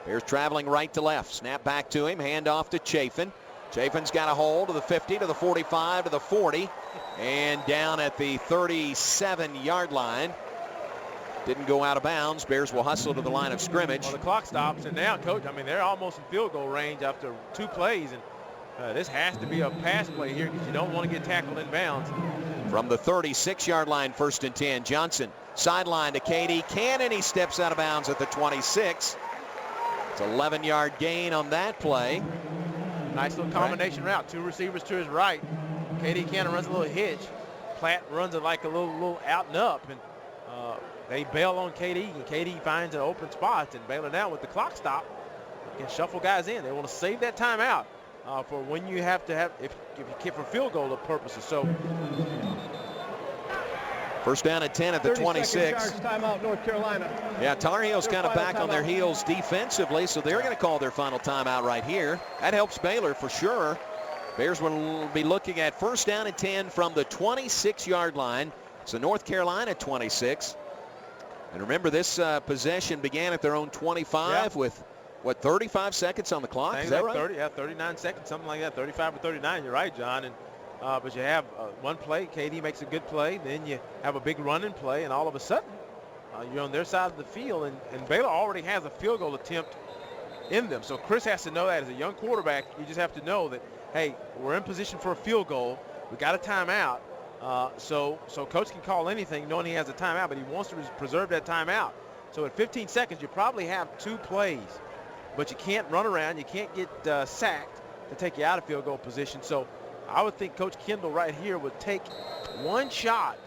Bears traveling right to left. Snap back to him, hand off to Chafin. Chafin's got a hold to the 50, to the 45, to the 40, and down at the 37-yard line. Didn't go out of bounds. Bears will hustle to the line of scrimmage. Well, the clock stops, and now, Coach, I mean, they're almost in field goal range after 2 plays, and this has to be a pass play here because you don't want to get tackled in bounds. From the 36-yard line, 1st and 10. Johnson, sideline to K.D. Cannon. He steps out of bounds at the 26. It's an 11-yard gain on that play. Nice little combination route. 2 receivers to his right. K.D. Cannon runs a little hitch. Platt runs it like a little out and up. And they bail on K.D. and K.D. finds an open spot. And Baylor now with the clock stop can shuffle guys in. They want to save that timeout for when you have to have, if you kick for field goal purposes. So 1st down and 10 at the 26. Timeout, North Carolina. Yeah, Tar Heels kind of back on their heels defensively, so they're going to call their final timeout right here. That helps Baylor for sure. Bears will be looking at 1st down and 10 from the 26-yard line. It's the North Carolina 26. And remember, this possession began at their own 25 with, what, 35 seconds on the clock? Is that right? 39 seconds, something like that, 35 or 39. You're right, John. And but you have one play, K.D. makes a good play, then you have a big running play, and all of a sudden you're on their side of the field, and Baylor already has a field goal attempt in them. So Chris has to know that as a young quarterback. You just have to know that, hey, we're in position for a field goal. We got a timeout. So coach can call anything knowing he has a timeout, but he wants to preserve that timeout. So at 15 seconds, you probably have 2 plays, but you can't run around. You can't get sacked to take you out of field goal position. So I would think Coach Kendall right here would take one shot,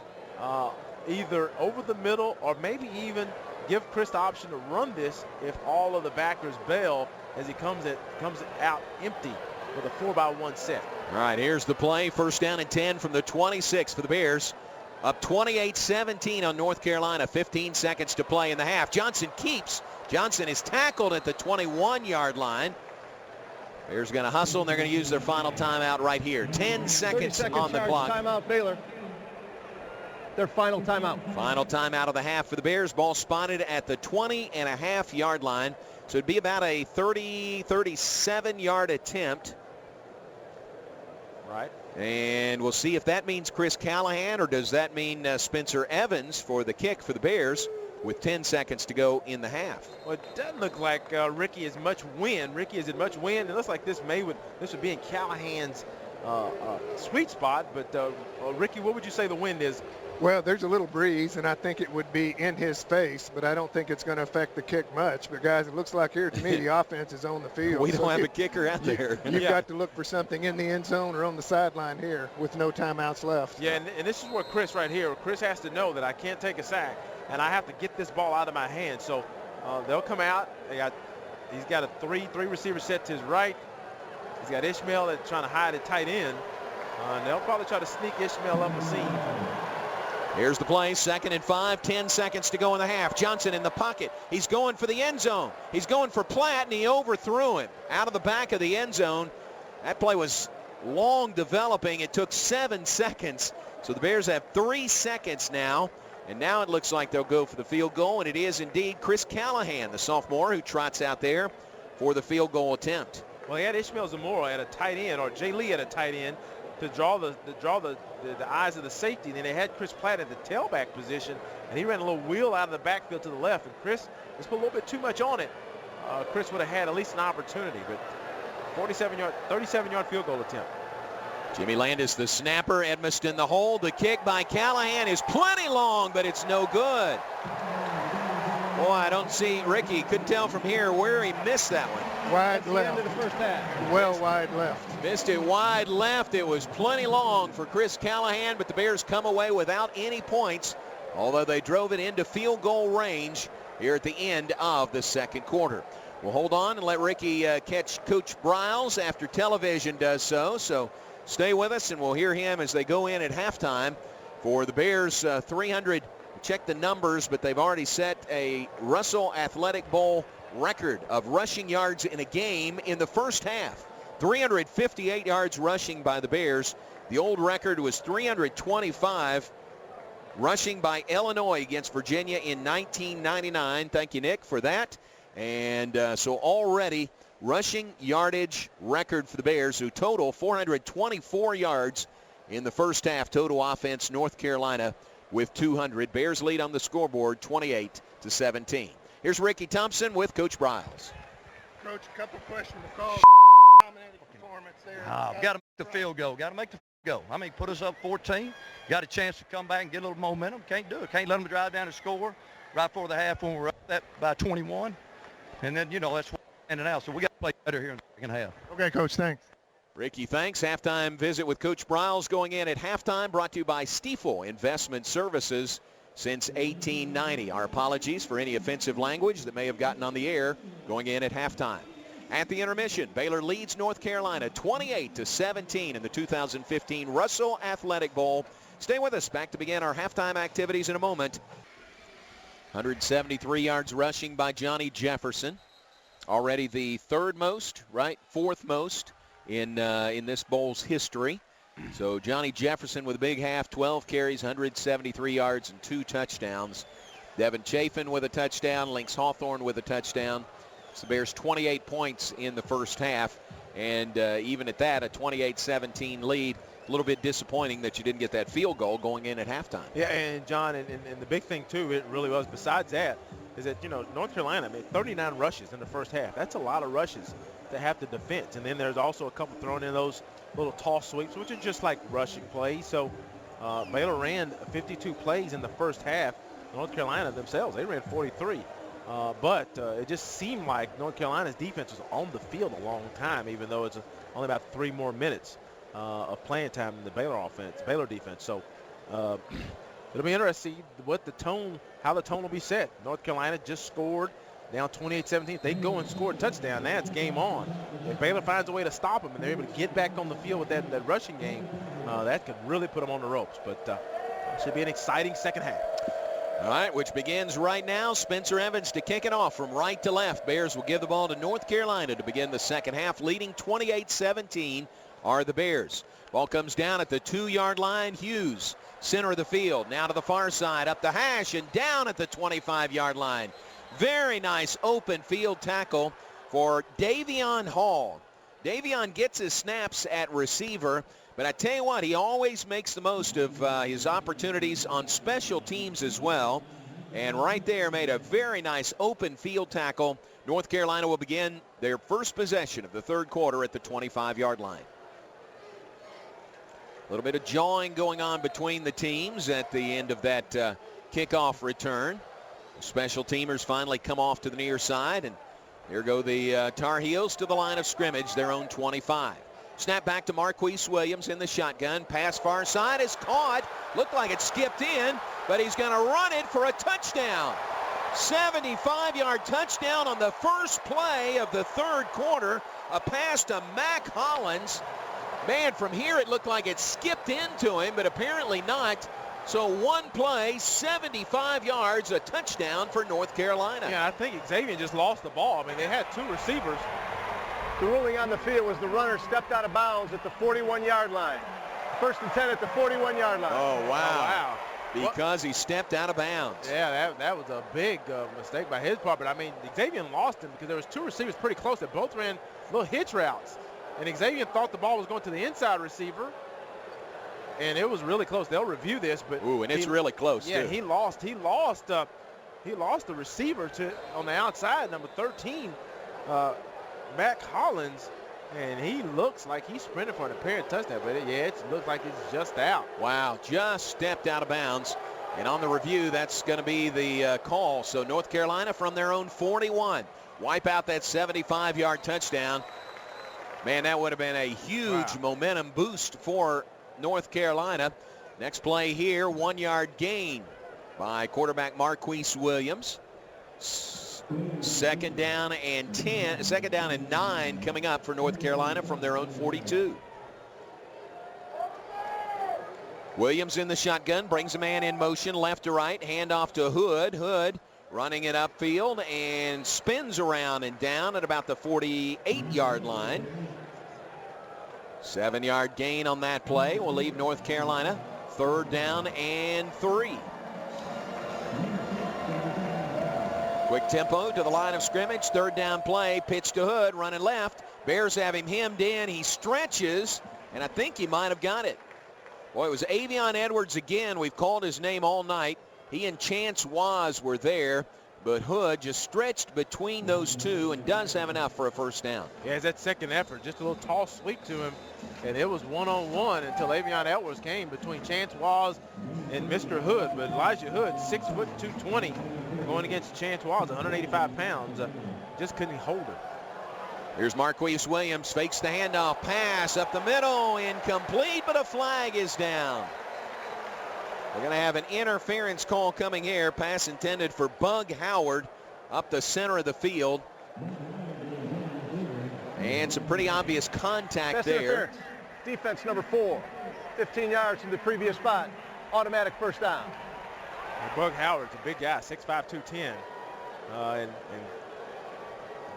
either over the middle or maybe even give Chris the option to run this if all of the backers bail as he comes out empty with a 4-by-1 set. All right, here's the play. First down and 10 from the 26 for the Bears. Up 28-17 on North Carolina. 15 seconds to play in the half. Johnson keeps. Johnson is tackled at the 21-yard line. Bears going to hustle, and they're going to use their final timeout right here. 10 seconds on the clock. Timeout, Baylor. Their final timeout. Final timeout of the half for the Bears. Ball spotted at the 20.5-yard line. So it'd be about a 37-yard attempt. Right. And we'll see if that means Chris Callahan or does that mean Spencer Evans for the kick for the Bears with 10 seconds to go in the half. Well, it doesn't look like Ricky is much wind. Ricky is in much wind. It looks like this would be in Callahan's sweet spot. But Ricky, what would you say the wind is? Well, there's a little breeze, and I think it would be in his face, but I don't think it's going to affect the kick much. But, guys, it looks like here to me the offense is on the field. We don't have a kicker out there. You've got to look for something in the end zone or on the sideline here with no timeouts left. Yeah, and this is where Chris right here, Chris has to know that I can't take a sack, and I have to get this ball out of my hand. So they'll come out. He's got a three receiver set to his right. He's got Ishmael that's trying to hide at tight end. And they'll probably try to sneak Ishmael up the seam. Here's the play, 2nd and 5, 10 seconds to go in the half. Johnson in the pocket. He's going for the end zone. He's going for Platt, and he overthrew him out of the back of the end zone. That play was long developing. It took 7 seconds. So the Bears have 3 seconds now. And now it looks like they'll go for the field goal, and it is indeed Chris Callahan, the sophomore, who trots out there for the field goal attempt. Well, he had Ishmael Zamora at a tight end, or Jay Lee at a tight end, to draw the eyes of the safety. And then they had Chris Platt at the tailback position, and he ran a little wheel out of the backfield to the left. And Chris just put a little bit too much on it. Chris would have had at least an opportunity, but 37-yard field goal attempt. Jimmy Landis, the snapper. Edmiston, the hold. The kick by Callahan is plenty long, but it's no good. Boy, I don't see Ricky. Couldn't tell from here where he missed that one. Wide left. End of the first half. Well wide left. Missed it wide left. It was plenty long for Chris Callahan, but the Bears come away without any points, although they drove it into field goal range here at the end of the second quarter. We'll hold on and let Ricky catch Coach Briles after television does so. So stay with us, and we'll hear him as they go in at halftime for the Bears. 300. Check the numbers, but they've already set a Russell Athletic Bowl record of rushing yards in a game in the first half. 358 yards rushing by the Bears. The old record was 325 rushing by Illinois against Virginia in 1999. Thank you, Nick, for that. And so already rushing yardage record for the Bears, who total 424 yards in the first half. Total offense, North Carolina with 200. Bears lead on the scoreboard 28-17. Here's Ricky Thompson with Coach Briles. Coach, a couple questionable calls. Dominated performance there. Got to make the field goal. Got to make the field goal. I mean, put us up 14. Got a chance to come back and get a little momentum. Can't do it. Can't let them drive down and score right before the half when we're up that by 21. And then, that's what we're ending out. So we got to play better here in the second half. Okay, Coach, thanks. Ricky, thanks. Halftime visit with Coach Briles going in at halftime, brought to you by Stiefel Investment Services since 1890. Our apologies for any offensive language that may have gotten on the air going in at halftime. At the intermission, Baylor leads North Carolina 28-17 in the 2015 Russell Athletic Bowl. Stay with us. Back to begin our halftime activities in a moment. 173 yards rushing by Johnny Jefferson. Already the third most, right? Fourth most in this bowl's history. So Johnny Jefferson with a big half, 12 carries, 173 yards, and 2 touchdowns. Devin Chafin with a touchdown. Lynx Hawthorne with a touchdown. So the Bears 28 points in the first half. And even at that, a 28-17 lead. A little bit disappointing that you didn't get that field goal going in at halftime. Yeah, and John, and the big thing, too, it really was, besides that, is that, North Carolina made 39 rushes in the first half. That's a lot of rushes to have to defense. And then there's also a couple throwing in those little toss sweeps, which are just like rushing plays. So Baylor ran 52 plays in the first half. North Carolina themselves, they ran 43. But it just seemed like North Carolina's defense was on the field a long time, even though it's only about 3 more minutes of playing time in the Baylor defense. So it'll be interesting to see how the tone will be set. North Carolina just scored, down 28-17. If they go and score a touchdown, now it's game on. If Baylor finds a way to stop them and they're able to get back on the field with that rushing game, that could really put them on the ropes. But it should be an exciting second half. All right, which begins right now. Spencer Evans to kick it off from right to left. Bears will give the ball to North Carolina to begin the second half. Leading 28-17 are the Bears. Ball comes down at the 2-yard line. Hughes, center of the field. Now to the far side, up the hash and down at the 25-yard line. Very nice open field tackle for Davion Hall. Davion gets his snaps at receiver, but I tell you what, he always makes the most of his opportunities on special teams as well. And right there made a very nice open field tackle. North Carolina will begin their first possession of the third quarter at the 25-yard line. A little bit of jawing going on between the teams at the end of that kickoff return. Special teamers finally come off to the near side, and here go the Tar Heels to the line of scrimmage, their own 25. Snap back to Marquise Williams in the shotgun. Pass far side is caught. Looked like it skipped in, but he's going to run it for a touchdown. 75-yard touchdown on the first play of the third quarter. A pass to Mac Hollins. Man, from here it looked like it skipped into him, but apparently not. So one play, 75 yards, a touchdown for North Carolina. Yeah, I think Xavier just lost the ball. I mean, they had 2 receivers. The ruling on the field was the runner stepped out of bounds at the 41-yard line. First and 10 at the 41-yard line. Oh, wow. Because he stepped out of bounds. Yeah, that was a big mistake by his part. But, I mean, Xavier lost him because there was 2 receivers pretty close that both ran little hitch routes. And Xavier thought the ball was going to the inside receiver. And it was really close. They'll review this, but and it's really close. Yeah, too. he lost the receiver on the outside, number 13, Mac Hollins, and he looks like he's sprinting for an apparent touchdown. But it looks like it's just out. Wow, just stepped out of bounds. And on the review, that's going to be the call. So North Carolina from their own 41 wipe out that 75-yard touchdown. Man, that would have been a huge momentum boost for North Carolina. Next play here, 1-yard gain by quarterback Marquise Williams. Second down and 9 coming up for North Carolina from their own 42. Williams in the shotgun, brings a man in motion left to right, handoff to Hood. Hood running it upfield and spins around and down at about the 48-yard line. 7-yard gain on that play will leave North Carolina 3rd down and 3. Quick tempo to the line of scrimmage. 3rd down play. Pitch to Hood. Running left. Bears have him hemmed in. He stretches, and I think he might have got it. Boy, it was Avion Edwards again. We've called his name all night. He and Chance Waz were there, but Hood just stretched between those two and does have enough for a 1st down. Yeah, it's that second effort. Just a little toss sweep to him, and it was one-on-one until Avion Edwards came between Chance Waz and Mr. Hood. But Elijah Hood, 6 foot 220, going against Chance Waz, 185 pounds, just couldn't hold it. Here's Marquise Williams, fakes the handoff, pass up the middle, incomplete, but a flag is down. We're going to have an interference call coming here. Pass intended for Bug Howard up the center of the field. And some pretty obvious contact there. Defense number 4. 15 yards from the previous spot. Automatic 1st down. And Bug Howard's a big guy, 6'5", 210. And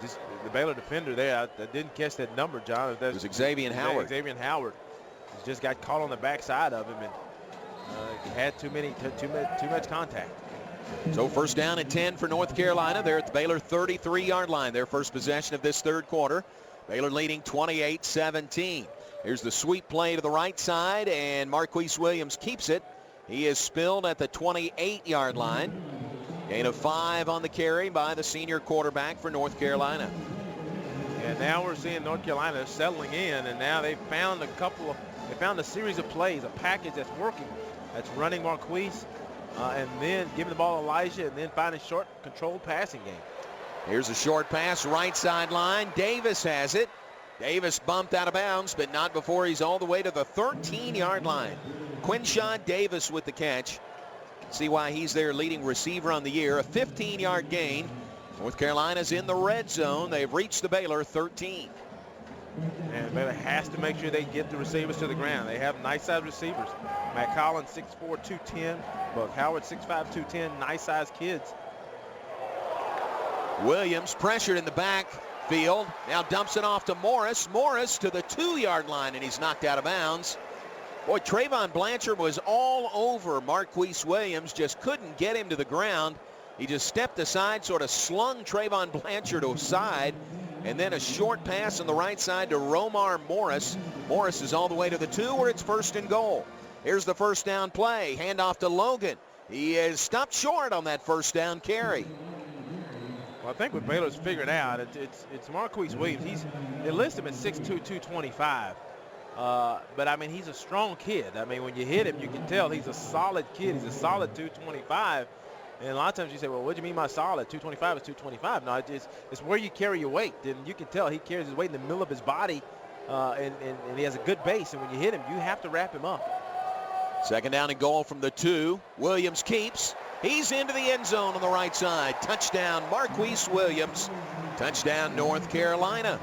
just the Baylor defender there, I didn't catch that number, John. It was Xavier Howard. Xavier Howard just got caught on the backside of him, and he had too much contact. So 1st down and 10 for North Carolina. They're at the Baylor 33-yard line. Their first possession of this third quarter. Baylor leading 28-17. Here's the sweep play to the right side, and Marquise Williams keeps it. He is spilled at the 28-yard line. Gain of 5 on the carry by the senior quarterback for North Carolina. And now we're seeing North Carolina settling in, and now they found a series of plays, a package that's working That's running Marquise, and then giving the ball to Elijah, and then finding short, controlled passing game. Here's a short pass, right sideline. Davis has it. Davis bumped out of bounds, but not before he's all the way to the 13-yard line. Quinshawn Davis with the catch. See why he's their leading receiver on the year. A 15-yard gain. North Carolina's in the red zone. They've reached the Baylor 13. And Baylor has to make sure they get the receivers to the ground. They have nice-sized receivers. Matt Collins, 6'4", 210. Buck Howard, 6'5", 210. Nice-sized kids. Williams pressured in the backfield. Now dumps it off to Morris. Morris to the 2-yard line, and he's knocked out of bounds. Boy, Trayvon Blanchard was all over Marquise Williams. Just couldn't get him to the ground. He just stepped aside, sort of slung Trayvon Blanchard aside. And then a short pass on the right side to Romar Morris. Morris is all the way to the 2 where it's 1st and goal. Here's the first down play. Handoff to Logan. He is stopped short on that first down carry. Well, I think what Baylor's figured out, it's Marquise Williams. They list him at 6'2", 225. But, I mean, he's a strong kid. I mean, when you hit him, you can tell he's a solid kid. He's a solid 225. And a lot of times you say, well, what do you mean by solid? 225 is 225. No, it's where you carry your weight. And you can tell he carries his weight in the middle of his body, and he has a good base. And when you hit him, you have to wrap him up. 2nd down and goal from the 2. Williams keeps. He's into the end zone on the right side. Touchdown, Marquise Williams. Touchdown, North Carolina.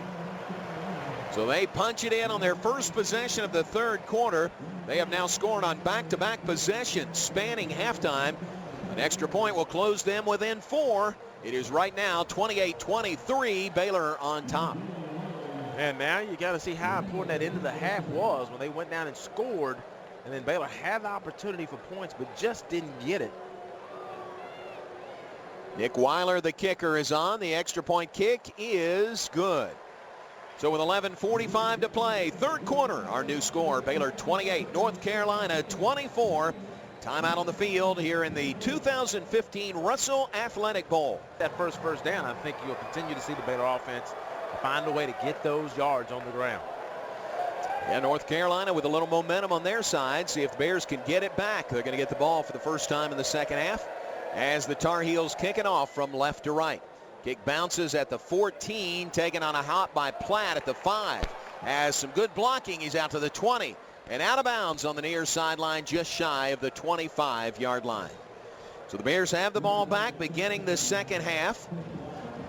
So they punch it in on their first possession of the 3rd quarter. They have now scored on back-to-back possessions spanning halftime. An extra point will close them within 4. It is right now 28-23, Baylor on top. And now you got to see how important that end of the half was when they went down and scored. And then Baylor had the opportunity for points, but just didn't get it. Nick Weiler, the kicker, is on. The extra point kick is good. So with 11:45 to play, 3rd quarter, our new score, Baylor 28, North Carolina 24. Timeout on the field here in the 2015 Russell Athletic Bowl. That first down, I think you'll continue to see the Baylor offense find a way to get those yards on the ground. Yeah, North Carolina with a little momentum on their side. See if the Bears can get it back. They're going to get the ball for the first time in the second half as the Tar Heels kick it off from left to right. Kick bounces at the 14, taken on a hop by Platt at the 5. Has some good blocking. He's out to the 20. And out of bounds on the near sideline, just shy of the 25-yard line. So the Bears have the ball back beginning the second half.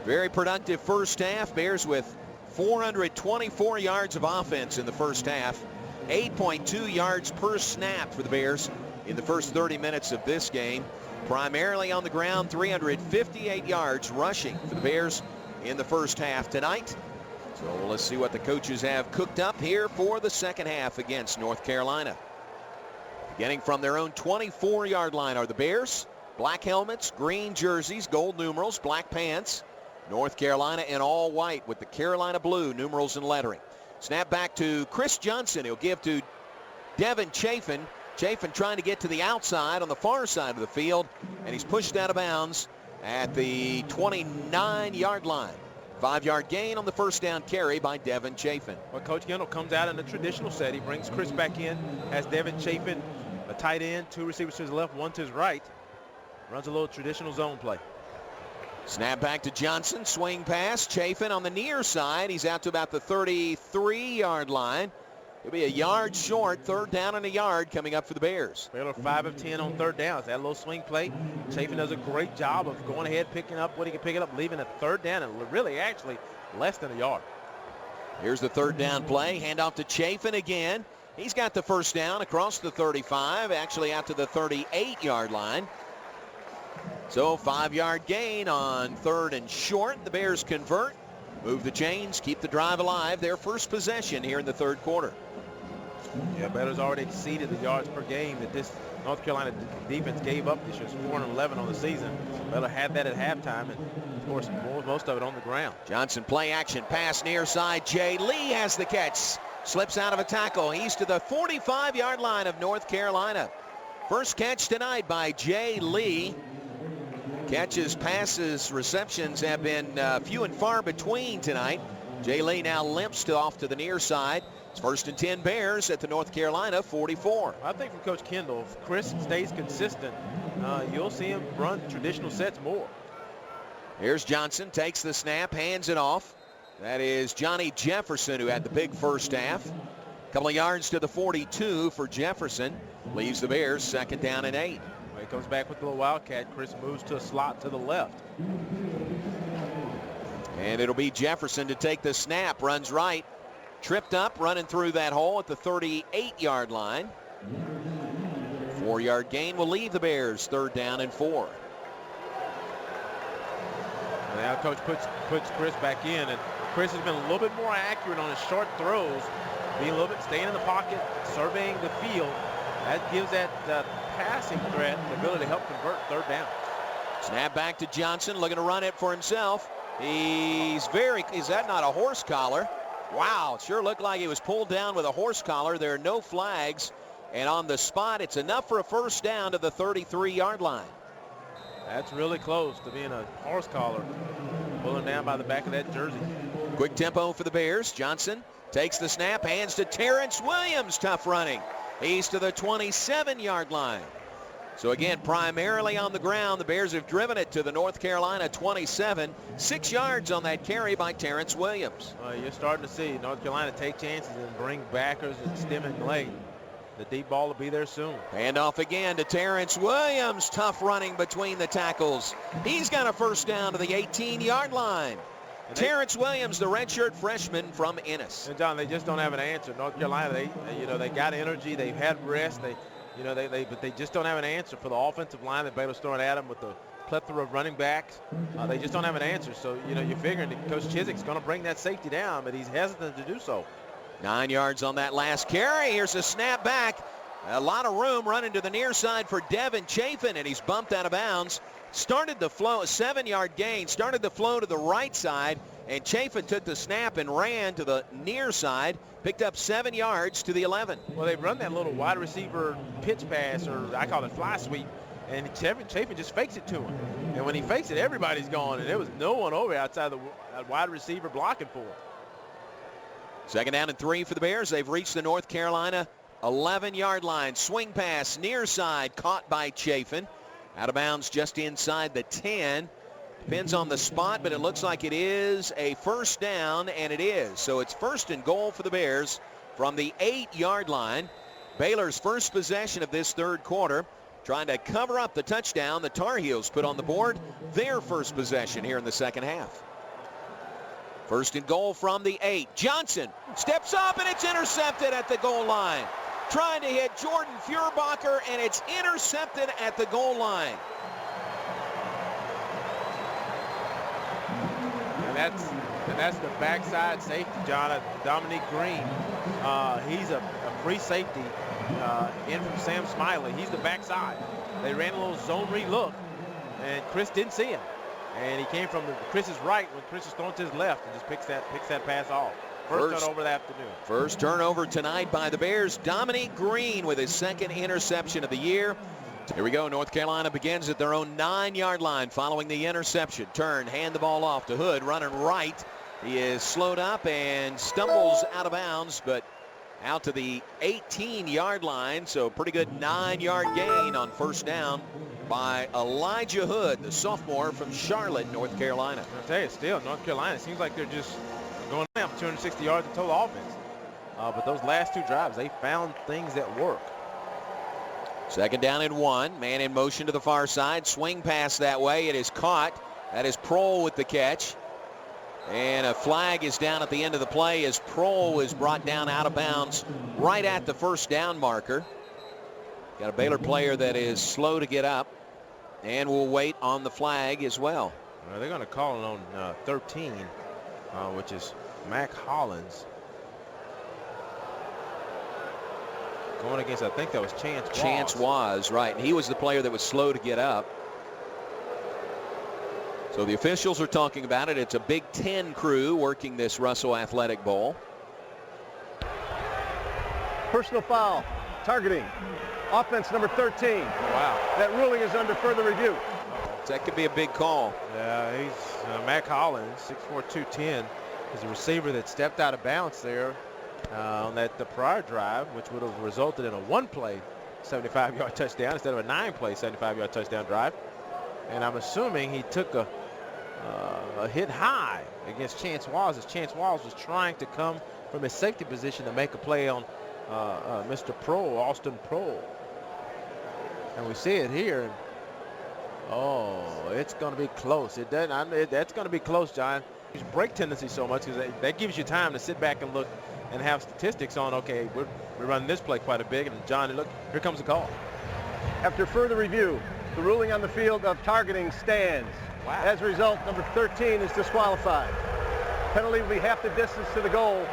Very productive first half. Bears with 424 yards of offense in the first half. 8.2 yards per snap for the Bears in the first 30 minutes of this game. Primarily on the ground, 358 yards rushing for the Bears in the first half tonight. So let's see what the coaches have cooked up here for the second half against North Carolina. Beginning from their own 24-yard line are the Bears. Black helmets, green jerseys, gold numerals, black pants. North Carolina in all white with the Carolina blue numerals and lettering. Snap back to Chris Johnson. He'll give to Devin Chafin. Chafin trying to get to the outside on the far side of the field, and he's pushed out of bounds at the 29-yard line. 5-yard gain on the first down carry by Devin Chafin. Well, Coach Kendall comes out in the traditional set. He brings Chris back in, has Devin Chafin, a tight end, 2 receivers to his left, 1 to his right. Runs a little traditional zone play. Snap back to Johnson, swing pass. Chafin on the near side. He's out to about the 33-yard line. He'll be a yard short, 3rd down and a yard coming up for the Bears. Baylor 5 of 10 on 3rd downs. That little swing play. Chafin does a great job of going ahead, picking up what he can pick it up, leaving a 3rd down and really actually less than a yard. Here's the 3rd down play. Handoff to Chafin again. He's got the first down across the 35, actually out to the 38-yard line. So 5-yard gain on 3rd and short. The Bears convert, move the chains, keep the drive alive. Their first possession here in the 3rd quarter. Yeah, Baylor's already exceeded the yards per game that this North Carolina defense gave up this year. It's 411 on the season. Baylor had that at halftime, and of course, most of it on the ground. Johnson play action pass near side. Jay Lee has the catch. Slips out of a tackle. He's to the 45-yard line of North Carolina. First catch tonight by Jay Lee. Catches, passes, receptions have been few and far between tonight. Jay Lee now limps off to the near side. It's 1st and 10 Bears at the North Carolina 44. I think from Coach Kendall, if Chris stays consistent, you'll see him run traditional sets more. Here's Johnson, takes the snap, hands it off. That is Johnny Jefferson, who had the big first half. A couple of yards to the 42 for Jefferson. Leaves the Bears 2nd down and 8. When he comes back with the little wildcat, Chris moves to a slot to the left. And it'll be Jefferson to take the snap. Runs right. Tripped up, running through that hole at the 38-yard line. 4-yard gain will leave the Bears 3rd down and 4. Now Coach puts Chris back in, and Chris has been a little bit more accurate on his short throws, being a little bit staying in the pocket, surveying the field. That gives that passing threat the ability to help convert 3rd down. Snap back to Johnson, looking to run it for himself. Is that not a horse collar? Wow, it sure looked like he was pulled down with a horse collar. There are no flags, and on the spot, it's enough for a 1st down to the 33-yard line. That's really close to being a horse collar, pulling down by the back of that jersey. Quick tempo for the Bears. Johnson takes the snap, hands to Terrance Williams. Tough running. He's to the 27-yard line. So again, primarily on the ground, the Bears have driven it to the North Carolina 27. 6 yards on that carry by Terrance Williams. You're starting to see North Carolina take chances and bring backers and stem and late. The deep ball will be there soon. Hand off again to Terrance Williams. Tough running between the tackles. He's got a 1st down to the 18-yard line. Terrance Williams, the redshirt freshman from Ennis. And John, they just don't have an answer. North Carolina, they got energy. They've had rest. But they just don't have an answer for the offensive line that Baylor's throwing at them with the plethora of running backs. They just don't have an answer. So, you're figuring that Coach Chiswick's going to bring that safety down, but he's hesitant to do so. 9 yards on that last carry. Here's a snap back. A lot of room running to the near side for Devin Chafin, and he's bumped out of bounds. Started the flow, a 7-yard gain, started the flow to the right side, and Chafin took the snap and ran to the near side, picked up 7 yards to the 11. Well, they've run that little wide receiver pitch pass, or I call it fly sweep, and Chafin just fakes it to him. And when he fakes it, everybody's gone, and there was no one over outside the wide receiver blocking for him. 2nd down and 3 for the Bears. They've reached the North Carolina 11-yard line. Swing pass near side, caught by Chafin. Out of bounds just inside the 10. Depends on the spot, but it looks like it is a 1st down, and it is. So it's 1st and goal for the Bears from the 8-yard line. Baylor's first possession of this 3rd quarter, trying to cover up the touchdown the Tar Heels put on the board. Their first possession here in the 2nd half. 1st and goal from the 8. Johnson steps up, and it's intercepted at the goal line. Trying to hit Jordan Furbacher, and it's intercepted at the goal line. And that's the backside safety, John, Dominique Green. He's a free safety in from Sam Smiley. He's the backside. They ran a little zone read look, and Chris didn't see him. And he came from Chris's right when Chris is throwing to his left and just picks that pass off. First turnover of the afternoon. First turnover tonight by the Bears. Dominique Green with his 2nd interception of the year. Here we go. North Carolina begins at their own 9-yard line following the interception. Turn, hand the ball off to Hood, running right. He is slowed up and stumbles out of bounds, but out to the 18-yard line. So pretty good 9-yard gain on 1st down by Elijah Hood, the sophomore from Charlotte, North Carolina. I'll tell you, still, North Carolina, it seems like they're just going up 260 yards of total offense. But those last 2 drives, they found things that work. 2nd down and 1. Man in motion to the far side. Swing pass that way. It is caught. That is Prohl with the catch. And a flag is down at the end of the play as Prohl is brought down out of bounds right at the 1st down marker. Got a Baylor player that is slow to get up and will wait on the flag as well. They're going to call it on 13, which is Mac Hollins. Going against, I think that was Chance Waz. Chance Waz, right. And he was the player that was slow to get up. So the officials are talking about it. It's a Big Ten crew working this Russell Athletic Bowl. Personal foul, targeting, offense number 13. Wow. That ruling is under further review. That could be a big call. Yeah, he's Mac Hollins, 6'4", 210. Is a receiver that stepped out of bounds there. on the prior drive, which would have resulted in a one-play 75-yard touchdown instead of a 9-play 75-yard touchdown drive. And I'm assuming he took a hit high against Chance Walls as Chance Walls was trying to come from his safety position to make a play on Mr. Prohl, Austin Prohl. And we see it here. And, oh, it's going to be close. That's going to be close, John. His break tendency so much because that gives you time to sit back and look and have statistics on, okay, we're running this play quite a bit. And John, look, here comes the call. After further review, the ruling on the field of targeting stands. Wow. As a result, number 13 is disqualified. Penalty will be half the distance to the goal.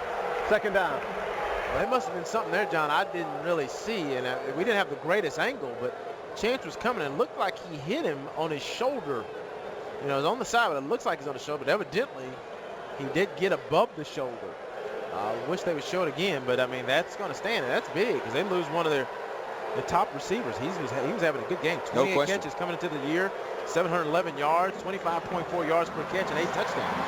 Second down. Well, there must have been something there, John, I didn't really see. And we didn't have the greatest angle, but Chance was coming and looked like he hit him on his shoulder. You know, it was on the side, but it looks like he's on the shoulder. But evidently, he did get above the shoulder. I wish they would show it again, but I mean, that's going to stand, and that's big because they lose one of their top receivers. He was having a good game. 28 catches coming into the year, 711 yards, 25.4 yards per catch, and 8 touchdowns.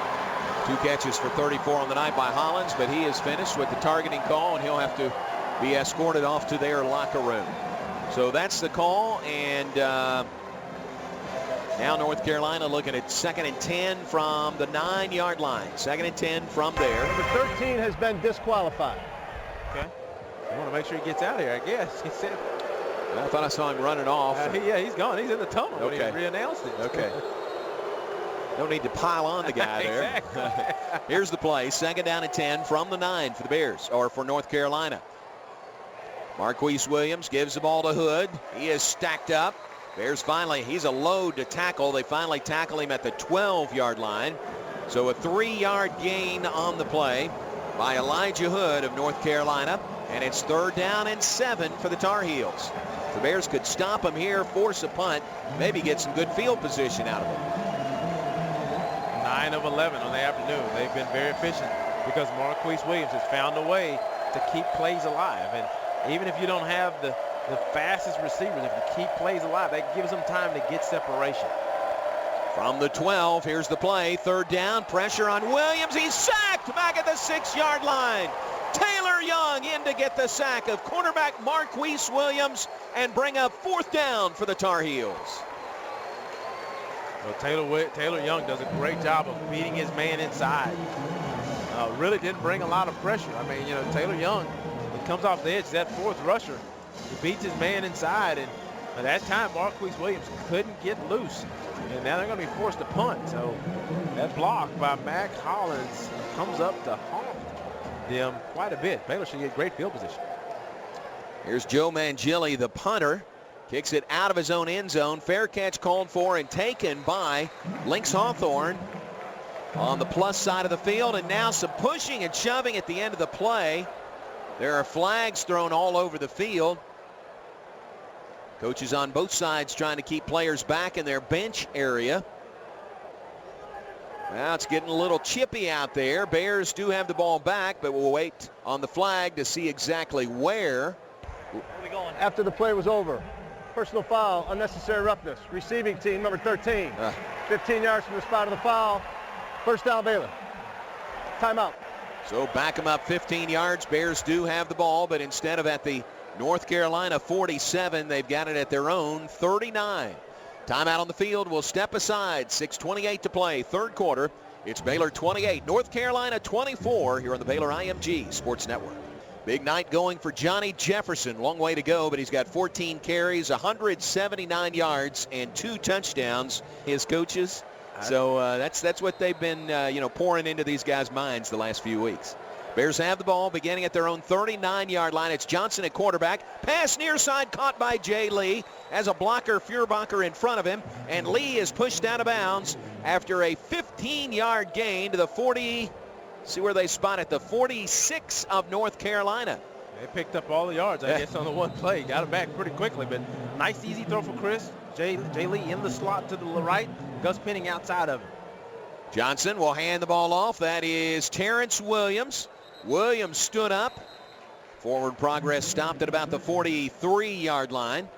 2 catches for 34 on the night by Hollins, but he is finished with the targeting call, and he'll have to be escorted off to their locker room. So that's the call, and now North Carolina looking at 2nd and 10 from the 9-yard line. 2nd and 10 from there. Number 13 has been disqualified. Okay. I want to make sure he gets out of here, I guess. He said. I thought I saw him running off. Yeah, he's gone. He's in the tunnel when he re-announced it. Okay. Don't need to pile on the guy there. Exactly. Here's the play. 2nd down and 10 from the 9 for the Bears, or for North Carolina. Marquise Williams gives the ball to Hood. He is stacked up. Bears finally, he's a load to tackle. They finally tackle him at the 12-yard line. So a 3-yard gain on the play by Elijah Hood of North Carolina. And it's 3rd down and 7 for the Tar Heels. The Bears could stop him here, force a punt, maybe get some good field position out of him. 9 of 11 on the afternoon. They've been very efficient because Marquise Williams has found a way to keep plays alive. And even if you don't have the fastest receivers, if you keep plays alive, that gives them time to get separation. From the 12, here's the play. 3rd down, pressure on Williams. He's sacked back at the 6-yard line. Taylor Young in to get the sack of cornerback Marquise Williams and bring up 4th down for the Tar Heels. Well, Taylor Young does a great job of beating his man inside. Really didn't bring a lot of pressure. I mean, you know, Taylor Young, he comes off the edge, that 4th rusher. He beats his man inside, and at that time, Marquise Williams couldn't get loose. And now they're going to be forced to punt. So that block by Mac Hollins comes up to haunt them quite a bit. Baylor should get great field position. Here's Joe Mangili, the punter. Kicks it out of his own end zone. Fair catch called for and taken by Lynx Hawthorne on the plus side of the field. And now some pushing and shoving at the end of the play. There are flags thrown all over the field. Coaches on both sides trying to keep players back in their bench area. Now it's getting a little chippy out there. Bears do have the ball back, but we'll wait on the flag to see exactly where. After the play was over, personal foul, unnecessary roughness. Receiving team, number 13. 15 yards from the spot of the foul. 1st down, Baylor. Timeout. So back them up 15 yards. Bears do have the ball, but instead of at the North Carolina 47, they've got it at their own 39. Timeout on the field. We'll step aside. 6:28 to play, 3rd quarter. It's Baylor 28, North Carolina 24 here on the Baylor IMG Sports Network. Big night going for Johnny Jefferson. Long way to go, but he's got 14 carries, 179 yards, and 2 touchdowns. His coaches. So that's what they've been, pouring into these guys' minds the last few weeks. Bears have the ball beginning at their own 39-yard line. It's Johnson at quarterback. Pass near side caught by Jay Lee. As a blocker, Feuerbacher in front of him. And Lee is pushed out of bounds after a 15-yard gain to the 40. See where they spot it, the 46 of North Carolina. They picked up all the yards, I guess, on the one play. Got it back pretty quickly, but nice, easy throw for Chris. Jay Lee in the slot to the right. Gus Penning outside of him. Johnson will hand the ball off. That is Terrance Williams. Williams stood up. Forward progress stopped at about the 43-yard line.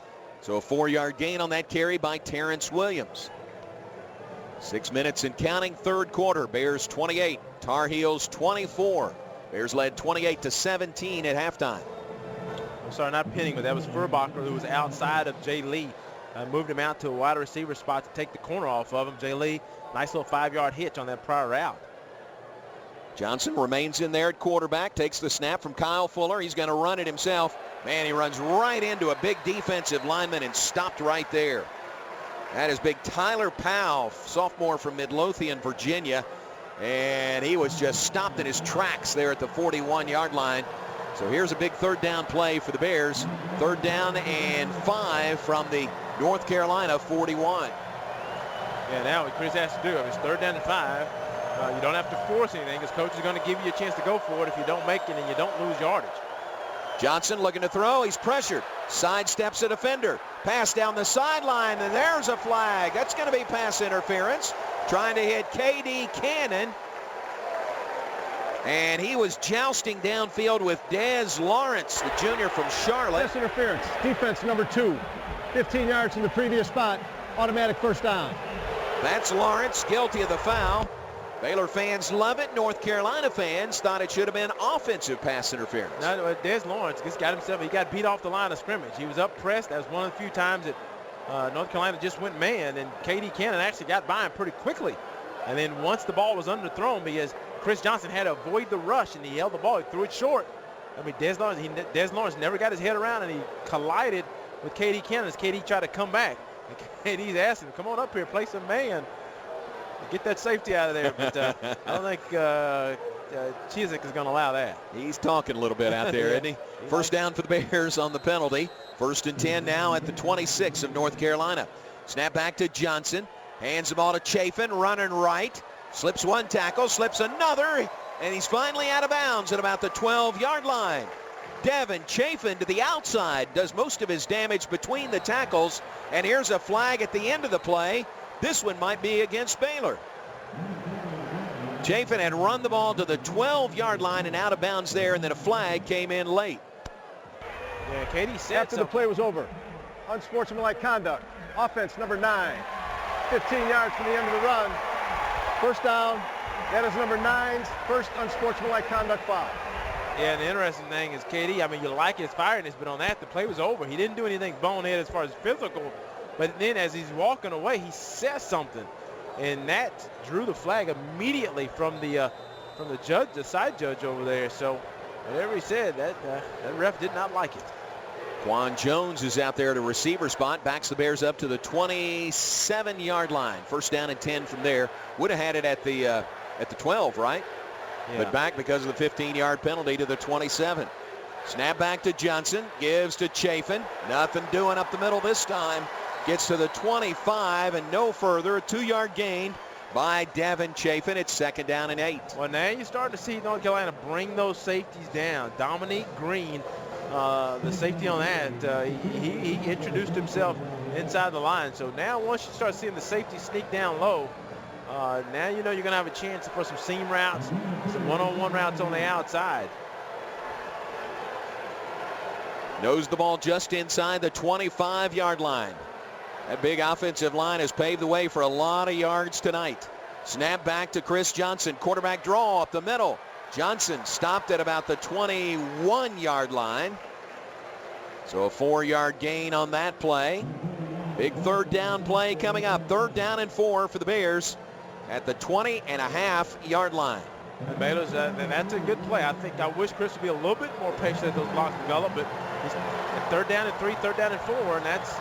So a 4-yard gain on that carry by Terrance Williams. 6 minutes and counting, 3rd quarter. Bears 28, Tar Heels 24. Bears led 28-17 at halftime. I'm sorry, not pinning, but that was Furbacher who was outside of Jay Lee. Moved him out to a wide receiver spot to take the corner off of him. Jay Lee, nice little 5-yard hitch on that prior route. Johnson remains in there at quarterback, takes the snap from Kyle Fuller. He's going to run it himself. Man, he runs right into a big defensive lineman and stopped right there. That is big Tyler Powell, sophomore from Midlothian, Virginia. And he was just stopped in his tracks there at the 41-yard line. So here's a big third down play for the Bears. 3rd down and 5 from the North Carolina 41. Yeah, now what Chris has to do, if it's 3rd down and 5, you don't have to force anything because coach is going to give you a chance to go for it if you don't make it and you don't lose yardage. Johnson looking to throw. He's pressured. Sidesteps a defender. Pass down the sideline, and there's a flag. That's going to be pass interference. Trying to hit K.D. Cannon. And he was jousting downfield with Des Lawrence, the junior from Charlotte. Pass interference. Defense number 2. 15 yards from the previous spot. Automatic first down. That's Lawrence, guilty of the foul. Baylor fans love it. North Carolina fans thought it should have been offensive pass interference. Now, Des Lawrence just got himself, he got beat off the line of scrimmage. He was up pressed. That was one of the few times that North Carolina just went man, and K.D. Cannon actually got by him pretty quickly. And then once the ball was underthrown, because Chris Johnson had to avoid the rush, and he held the ball. He threw it short. I mean, Des Lawrence never got his head around, and he collided with K.D. Cannon as K.D. tried to come back. And K.D.'s asking him, come on up here, play some man. Get that safety out of there, but I don't think Chizik is going to allow that. He's talking a little bit out there, isn't he? First down for the Bears on the penalty. 1st and 10 now at the 26 of North Carolina. Snap back to Johnson. Hands the ball to Chafin, running right. Slips one tackle, slips another, and he's finally out of bounds at about the 12-yard line. Devin Chafin to the outside, does most of his damage between the tackles, and here's a flag at the end of the play. This one might be against Baylor. Chafin had run the ball to the 12-yard line and out of bounds there, and then a flag came in late. Yeah, Katie said after the play was over. Unsportsmanlike conduct. Offense number 9. 15 yards from the end of the run. First down. That is number 9's first unsportsmanlike conduct foul. Yeah, and the interesting thing is KD, I mean, you like his fireness, but on that, the play was over. He didn't do anything bonehead as far as physical, but then as he's walking away, he says something, and that drew the flag immediately from the judge, the side judge over there. So whatever he said, that ref did not like it. Quan Jones is out there at a receiver spot, backs the Bears up to the 27-yard line. First down and 10 from there. Would have had it at the 12, right? Yeah. But back because of the 15-yard penalty to the 27. Snap back to Johnson, gives to Chafin. Nothing doing up the middle this time. Gets to the 25 and no further. A 2-yard gain by Devin Chafin. It's 2nd down and 8. Well, now you're starting to see North Carolina bring those safeties down. Dominique Green, the safety on that, he introduced himself inside the line. So now once you start seeing the safety sneak down low, now you know you're going to have a chance for some seam routes, some one-on-one routes on the outside. Knows the ball just inside the 25-yard line. That big offensive line has paved the way for a lot of yards tonight. Snap back to Chris Johnson. Quarterback draw up the middle. Johnson stopped at about the 21-yard line. So a 4-yard gain on that play. Big 3rd down play coming up. 3rd down and 4 for the Bears at the 20.5-yard line. And Baylor's, and that's a good play. I wish Chris would be a little bit more patient as those blocks develop, but he's at 3rd down and 3, 3rd down and 4, and that's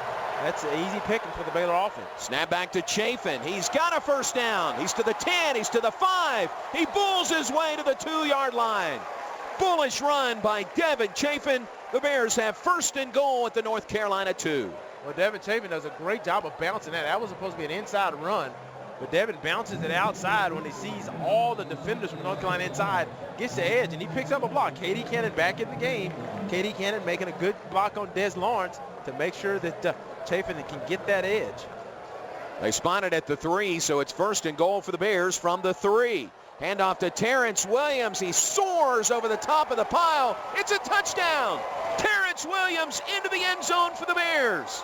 an easy picking for the Baylor offense. Snap back to Chafin. He's got a first down. He's to the 10. He's to the 5. He bulls his way to the 2-yard line. Bullish run by Devin Chafin. The Bears have 1st and goal at the North Carolina 2. Well, Devin Chafin does a great job of bouncing that. That was supposed to be an inside run, but Devin bounces it outside when he sees all the defenders from North Carolina inside, gets the edge, and he picks up a block. K.D. Cannon back in the game. K.D. Cannon making a good block on Des Lawrence to make sure that Chafin can get that edge. They spotted at the 3, so it's 1st and goal for the Bears from the 3. Handoff to Terrance Williams. He soars over the top of the pile. It's a touchdown. Terrance Williams into the end zone for the Bears.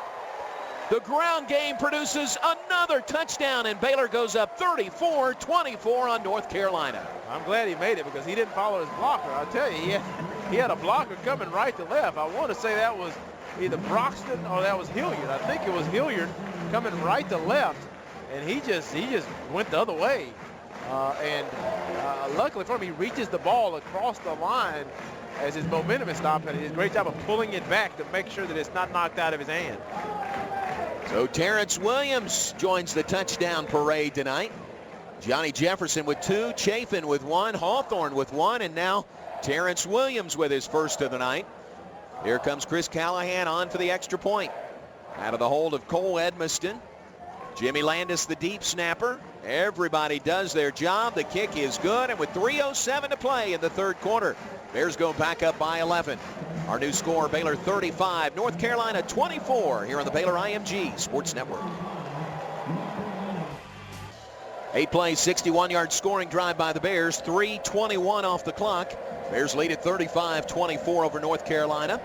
The ground game produces another touchdown, and Baylor goes up 34-24 on North Carolina. I'm glad he made it because he didn't follow his blocker. I'll tell you, he had a blocker coming right to left. I want to say that was either Broxton or that was Hilliard. I think it was Hilliard coming right to left, and he just went the other way. Luckily for him, he reaches the ball across the line as his momentum is stopped, and he did a great job of pulling it back to make sure that it's not knocked out of his hand. So Terrance Williams joins the touchdown parade tonight. Johnny Jefferson with 2, Chafin with 1, Hawthorne with 1, and now Terrance Williams with his first of the night. Here comes Chris Callahan on for the extra point. Out of the hold of Cole Edmiston. Jimmy Landis, the deep snapper. Everybody does their job. The kick is good, and with 3:07 to play in the third quarter, Bears go back up by 11. Our new score, Baylor 35, North Carolina 24, here on the Baylor IMG Sports Network. 8 plays, 61-yard scoring drive by the Bears, 3:21 off the clock. Bears lead at 35-24 over North Carolina.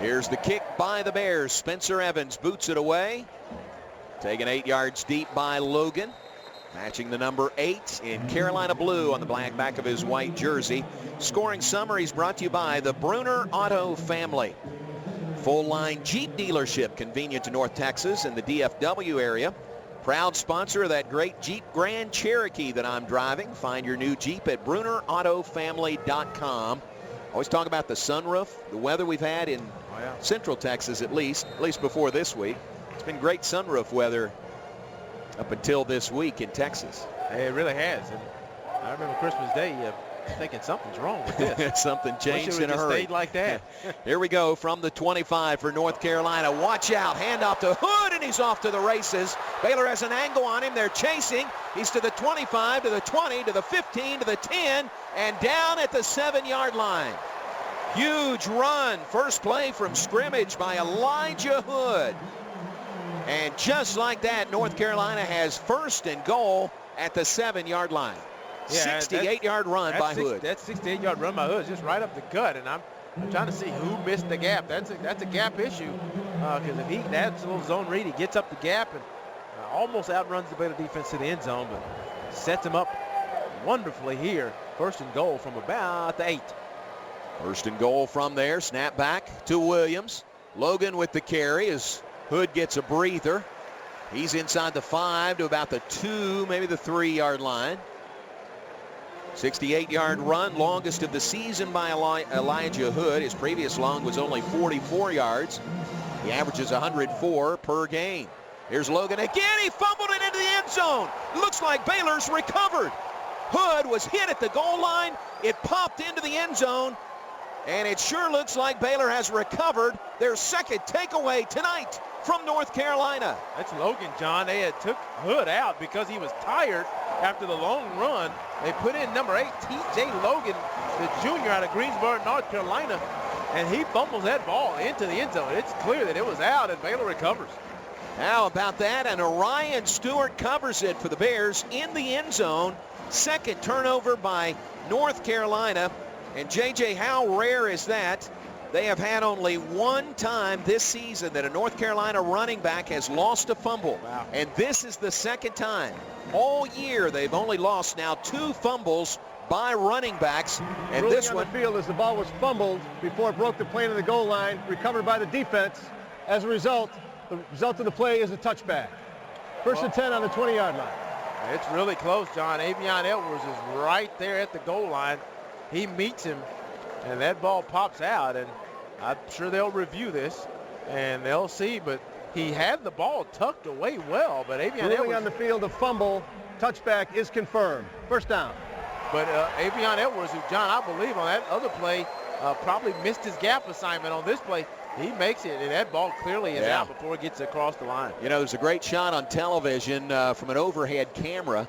Here's the kick by the Bears. Spencer Evans boots it away. Taken 8 yards deep by Logan. Matching the number 8 in Carolina blue on the black back of his white jersey. Scoring summaries brought to you by the Bruner Auto family. Full line Jeep dealership convenient to North Texas and the DFW area. Proud sponsor of that great Jeep Grand Cherokee that I'm driving. Find your new Jeep at BrunerAutoFamily.com. Always talk about the sunroof, the weather we've had in Central Texas at least before this week. It's been great sunroof weather up until this week in Texas. It really has. And I remember Christmas Day thinking something's wrong with this. Something changed in a hurry. Stayed like that. Here we go from the 25 for North Carolina. Watch out. Handoff to Hood, and he's off to the races. Baylor has an angle on him. They're chasing. He's to the 25, to the 20, to the 15, to the 10, and down at the 7-yard line. Huge run. First play from scrimmage by Elijah Hood. And just like that, North Carolina has first and goal at the 7-yard line. Yeah, 68-yard run by Hood. That 68-yard run by Hood is just right up the gut, and I'm trying to see who missed the gap. That's a gap issue because if he adds a little zone read, he gets up the gap and almost outruns the Baylor defense to the end zone, but sets him up wonderfully here. First and goal from about the 8. First and goal from there. Snap back to Williams. Logan with the carry as Hood gets a breather. He's inside the 5 to about the 2, maybe the 3-yard line. 68-yard run, longest of the season by Elijah Hood. His previous long was only 44 yards. He averages 104 per game. Here's Logan again. He fumbled it into the end zone. Looks like Baylor's recovered. Hood was hit at the goal line. It popped into the end zone. And it sure looks like Baylor has recovered their second takeaway tonight from North Carolina. That's Logan, John. They had took Hood out because he was tired after the long run. They put in number 8, T.J. Logan, the junior out of Greensboro, North Carolina, and he fumbles that ball into the end zone. It's clear that it was out, and Baylor recovers. How about that? And Orion Stewart covers it for the Bears in the end zone. Second turnover by North Carolina. And J.J., how rare is that? They have had only one time this season that a North Carolina running back has lost a fumble. Wow. And this is the second time. All year they've only lost now 2 fumbles by running backs. And Ruling this on one, the field as the ball was fumbled before it broke the plane of the goal line, recovered by the defense. As a result, the result of the play is a touchback. First and 10 on the 20-yard line. It's really close, John. Avion Edwards is right there at the goal line. He meets him, and that ball pops out, and I'm sure they'll review this, and they'll see, but he had the ball tucked away well, but Avion Ruling Edwards on the field, a fumble, touchback is confirmed. First down. But Avion Edwards, who, John, I believe on that other play, probably missed his gap assignment on this play. He makes it, and that ball clearly is out before it gets across the line. You know, there's a great shot on television from an overhead camera.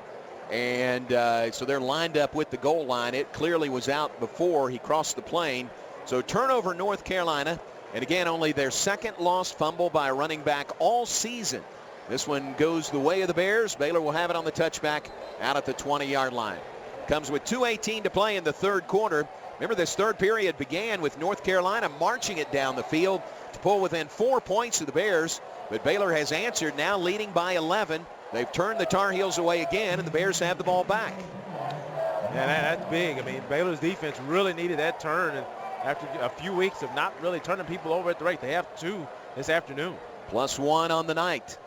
And so they're lined up with the goal line. It clearly was out before he crossed the plane. So turnover North Carolina. And again, only their second lost fumble by a running back all season. This one goes the way of the Bears. Baylor will have it on the touchback out at the 20-yard line. Comes with 2:18 to play in the third quarter. Remember, this third period began with North Carolina marching it down the field to pull within 4 points of the Bears. But Baylor has answered, now leading by 11. They've turned the Tar Heels away again, and the Bears have the ball back. Yeah, that's big. I mean, Baylor's defense really needed that turn. And after a few weeks of not really turning people over at the rate, they have 2 this afternoon. +1 on the night.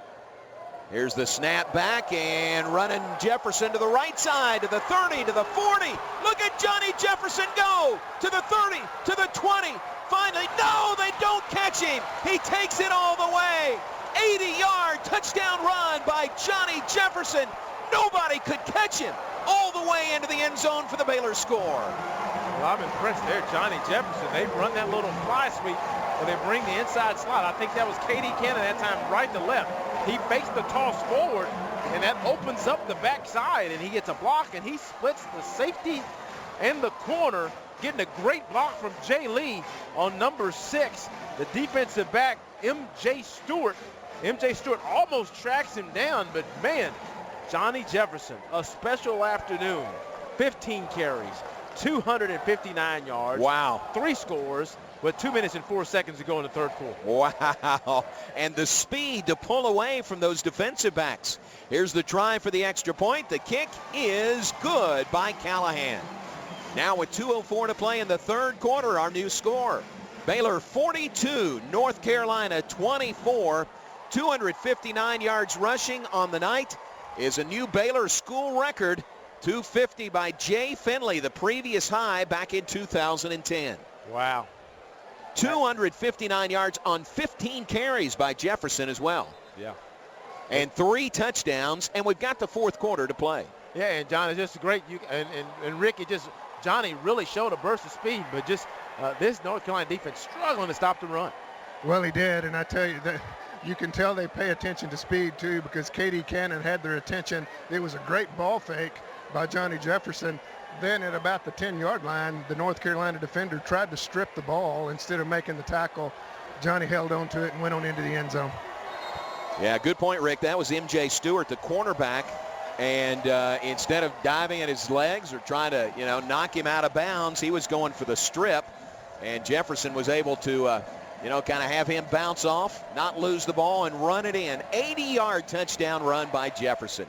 Here's the snap back and running Jefferson to the right side, to the 30, to the 40. Look at Johnny Jefferson go to the 30, to the 20. Finally, no, they don't catch him. He takes it all the way. 80-yard touchdown run by Johnny Jefferson. Nobody could catch him all the way into the end zone for the Baylor score. Well, I'm impressed there, Johnny Jefferson. They run that little fly sweep where they bring the inside slot. I think that was K.D. Cannon that time, right to left. He fakes the toss forward, and that opens up the backside, and he gets a block, and he splits the safety and the corner, getting a great block from Jay Lee on number 6. The defensive back, M.J. Stewart. M.J. Stewart almost tracks him down, but man, Johnny Jefferson, a special afternoon. 15 carries, 259 yards. Wow. 3 scores with 2 minutes and 4 seconds to go in the third quarter. Wow. And the speed to pull away from those defensive backs. Here's the try for the extra point. The kick is good by Callahan. Now with 2:04 to play in the third quarter, our new score. Baylor 42, North Carolina 24. 259 yards rushing on the night is a new Baylor school record. 250 by Jay Finley, the previous high back in 2010. Wow. 259 yards on 15 carries by Jefferson as well. Yeah. And 3 touchdowns, and we've got the fourth quarter to play. Yeah, and John, it's just great. And Ricky, Johnny really showed a burst of speed, but just this North Carolina defense struggling to stop the run. Well, he did, and I tell you that you can tell they pay attention to speed too, because K.D. Cannon had their attention. It was a great ball fake by Johnny Jefferson. Then at about the 10-yard line, the North Carolina defender tried to strip the ball. Instead of making the tackle, Johnny held on to it and went on into the end zone. Yeah, good point, Rick. That was M.J. Stewart, the cornerback. And instead of diving at his legs or trying to, knock him out of bounds, he was going for the strip. And Jefferson was able to, kind of have him bounce off, not lose the ball, and run it in. 80-yard touchdown run by Jefferson.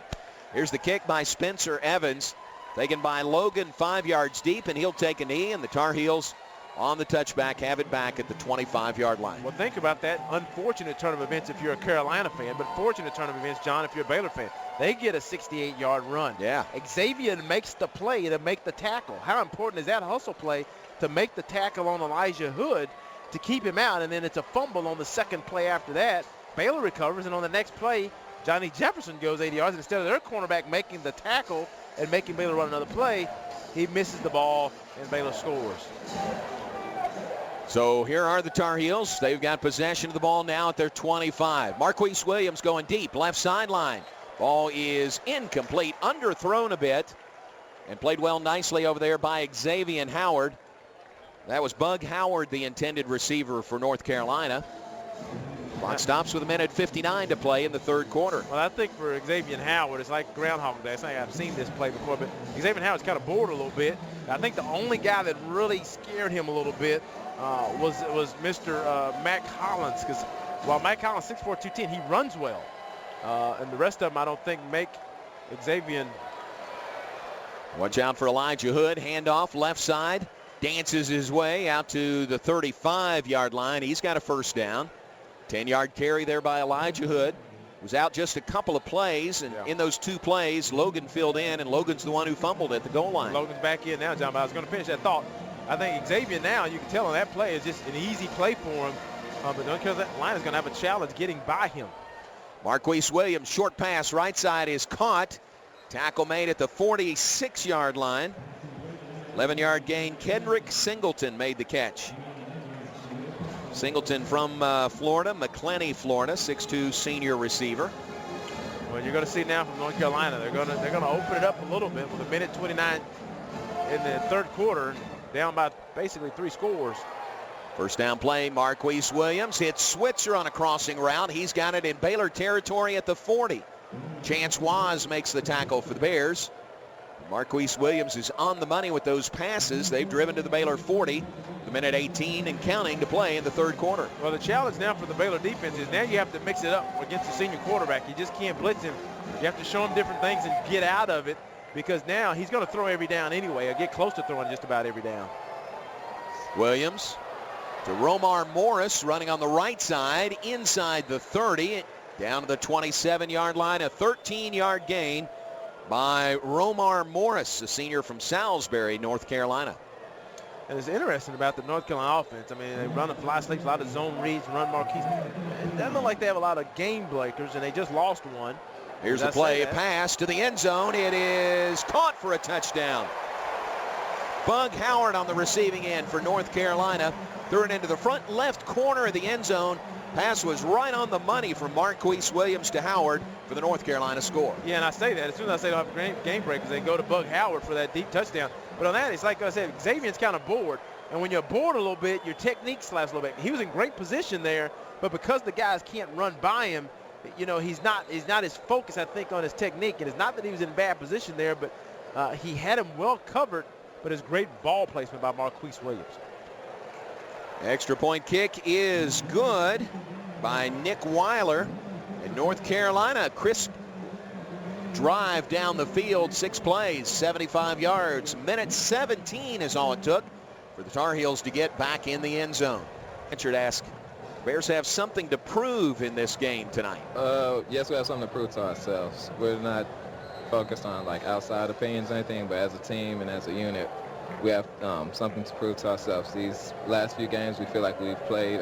Here's the kick by Spencer Evans. Taken by Logan 5 yards deep, and he'll take a knee, and the Tar Heels on the touchback have it back at the 25-yard line. Well, think about that unfortunate turn of events if you're a Carolina fan, but fortunate turn of events, John, if you're a Baylor fan. They get a 68-yard run. Yeah. Xavier makes the play to make the tackle. How important is that hustle play to make the tackle on Elijah Hood to keep him out, and then it's a fumble on the second play after that. Baylor recovers, and on the next play, Johnny Jefferson goes 80 yards. Instead of their cornerback making the tackle and making Baylor run another play, he misses the ball, and Baylor scores. So here are the Tar Heels. They've got possession of the ball now at their 25. Marquise Williams going deep, left sideline. Ball is incomplete, underthrown a bit, and played well nicely over there by Xavier Howard. That was Bug Howard, the intended receiver for North Carolina. Clock stops with 1:59 to play in the third quarter. Well, I think for Xavier Howard, it's like Groundhog Day. I've seen this play before, but Xavier Howard's kind of bored a little bit. I think the only guy that really scared him a little bit was Mr. Mac Hollins, because while Mac Hollins 6'4", 210, he runs well. And the rest of them, I don't think, make Xavier. Watch out for Elijah Hood. Handoff left side. Dances his way out to the 35-yard line. He's got a first down. 10-yard carry there by Elijah Hood. Was out just a couple of plays, and in those 2 plays, Logan filled in, and Logan's the one who fumbled at the goal line. Logan's back in now, John, but I was going to finish that thought. I think Xavier now, you can tell on that play, is just an easy play for him. But North Carolina line is going to have a challenge getting by him. Marquise Williams, short pass, right side is caught. Tackle made at the 46-yard line. 11-yard gain. Kendrick Singleton made the catch. Singleton from Florida, McClenny, Florida, 6'2" senior receiver. Well, you're going to see now from North Carolina, they're going to open it up a little bit with 1:29 in the third quarter, down by basically 3 scores. First down play, Marquise Williams hits Switzer on a crossing route. He's got it in Baylor territory at the 40. Chance Waz makes the tackle for the Bears. Marquise Williams is on the money with those passes. They've driven to the Baylor 40. The minute 18 and counting to play in the third quarter. Well, the challenge now for the Baylor defense is now you have to mix it up against the senior quarterback. You just can't blitz him. You have to show him different things and get out of it, because now he's going to throw every down anyway, or get close to throwing just about every down. Williams to Romar Morris, running on the right side, inside the 30, down to the 27-yard line. A 13-yard gain by Romar Morris, a senior from Salisbury, North Carolina. And it's interesting about the North Carolina offense. I mean, they run the fly sleeps, a lot of zone reads, run Marquise. It doesn't look like they have a lot of game breakers, and they just lost one. Here's the play, a pass to the end zone. It is caught for a touchdown. Bug Howard on the receiving end for North Carolina. Threw it into the front left corner of the end zone. Pass was right on the money from Marquise Williams to Howard for the North Carolina score. Yeah, and I say that. As soon as I say they don't have game breakers, they go to Bug Howard for that deep touchdown. But on that, it's like I said, Xavier's kind of bored. And when you're bored a little bit, your technique slides a little bit. He was in great position there, but because the guys can't run by him, you know, he's not as focused, I think, on his technique. And it's not that he was in bad position there, but he had him well covered, but it's great ball placement by Marquise Williams. Extra point kick is good by Nick Weiler. In North Carolina, crisp drive down the field, 6 plays, 75 yards. Minute 17 is all it took for the Tar Heels to get back in the end zone. Richard asks, Bears have something to prove in this game tonight. Yes, we have something to prove to ourselves. We're not focused on like outside opinions or anything, but as a team and as a unit, we have something to prove to ourselves. These last few games, we feel like we've played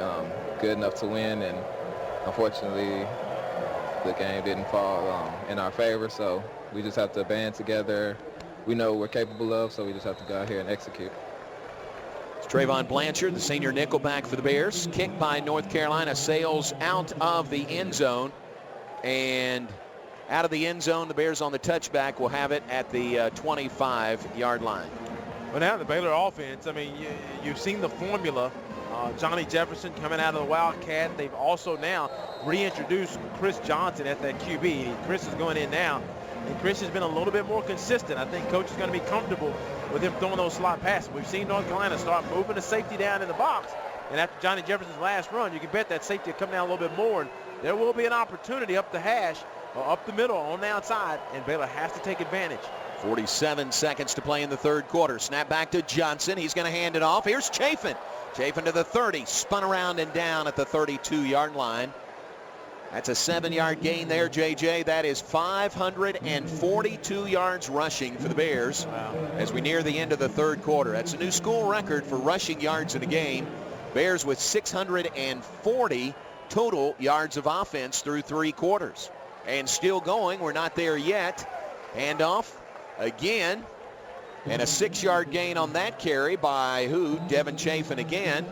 good enough to win, and unfortunately, the game didn't fall in our favor, so we just have to band together. We know what we're capable of, so we just have to go out here and execute. It's Trayvon Blanchard, the senior nickelback for the Bears. Kick by North Carolina, sails out of the end zone, and out of the end zone, the Bears on the touchback will have it at the 25-yard line. Well, now the Baylor offense, I mean, you've seen the formula. Johnny Jefferson coming out of the Wildcat. They've also now reintroduced Chris Johnson at that QB. Chris is going in now, and Chris has been a little bit more consistent. I think coach is going to be comfortable with him throwing those slot passes. We've seen North Carolina start moving the safety down in the box, and after Johnny Jefferson's last run, you can bet that safety will come down a little bit more, and there will be an opportunity up the hash, or up the middle on the outside, and Baylor has to take advantage. 47 seconds to play in the third quarter. Snap back to Johnson. He's going to hand it off. Here's Chafin. Chafin to the 30. Spun around and down at the 32-yard line. That's a 7-yard gain there, JJ. That is 542 yards rushing for the Bears as we near the end of the third quarter. That's a new school record for rushing yards in a game. Bears with 640 total yards of offense through 3 quarters. And still going. We're not there yet. Handoff. Again, and a 6-yard gain on that carry by Devin Chafin again.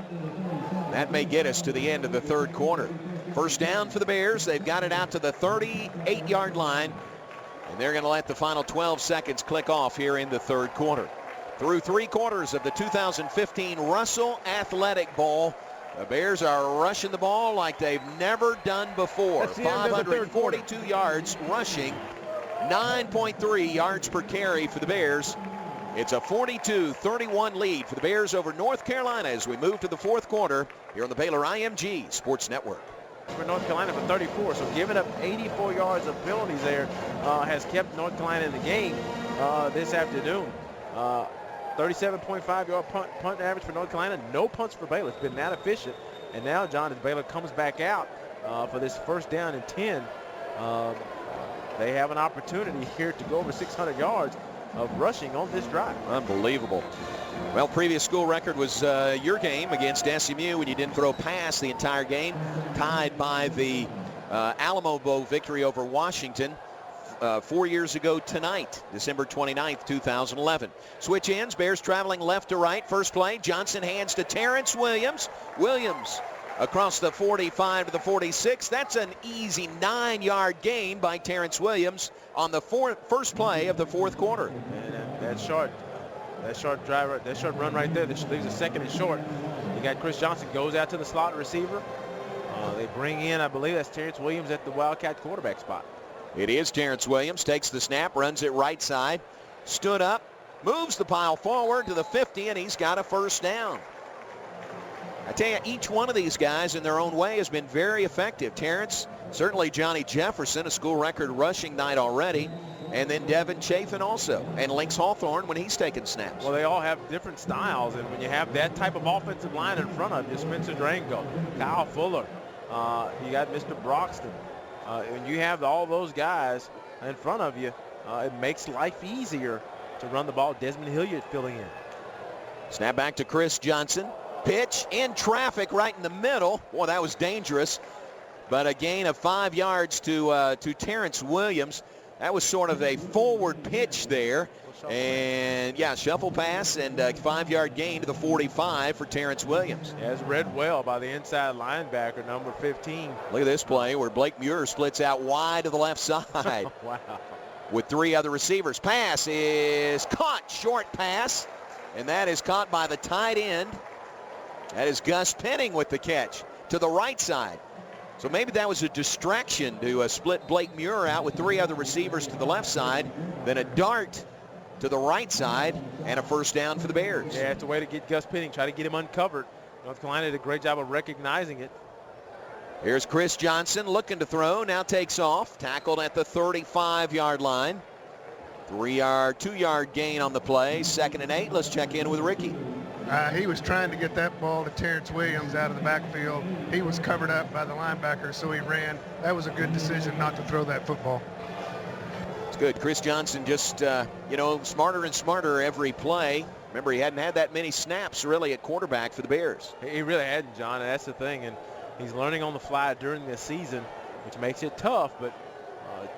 That may get us to the end of the third quarter. First down for the Bears. They've got it out to the 38-yard line, and they're going to let the final 12 seconds click off here in the third quarter. Through 3 quarters of the 2015 Russell Athletic Bowl, the Bears are rushing the ball like they've never done before. 542 yards rushing. 9.3 yards per carry for the Bears. It's a 42-31 lead for the Bears over North Carolina as we move to the fourth quarter here on the Baylor IMG Sports Network. For North Carolina for 34, so giving up 84 yards of penalties there has kept North Carolina in the game this afternoon. 37.5 yard punt average for North Carolina. No punts for Baylor. It's been that efficient. And now, John, as Baylor comes back out for this first down and 10, they have an opportunity here to go over 600 yards of rushing on this drive. Unbelievable. Well, previous school record was your game against SMU when you didn't throw past the entire game, tied by the Alamo Bowl victory over Washington 4 years ago tonight, December 29th, 2011. Switch ends, Bears traveling left to right. First play, Johnson hands to Terrance Williams. Williams across the 45 to the 46. That's an easy 9-yard gain by Terrance Williams on the first play of the fourth quarter. And that short run right there, that leaves a second and short. You got Chris Johnson goes out to the slot receiver. They bring in, I believe that's Terrance Williams at the Wildcat quarterback spot. It is Terrance Williams, takes the snap, runs it right side. stood up, moves the pile forward to the 50, and he's got a first down. I tell you, each one of these guys in their own way has been very effective. Terrance, certainly Johnny Jefferson, a school record rushing night already, and then Devin Chafin also, and Lynx Hawthorne when he's taking snaps. Well, they all have different styles, and when you have that type of offensive line in front of you, Spencer Drango, Kyle Fuller, you got Mr. Broxton. When you have all those guys in front of you, it makes life easier to run the ball. Desmond Hilliard filling in. Snap back to Chris Johnson. Pitch in traffic right in the middle. Boy, that was dangerous. But a gain of 5 yards to Terrance Williams. That was sort of a forward pitch there. And, yeah, shuffle pass and a 5-yard gain to the 45 for Terrance Williams. Yeah, it's read well by the inside linebacker, number 15. Look at this play where Blake Muir splits out wide to the left side. Wow. With 3 other receivers. Pass is caught. Short pass. And that is caught by the tight end. That is Gus Penning with the catch to the right side. So maybe that was a distraction to split Blake Muir out with 3 other receivers to the left side. Then a dart to the right side and a first down for the Bears. Yeah, it's a way to get Gus Penning, try to get him uncovered. North Carolina did a great job of recognizing it. Here's Chris Johnson looking to throw, now takes off, tackled at the 35-yard line. 2-yard gain on the play, 2nd and 8. Let's check in with Ricky. He was trying to get that ball to Terrance Williams out of the backfield. He was covered up by the linebacker, so he ran. That was a good decision not to throw that football. It's good. Chris Johnson just, smarter and smarter every play. Remember, he hadn't had that many snaps really at quarterback for the Bears. He really hadn't, John, and that's the thing. And he's learning on the fly during this season, which makes it tough, but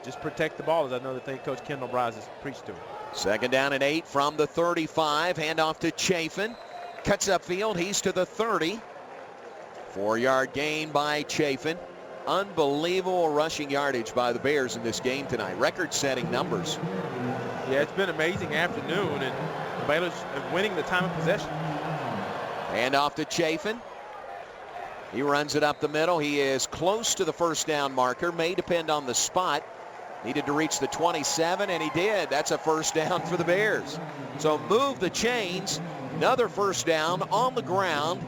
just protect the ball, as I know the thing Coach Kendall Bryce has preached to him. 2nd down and 8 from the 35. Handoff to Chafin. Cuts upfield. He's to the 30. 4-yard gain by Chafin. Unbelievable rushing yardage by the Bears in this game tonight. Record-setting numbers. Yeah, it's been an amazing afternoon, and Baylor's winning the time of possession. Handoff to Chafin. He runs it up the middle. He is close to the first down marker. May depend on the spot. Needed to reach the 27, and he did. That's a first down for the Bears. So move the chains. Another first down on the ground.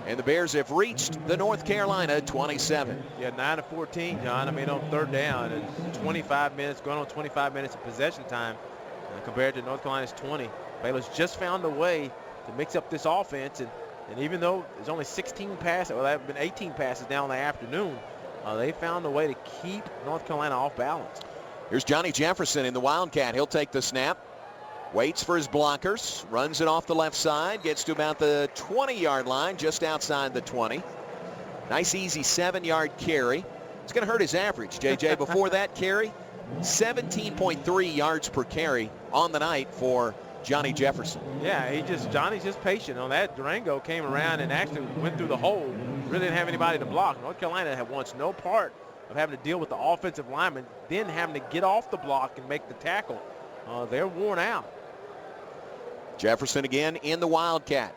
And the Bears have reached the North Carolina 27. Yeah, 9 of 14, John. I mean, on 3rd down, and 25 minutes, going on 25 minutes of possession time compared to North Carolina's 20. Baylor's just found a way to mix up this offense. And even though there's only 16 passes, well, there have been 18 passes now in the afternoon, they found a way to keep North Carolina off balance. Here's Johnny Jefferson in the Wildcat. He'll take the snap. Waits for his blockers. Runs it off the left side. Gets to about the 20-yard line, just outside the 20. Nice, easy 7-yard carry. It's going to hurt his average, J.J. Before that carry, 17.3 yards per carry on the night for Johnny Jefferson. Yeah, Johnny's just patient on that. Durango came around and actually went through the hole. Really didn't have anybody to block. North Carolina had wants no part of having to deal with the offensive lineman, then having to get off the block and make the tackle. They're worn out. Jefferson again in the Wildcat.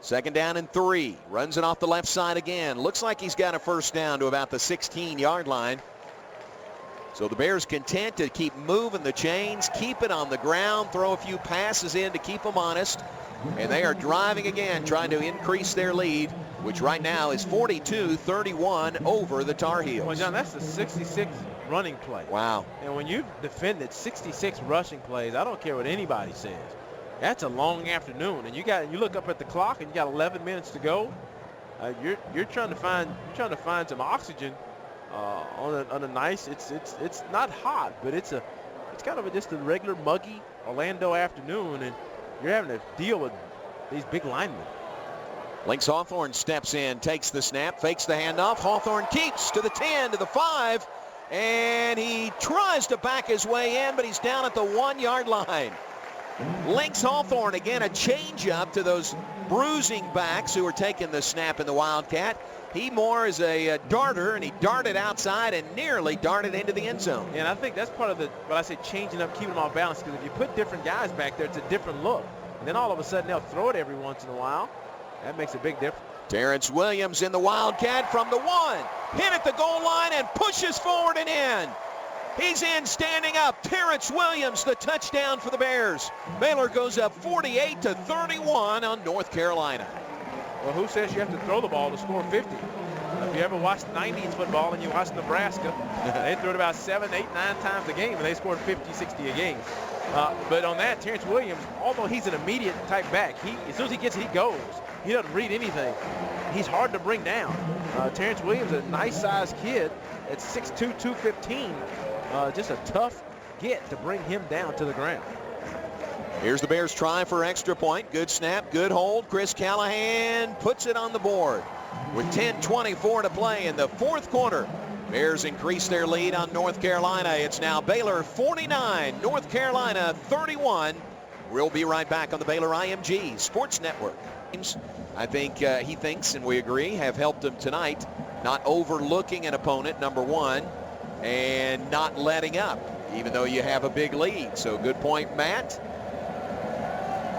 2nd down and 3. Runs it off the left side again. Looks like he's got a first down to about the 16-yard line. So the Bears content to keep moving the chains, keep it on the ground, throw a few passes in to keep them honest. And they are driving again, trying to increase their lead, which right now is 42-31 over the Tar Heels. Well, John, that's the 66 running play. Wow. And when you've defended 66 rushing plays, I don't care what anybody says. That's a long afternoon, and you look up at the clock and you got 11 minutes to go. You're trying to find some oxygen on a nice. It's not hot, but it's kind of just a regular muggy Orlando afternoon, and you're having to deal with these big linemen. Lynx Hawthorne steps in, takes the snap, fakes the handoff. Hawthorne keeps to the 10, to the 5, and he tries to back his way in, but he's down at the 1-yard line. Lynx Hawthorne, again, a change-up to those bruising backs who are taking the snap in the Wildcat. He more is a darter, and he darted outside and nearly darted into the end zone. And I think that's part of what I say, changing up, keeping them off balance, because if you put different guys back there, it's a different look. And then all of a sudden they'll throw it every once in a while. That makes a big difference. Terrance Williams in the Wildcat from the 1. Hit at the goal line and pushes forward and in. He's in, standing up. Terrance Williams, the touchdown for the Bears. Baylor goes up 48-31 on North Carolina. Well, who says you have to throw the ball to score 50? If you ever watched 90s football and you watched Nebraska, they threw it about 7, 8, 9 times a game, and they scored 50, 60 a game. But on that, Terrance Williams, although he's an immediate type back, as soon as he gets it, he goes. He doesn't read anything. He's hard to bring down. Terrance Williams, a nice-sized kid at 6'2", 215. Just a tough get to bring him down to the ground. Here's the Bears try for extra point. Good snap, good hold. Chris Callahan puts it on the board. With 10:24 to play in the fourth quarter, Bears increase their lead on North Carolina. It's now Baylor 49, North Carolina 31. We'll be right back on the Baylor IMG Sports Network. I think he thinks, and we agree, have helped him tonight, not overlooking an opponent, number one, and not letting up, even though you have a big lead. So good point, Matt.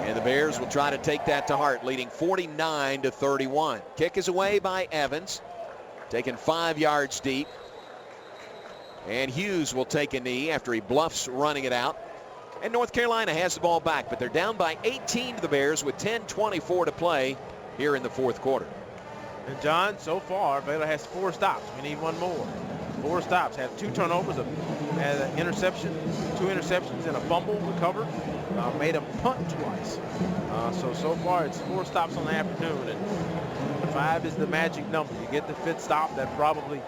And the Bears will try to take that to heart, leading 49-31. Kick is away by Evans, taken 5 yards deep. And Hughes will take a knee after he bluffs running it out. And North Carolina has the ball back, but they're down by 18 to the Bears with 10:24 to play here in the fourth quarter. And John, so far, Baylor has 4 stops. We need one more. 4 stops, had 2 turnovers, had an interception, 2 interceptions, and a fumble recovered. Made a punt twice. So far, it's 4 stops on the afternoon, and 5 is the magic number. You get the 5th stop, that probably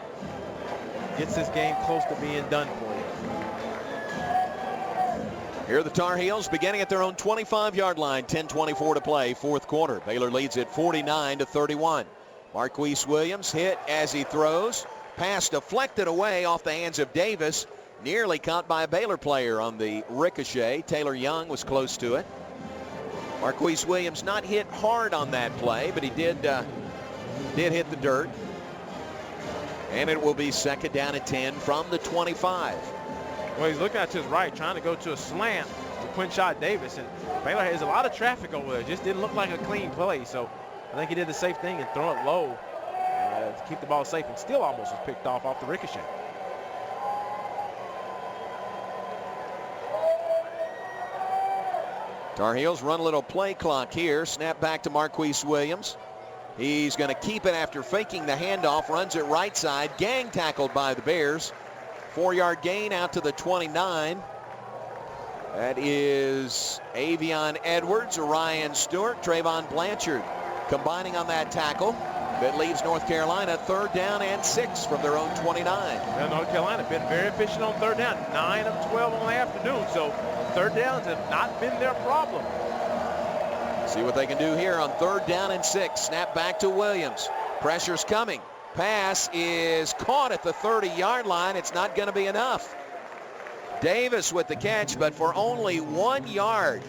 gets this game close to being done for you. Here are the Tar Heels beginning at their own 25-yard line. 10:24 to play, fourth quarter. Baylor leads at 49-31. Marquise Williams hit as he throws. Pass deflected away off the hands of Davis. Nearly caught by a Baylor player on the ricochet. Taylor Young was close to it. Marquise Williams not hit hard on that play, but he did hit the dirt. And it will be second down and 10 from the 25. Well, he's looking out to his right, trying to go to a slant to Quinshot Davis, and Baylor has a lot of traffic over there. Just didn't look like a clean play, so I think he did the safe thing and throw it low to keep the ball safe, and still almost was picked off the ricochet. Tar Heels run a little play clock here. Snap back to Marquise Williams. He's going to keep it after faking the handoff. Runs it right side. Gang tackled by the Bears. 4-yard gain out to the 29. That is Avion Edwards, Ryan Stewart, Trayvon Blanchard combining on that tackle. That leaves North Carolina 3rd down and 6 from their own 29. Well, North Carolina been very efficient on 3rd down. 9 of 12 on the afternoon, so 3rd downs have not been their problem. See what they can do here on 3rd down and 6. Snap back to Williams. Pressure's coming. Pass is caught at the 30-yard line. It's not going to be enough. Davis with the catch, but for only 1 yard.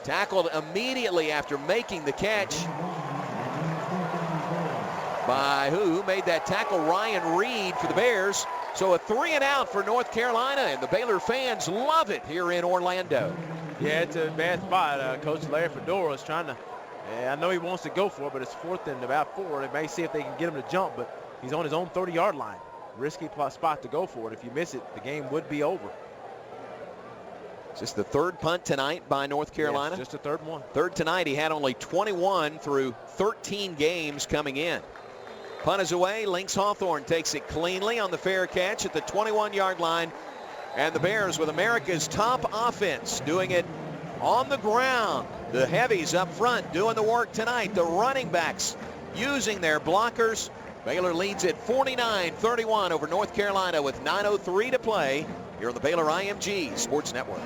Tackled immediately after making the catch by who made that tackle? Ryan Reed for the Bears. So a 3 and out for North Carolina, and the Baylor fans love it here in Orlando. Yeah, it's a bad spot. Coach Larry Fedora is trying to, I know he wants to go for it, but it's 4th and about 4. They may see if they can get him to jump, but he's on his own 30-yard line. Risky spot to go for it. If you miss it, the game would be over. Just the 3rd punt tonight by North Carolina. Yes, just the 3rd one. 3rd tonight. He had only 21 through 13 games coming in. Punt is away. Lynx Hawthorne takes it cleanly on the fair catch at the 21-yard line. And the Bears with America's top offense doing it on the ground. The heavies up front doing the work tonight. The running backs using their blockers. Baylor leads at 49-31 over North Carolina with 9:03 to play here on the Baylor IMG Sports Network.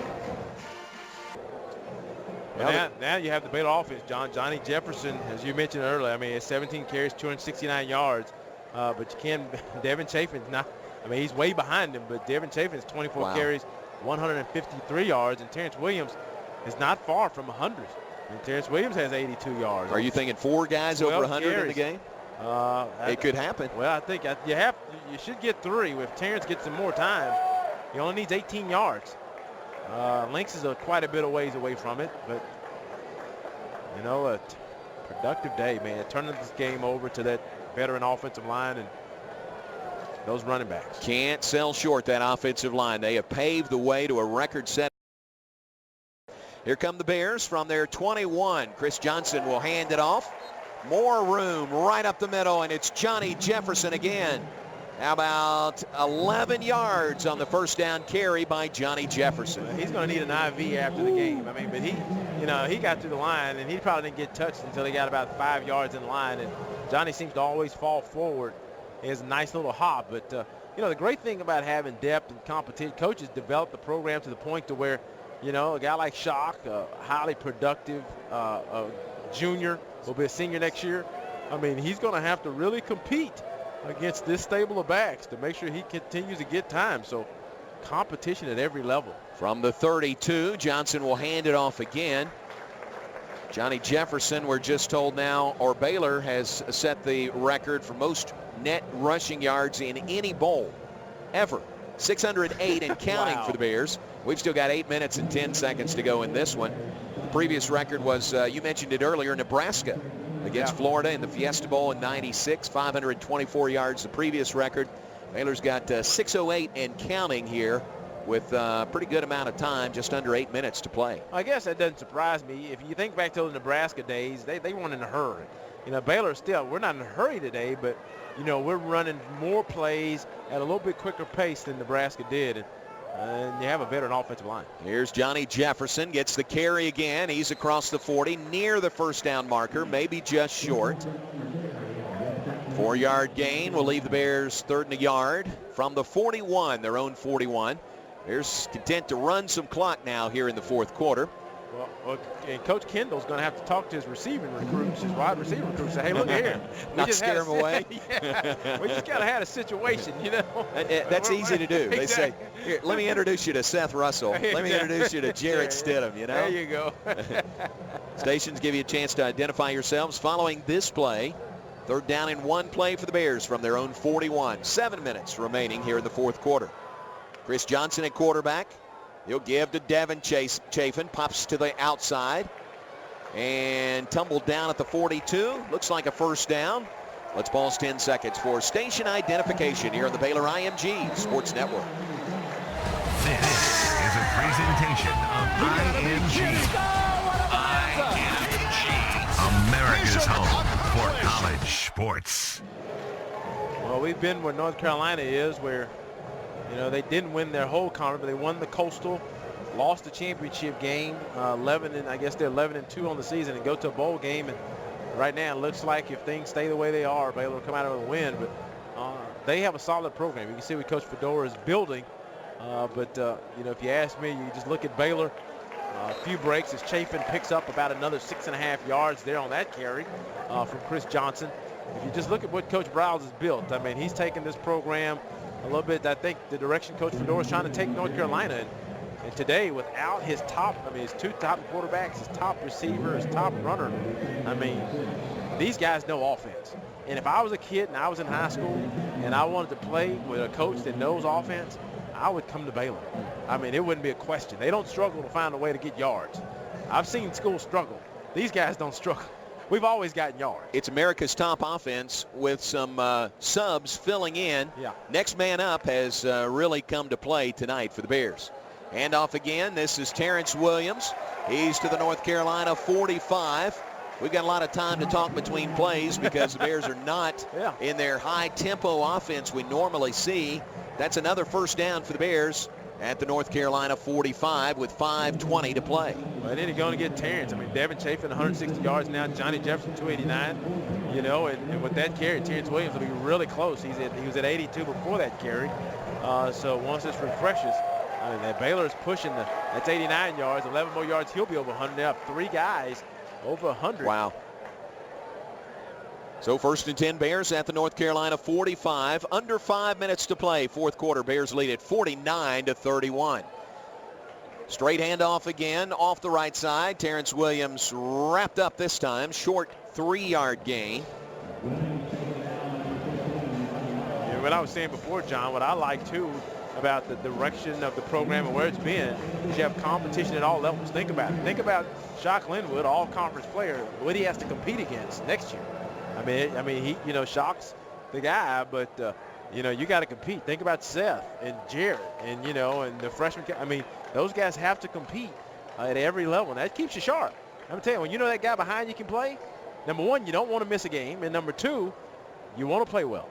Now you have the Baylor offense, John. Johnny Jefferson, as you mentioned earlier, I mean, it's 17 carries, 269 yards. But you can't, Devin Chafin's not, I mean, he's way behind him, but Devin Chafin's 24 carries, 153 yards, and Terrance Williams is not far from 100. And Terrance Williams has 82 yards. Are you thinking 4 guys over 100 in the game? It could happen. Well, I think you should get 3. If Terrance gets some more time, he only needs 18 yards. Lynx is quite a bit of ways away from it, but you know, a productive day, man. Turning this game over to that veteran offensive line, and those running backs. Can't sell short that offensive line. They have paved the way to a record set. Here come the Bears from their 21. Chris Johnson will hand it off. More room right up the middle, and it's Johnny Jefferson again. How about 11 yards on the first down carry by Johnny Jefferson? He's going to need an IV after the game. I mean, but he got through the line, and he probably didn't get touched until he got about 5 yards in line. And Johnny seems to always fall forward. He has a nice little hop. But, the great thing about having depth and competition, coaches develop the program to the point to where, a guy like Shock, highly productive junior, will be a senior next year. I mean, he's going to have to really compete against this stable of backs to make sure he continues to get time. So competition at every level. From the 32, Johnson will hand it off again. Johnny Jefferson, we're just told now, or Baylor has set the record for most net rushing yards in any bowl ever. 608 and counting Wow. for the Bears. We've still got 8 minutes and 10 seconds to go in this one. The previous record was, you mentioned it earlier, Nebraska against Florida in the Fiesta Bowl in 96, 524 yards, the previous record. Baylor's got 608 and counting here with a pretty good amount of time, just under 8 minutes to play. I guess that doesn't surprise me. If you think back to the Nebraska days, they weren't in a hurry. Baylor still, we're not in a hurry today, but, we're running more plays at a little bit quicker pace than Nebraska did. And you have a veteran offensive line. Here's Johnny Jefferson, gets the carry again. He's across the 40, near the first down marker, maybe just short. 4-yard gain will leave the Bears 3rd and a yard from the 41, their own 41. Bears content to run some clock now here in the 4th quarter. Well, and Coach Kendall's going to have to talk to his receiving recruits, his wide receiver recruits, say, hey, look here. Not scare them away. We just kind of had a situation, That's easy to do. They say, Exactly. here, let me introduce you to Seth Russell. Let me introduce you to Jarrett Stidham, There you go. Stations give you a chance to identify yourselves following this play. 3rd down and 1 play for the Bears from their own 41. 7 minutes remaining here in the 4th quarter. Chris Johnson at quarterback. He'll give to Devin Chafin. Pops to the outside. And tumbled down at the 42. Looks like a first down. Let's pause 10 seconds for station identification here on the Baylor IMG Sports Network. This is a presentation of IMG. IMG. America's home for college sports. Well, we've been where North Carolina is, where they didn't win their whole conference, but they won the Coastal, lost the championship game, 11 and I guess they're 11-2 on the season, and go to a bowl game. And right now it looks like if things stay the way they are, Baylor will come out of a win. But they have a solid program. You can see what Coach Fedora is building. But if you ask me, you just look at Baylor. A few breaks as Chafin picks up about another 6.5 yards there on that carry from Chris Johnson. If you just look at what Coach Browse has built, I mean, he's taken this program a little bit, I think, the direction Coach Fedora is trying to take North Carolina. And today, without his his 2 top quarterbacks, his top receiver, his top runner, I mean, these guys know offense. And if I was a kid and I was in high school and I wanted to play with a coach that knows offense, I would come to Baylor. I mean, it wouldn't be a question. They don't struggle to find a way to get yards. I've seen schools struggle. These guys don't struggle. We've always gotten yards. It's America's top offense with some subs filling in. Yeah. Next man up has really come to play tonight for the Bears. Handoff again. This is Terrance Williams. He's to the North Carolina 45. We've got a lot of time to talk between plays because the Bears are not in their high-tempo offense we normally see. That's another first down for the Bears at the North Carolina 45 with 5:20 to play. Well, then you're going to get Terrance. I mean, Devin Chafin, 160 yards now. Johnny Jefferson, 289. And with that carry, Terrance Williams will be really close. He was at 82 before that carry. So once this refreshes, I mean, Baylor is pushing that's 89 yards, 11 more yards. He'll be over 100. They have 3 guys over 100. Wow. So 1st and 10 Bears at the North Carolina 45. Under 5 minutes to play. 4th quarter. Bears lead at 49-31. Straight handoff again off the right side. Terrance Williams wrapped up this time. Short 3-yard gain. And what I was saying before, John, what I like too about the direction of the program and where it's been is you have competition at all levels. Think about it. Think about Shock Linwood, all-conference player, what he has to compete against next year. I mean, he, Shock's the guy, but You know, you got to compete. Think about Seth and Jared and, you know, and the freshman. I mean, those guys have to compete at every level. And that keeps you sharp. I'm telling you, when you know that guy behind you can play, number one, you don't want to miss a game. And number two, you want to play well.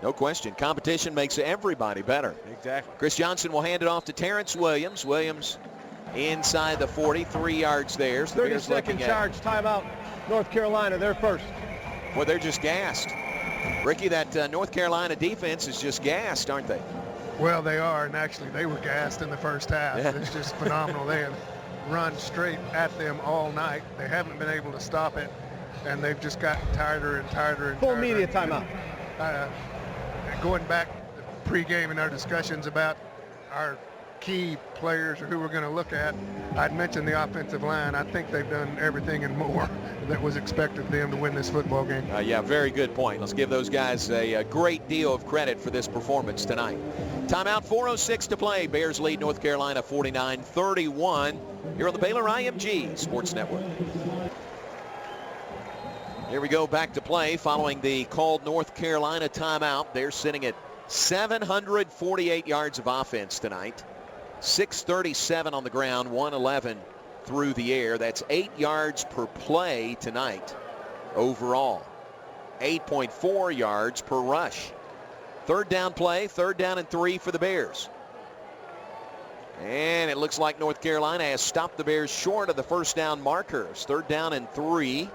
No question. Competition makes everybody better. Exactly. Chris Johnson will hand it off to Terrance Williams. Williams inside the 40, 3 yards there. So 30-second charge, timeout. North Carolina, they're first. Well, they're just gassed. Ricky, that North Carolina defense is just gassed, aren't they? Well, they are, and actually they were gassed in the first half. Yeah. It's just phenomenal. They have run straight at them all night. They haven't been able to stop it, and they've just gotten tighter and tighter and Full tighter. media timeout. Going back pregame in our discussions about our key players or who we're going to look at, I'd mentioned the offensive line. I think they've done everything and more that was expected of them to win this football game. Yeah, very good point. Let's give those guys a great deal of credit for this performance tonight. Timeout, 4:06 to play. Bears lead North Carolina 49-31 here on the Baylor IMG Sports Network. Here we go back to play following the called North Carolina timeout. They're sitting at 748 yards of offense tonight. 637 on the ground, 111 through the air. That's 8 yards per play tonight overall. 8.4 yards per rush. Third down play, 3rd down and 3 for the Bears. And it looks like North Carolina has stopped the Bears short of the first down markers. 3rd down and 3.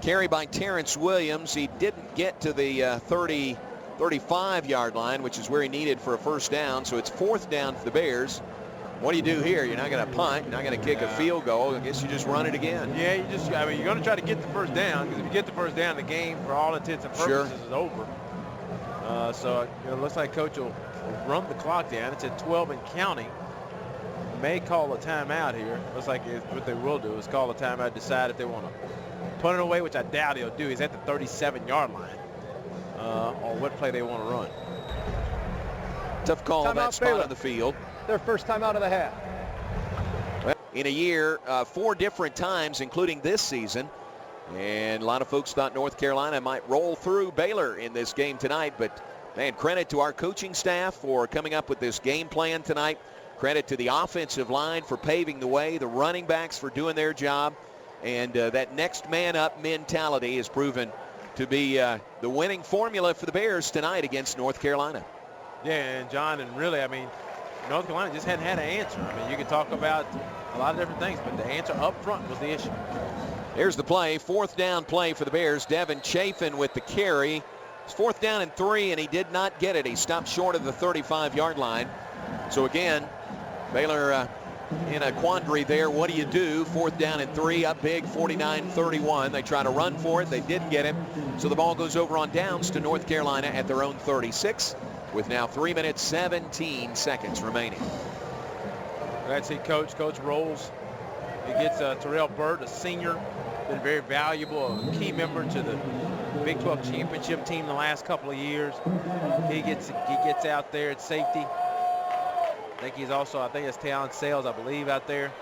Carry by Terrance Williams. He didn't get to the 35-yard line, which is where he needed for a first down. So it's 4th down for the Bears. What do you do here? You're not going to punt. You're not going to kick a field goal. I guess you just run it again. Yeah, you're going to try to get the first down, because if you get the first down, the game, for all intents and purposes, is over. So it looks like Coach will run the clock down. It's at 12 and counting. May call a timeout here. Looks like what they will do is call a timeout, decide if they want to punt it away, which I doubt he'll do. He's at the 37-yard line, or what play they want to run. Tough call on that spot on the field. Their first time out of the half. In a year, 4 different times, including this season. And a lot of folks thought North Carolina might roll through Baylor in this game tonight. But, man, credit to our coaching staff for coming up with this game plan tonight. Credit to the offensive line for paving the way, the running backs for doing their job. And that next man up mentality has proven to be the winning formula for the Bears tonight against North Carolina. Yeah, and John, and really, I mean, North Carolina just hadn't had an answer. I mean, you could talk about a lot of different things, but the answer up front was the issue. Here's the play, 4th down play for the Bears. Devin Chafin with the carry. It's 4th down and 3, and he did not get it. He stopped short of the 35-yard line. So again, Baylor in a quandary there. What do you do? 4th down and 3, up big, 49-31. They try to run for it. They didn't get it. So the ball goes over on downs to North Carolina at their own 36 with now 3 minutes, 17 seconds remaining. Let's see Coach rolls. He gets Terrell Burt, a senior, been very valuable, a key member to the Big 12 championship team the last couple of years. He gets out there at safety. I think it's Talon Sales, I believe, out there.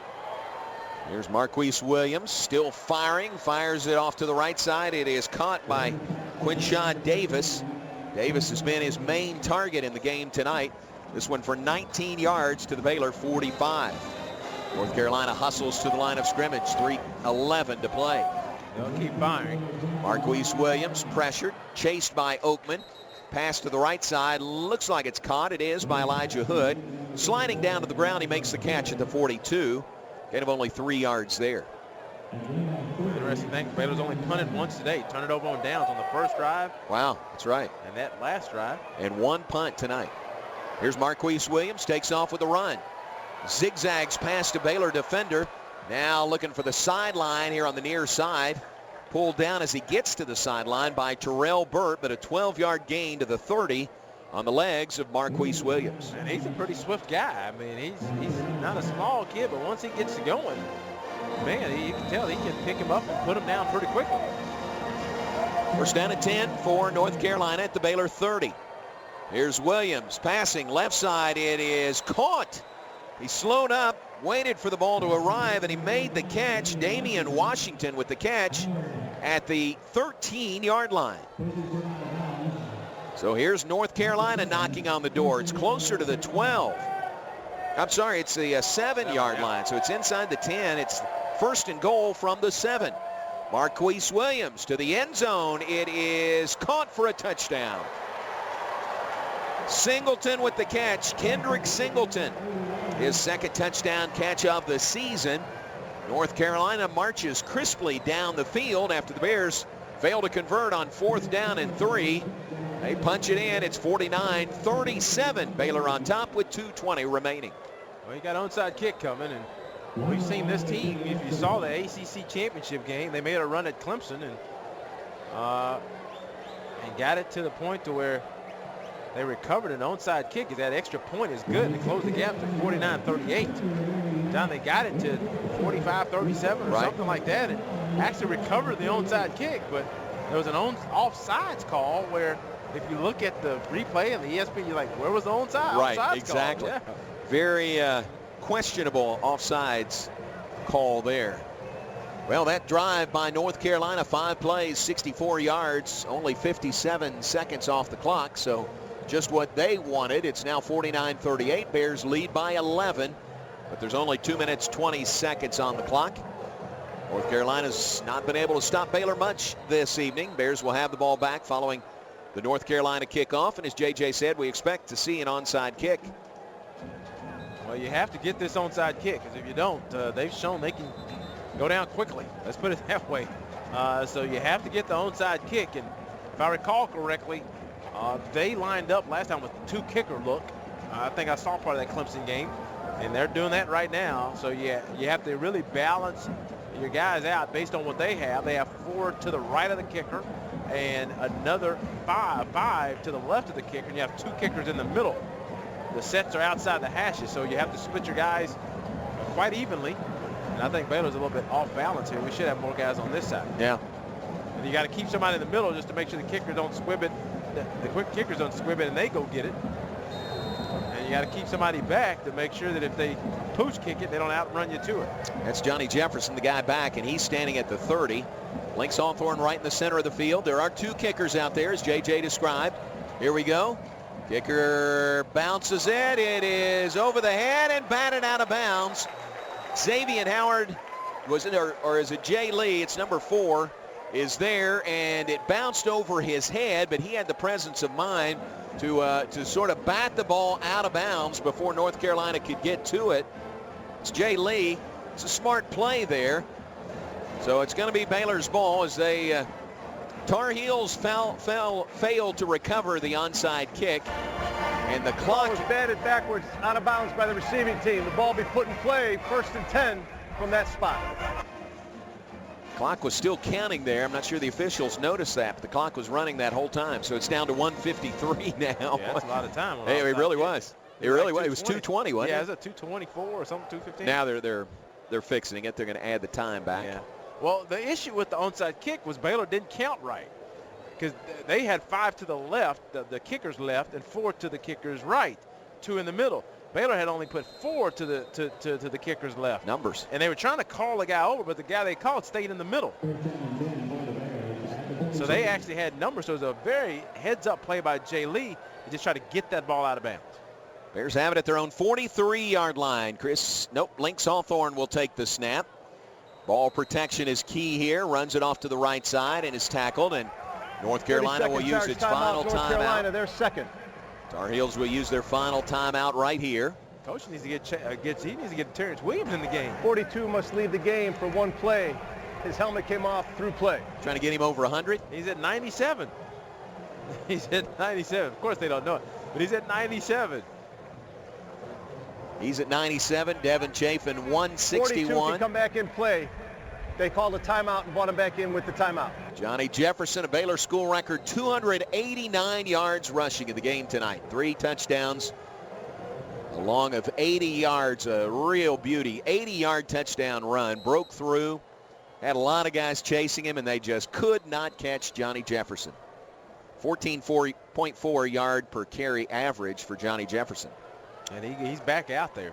Here's Marquise Williams, still firing, fires it off to the right side. It is caught by Quinshawn Davis. Davis has been his main target in the game tonight. This one for 19 yards to the Baylor 45. North Carolina hustles to the line of scrimmage, 3:11 to play. They'll keep firing. Marquise Williams pressured, chased by Oakman. Pass to the right side, looks like it's caught. It is by Elijah Hood. Sliding down to the ground, he makes the catch at the 42. Gain of only 3 yards there. Interesting thing, Baylor's only punted once today. Turned it over on downs on the first drive. Wow, that's right. And that last drive. And 1 punt tonight. Here's Marquise Williams, takes off with a run. Zigzags past a Baylor defender. Now looking for the sideline here on the near side. Pulled down as he gets to the sideline by Terrell Burt, but a 12-yard gain to the 30 on the legs of Marquise Williams. And he's a pretty swift guy. I mean, he's not a small kid, but once he gets going, man, you can tell he can pick him up and put him down pretty quickly. First down at 10 for North Carolina at the Baylor 30. Here's Williams passing left side. It is caught. He slowed up, waited for the ball to arrive, and he made the catch. Damian Washington with the catch at the 13-yard line. So here's North Carolina knocking on the door. It's closer to the 12. I'm sorry, it's the 7-yard line, so it's inside the 10. It's first and goal from the 7. Marquise Williams to the end zone. It is caught for a touchdown. Singleton with the catch. Kendrick Singleton, his second touchdown catch of the season. North Carolina marches crisply down the field after the Bears fail to convert on 4th down and 3. They punch it in. It's 49-37. Baylor on top with 2:20 remaining. Well, you got onside kick coming, and we've seen this team. If you saw the ACC championship game, they made a run at Clemson and got it to the point to where they recovered an onside kick. If that extra point is good, they closed the gap to 49-38. John, they got it to 45-37 or something like that, and actually recovered the onside kick. But there was an offsides call where, if you look at the replay and the ESPN, you're like, where was the onside? Right, Offsides exactly. Call? Yeah. Very questionable offsides call there. Well, that drive by North Carolina, 5 plays, 64 yards, only 57 seconds off the clock. So just what they wanted. It's now 49-38. Bears lead by 11, but there's only 2 minutes, 20 seconds on the clock. North Carolina's not been able to stop Baylor much this evening. Bears will have the ball back following the North Carolina kickoff. And as JJ said, we expect to see an onside kick. Well, you have to get this onside kick, because if you don't, they've shown they can go down quickly. Let's put it that way. So you have to get the onside kick. And if I recall correctly, they lined up last time with the 2 kicker look. I think I saw part of that Clemson game, and they're doing that right now. So yeah, you have to really balance your guys out based on what they have. They have 4 to the right of the kicker and another 5 to the left of the kicker, and you have 2 kickers in the middle. The sets are outside the hashes, so you have to split your guys quite evenly. And I think Baylor's a little bit off balance here. We should have more guys on this side. Yeah. And you got to keep somebody in the middle just to make sure the kickers don't squib it. The quick kickers don't squib it and they go get it. And you got to keep somebody back to make sure that if they pooch kick it, they don't outrun you to it. That's Johnny Jefferson, the guy back, and he's standing at the 30. Links Hawthorne right in the center of the field. There are 2 kickers out there, as JJ described. Here we go. Kicker bounces it. It is over the head and batted out of bounds. Xavier Howard was in, or is it Jay Lee? It's number 4 is there, and it bounced over his head, but he had the presence of mind to sort of bat the ball out of bounds before North Carolina could get to it. It's Jay Lee. It's a smart play there. So it's going to be Baylor's ball as they Tarheels failed to recover the onside kick, and the clock was batted backwards out of bounds by the receiving team. The ball be put in play, 1st and 10 from that spot. Clock was still counting there. I'm not sure the officials noticed that, but the clock was running that whole time. So it's down to 1:53 now. Yeah, that's a lot of time. Hey, it really was. It really was. It was 2:20, wasn't it? Yeah, it was a 2:24 or something, 2:15. Now they're fixing it. They're going to add the time back. Yeah. Well, the issue with the onside kick was Baylor didn't count right, because they had 5 to the left, the kicker's left, and 4 to the kicker's right, 2 in the middle. Baylor had only put 4 to the kicker's left. Numbers. And they were trying to call the guy over, but the guy they called stayed in the middle. So they actually had numbers. So it was a very heads-up play by Jay Lee to just try to get that ball out of bounds. Bears have it at their own 43-yard line. Links Hawthorne will take the snap. Ball protection is key here. Runs it off to the right side and is tackled. And North Carolina will use its final timeout. North Carolina, their second. Tar Heels will use their final timeout right here. Coach needs to get Terrance Williams in the game. 42 must leave the game for 1 play. His helmet came off through play. Trying to get him over 100. He's at 97. He's at 97. Of course they don't know it, but he's at 97. He's at 97. Devin Chafin, 161. 42 can come back in play. They called a timeout and brought him back in with the timeout. Johnny Jefferson, a Baylor school record, 289 yards rushing in the game tonight. 3 touchdowns, a long of 80 yards, a real beauty. 80-yard touchdown run, broke through, had a lot of guys chasing him, and they just could not catch Johnny Jefferson. 14.4 yard per carry average for Johnny Jefferson. And he's back out there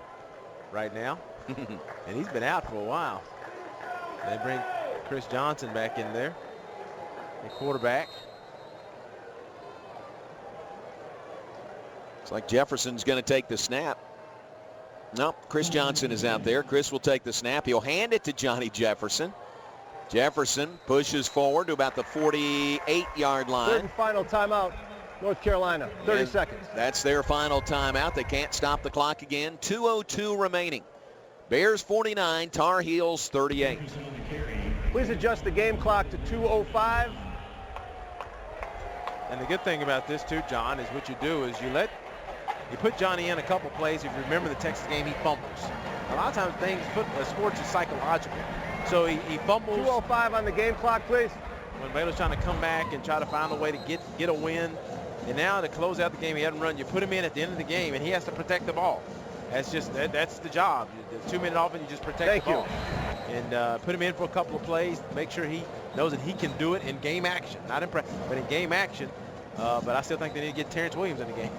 right now. And he's been out for a while. They bring Chris Johnson back in there, the quarterback. Looks like Jefferson's going to take the snap. Nope, Chris Johnson is out there. Chris will take the snap. He'll hand it to Johnny Jefferson. Jefferson pushes forward to about the 48-yard line. Third and final timeout, North Carolina, 30 seconds. That's their final timeout. They can't stop the clock again. 2:02 remaining. Bears 49, Tar Heels 38. Please adjust the game clock to 2:05. And the good thing about this too, John, is what you do is you put Johnny in a couple plays. If you remember the Texas game, he fumbles. A lot of times sports is psychological. So he fumbles. 2:05 on the game clock, please. When Baylor's trying to come back and try to find a way to get a win. And now to close out the game, he hasn't run. You put him in at the end of the game, and he has to protect the ball. That's the job. The 2-minute offense, you just protect the ball. And put him in for a couple of plays. Make sure he knows that he can do it in game action. Not in practice, but in game action. But I still think they need to get Terrance Williams in the game.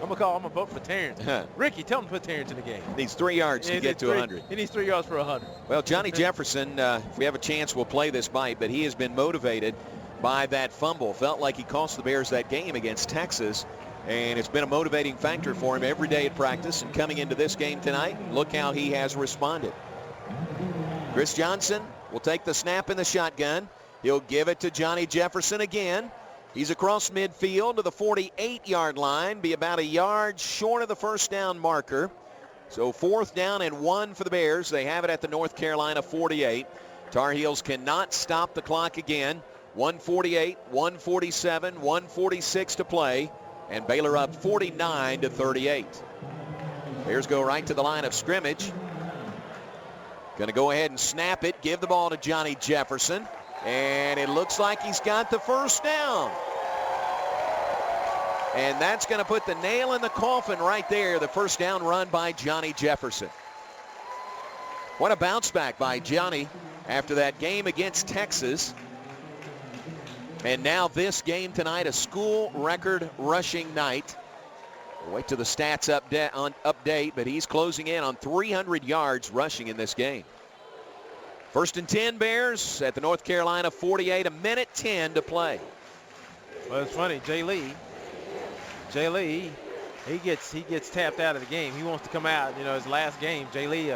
I'm gonna vote for Terrance. Ricky, tell him to put Terrance in the game. Needs 3 yards to get to 100. He needs 3 yards for 100. Well, Johnny Jefferson, if we have a chance, we'll play this bite, but he has been motivated by that fumble. Felt like he cost the Bears that game against Texas, and it's been a motivating factor for him every day at practice. And coming into this game tonight, look how he has responded. Chris Johnson will take the snap in the shotgun. He'll give it to Johnny Jefferson again. He's across midfield to the 48-yard line, be about a yard short of the first down marker. So 4th down and 1 for the Bears. They have it at the North Carolina 48. Tar Heels cannot stop the clock again. 1:48, 1:47, 1:46 to play, and Baylor up 49-38. Bears go right to the line of scrimmage. Going to go ahead and snap it, give the ball to Johnny Jefferson. And it looks like he's got the first down. And that's going to put the nail in the coffin right there, the first down run by Johnny Jefferson. What a bounce back by Johnny after that game against Texas. And now this game tonight, a school record rushing night. We'll wait till the stats update, but he's closing in on 300 yards rushing in this game. 1st and 10 Bears at the North Carolina 48, 1:10 to play. Well, it's funny, Jay Lee, he gets tapped out of the game. He wants to come out, his last game. Jay Lee,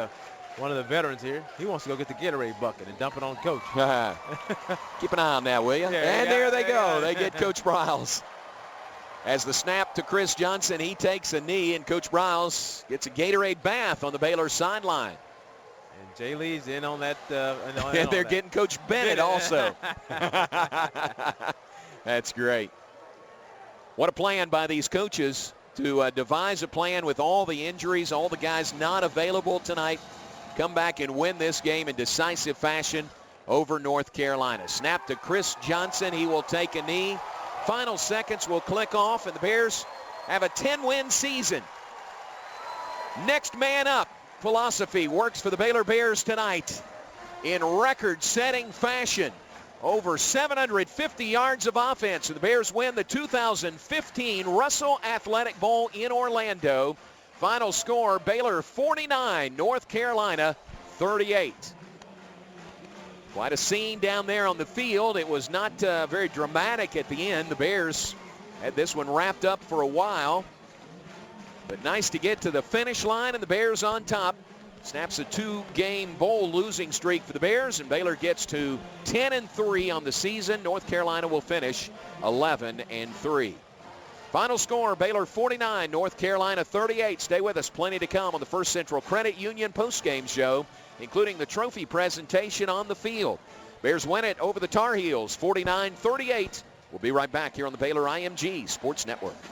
one of the veterans here, he wants to go get the Gatorade bucket and dump it on Coach. Keep an eye on that, will you? Yeah, there they go. They get Coach Briles. As the snap to Chris Johnson, he takes a knee, and Coach Briles gets a Gatorade bath on the Baylor sideline. And Jay Lee's in on that. And they're getting Coach Bennett also. That's great. What a plan by these coaches to devise a plan with all the injuries, all the guys not available tonight. Come back and win this game in decisive fashion over North Carolina. Snap to Chris Johnson. He will take a knee. Final seconds will click off, and the Bears have a 10-win season. Next man up philosophy works for the Baylor Bears tonight in record-setting fashion. Over 750 yards of offense. The Bears win the 2015 Russell Athletic Bowl in Orlando. Final score, Baylor 49, North Carolina 38. Quite a scene down there on the field. It was not very dramatic at the end. The Bears had this one wrapped up for a while. But nice to get to the finish line, and the Bears on top. Snaps a 2-game bowl losing streak for the Bears, and Baylor gets to 10-3 on the season. North Carolina will finish 11-3. Final score, Baylor 49, North Carolina 38. Stay with us. Plenty to come on the First Central Credit Union postgame show, including the trophy presentation on the field. Bears win it over the Tar Heels 49-38. We'll be right back here on the Baylor IMG Sports Network.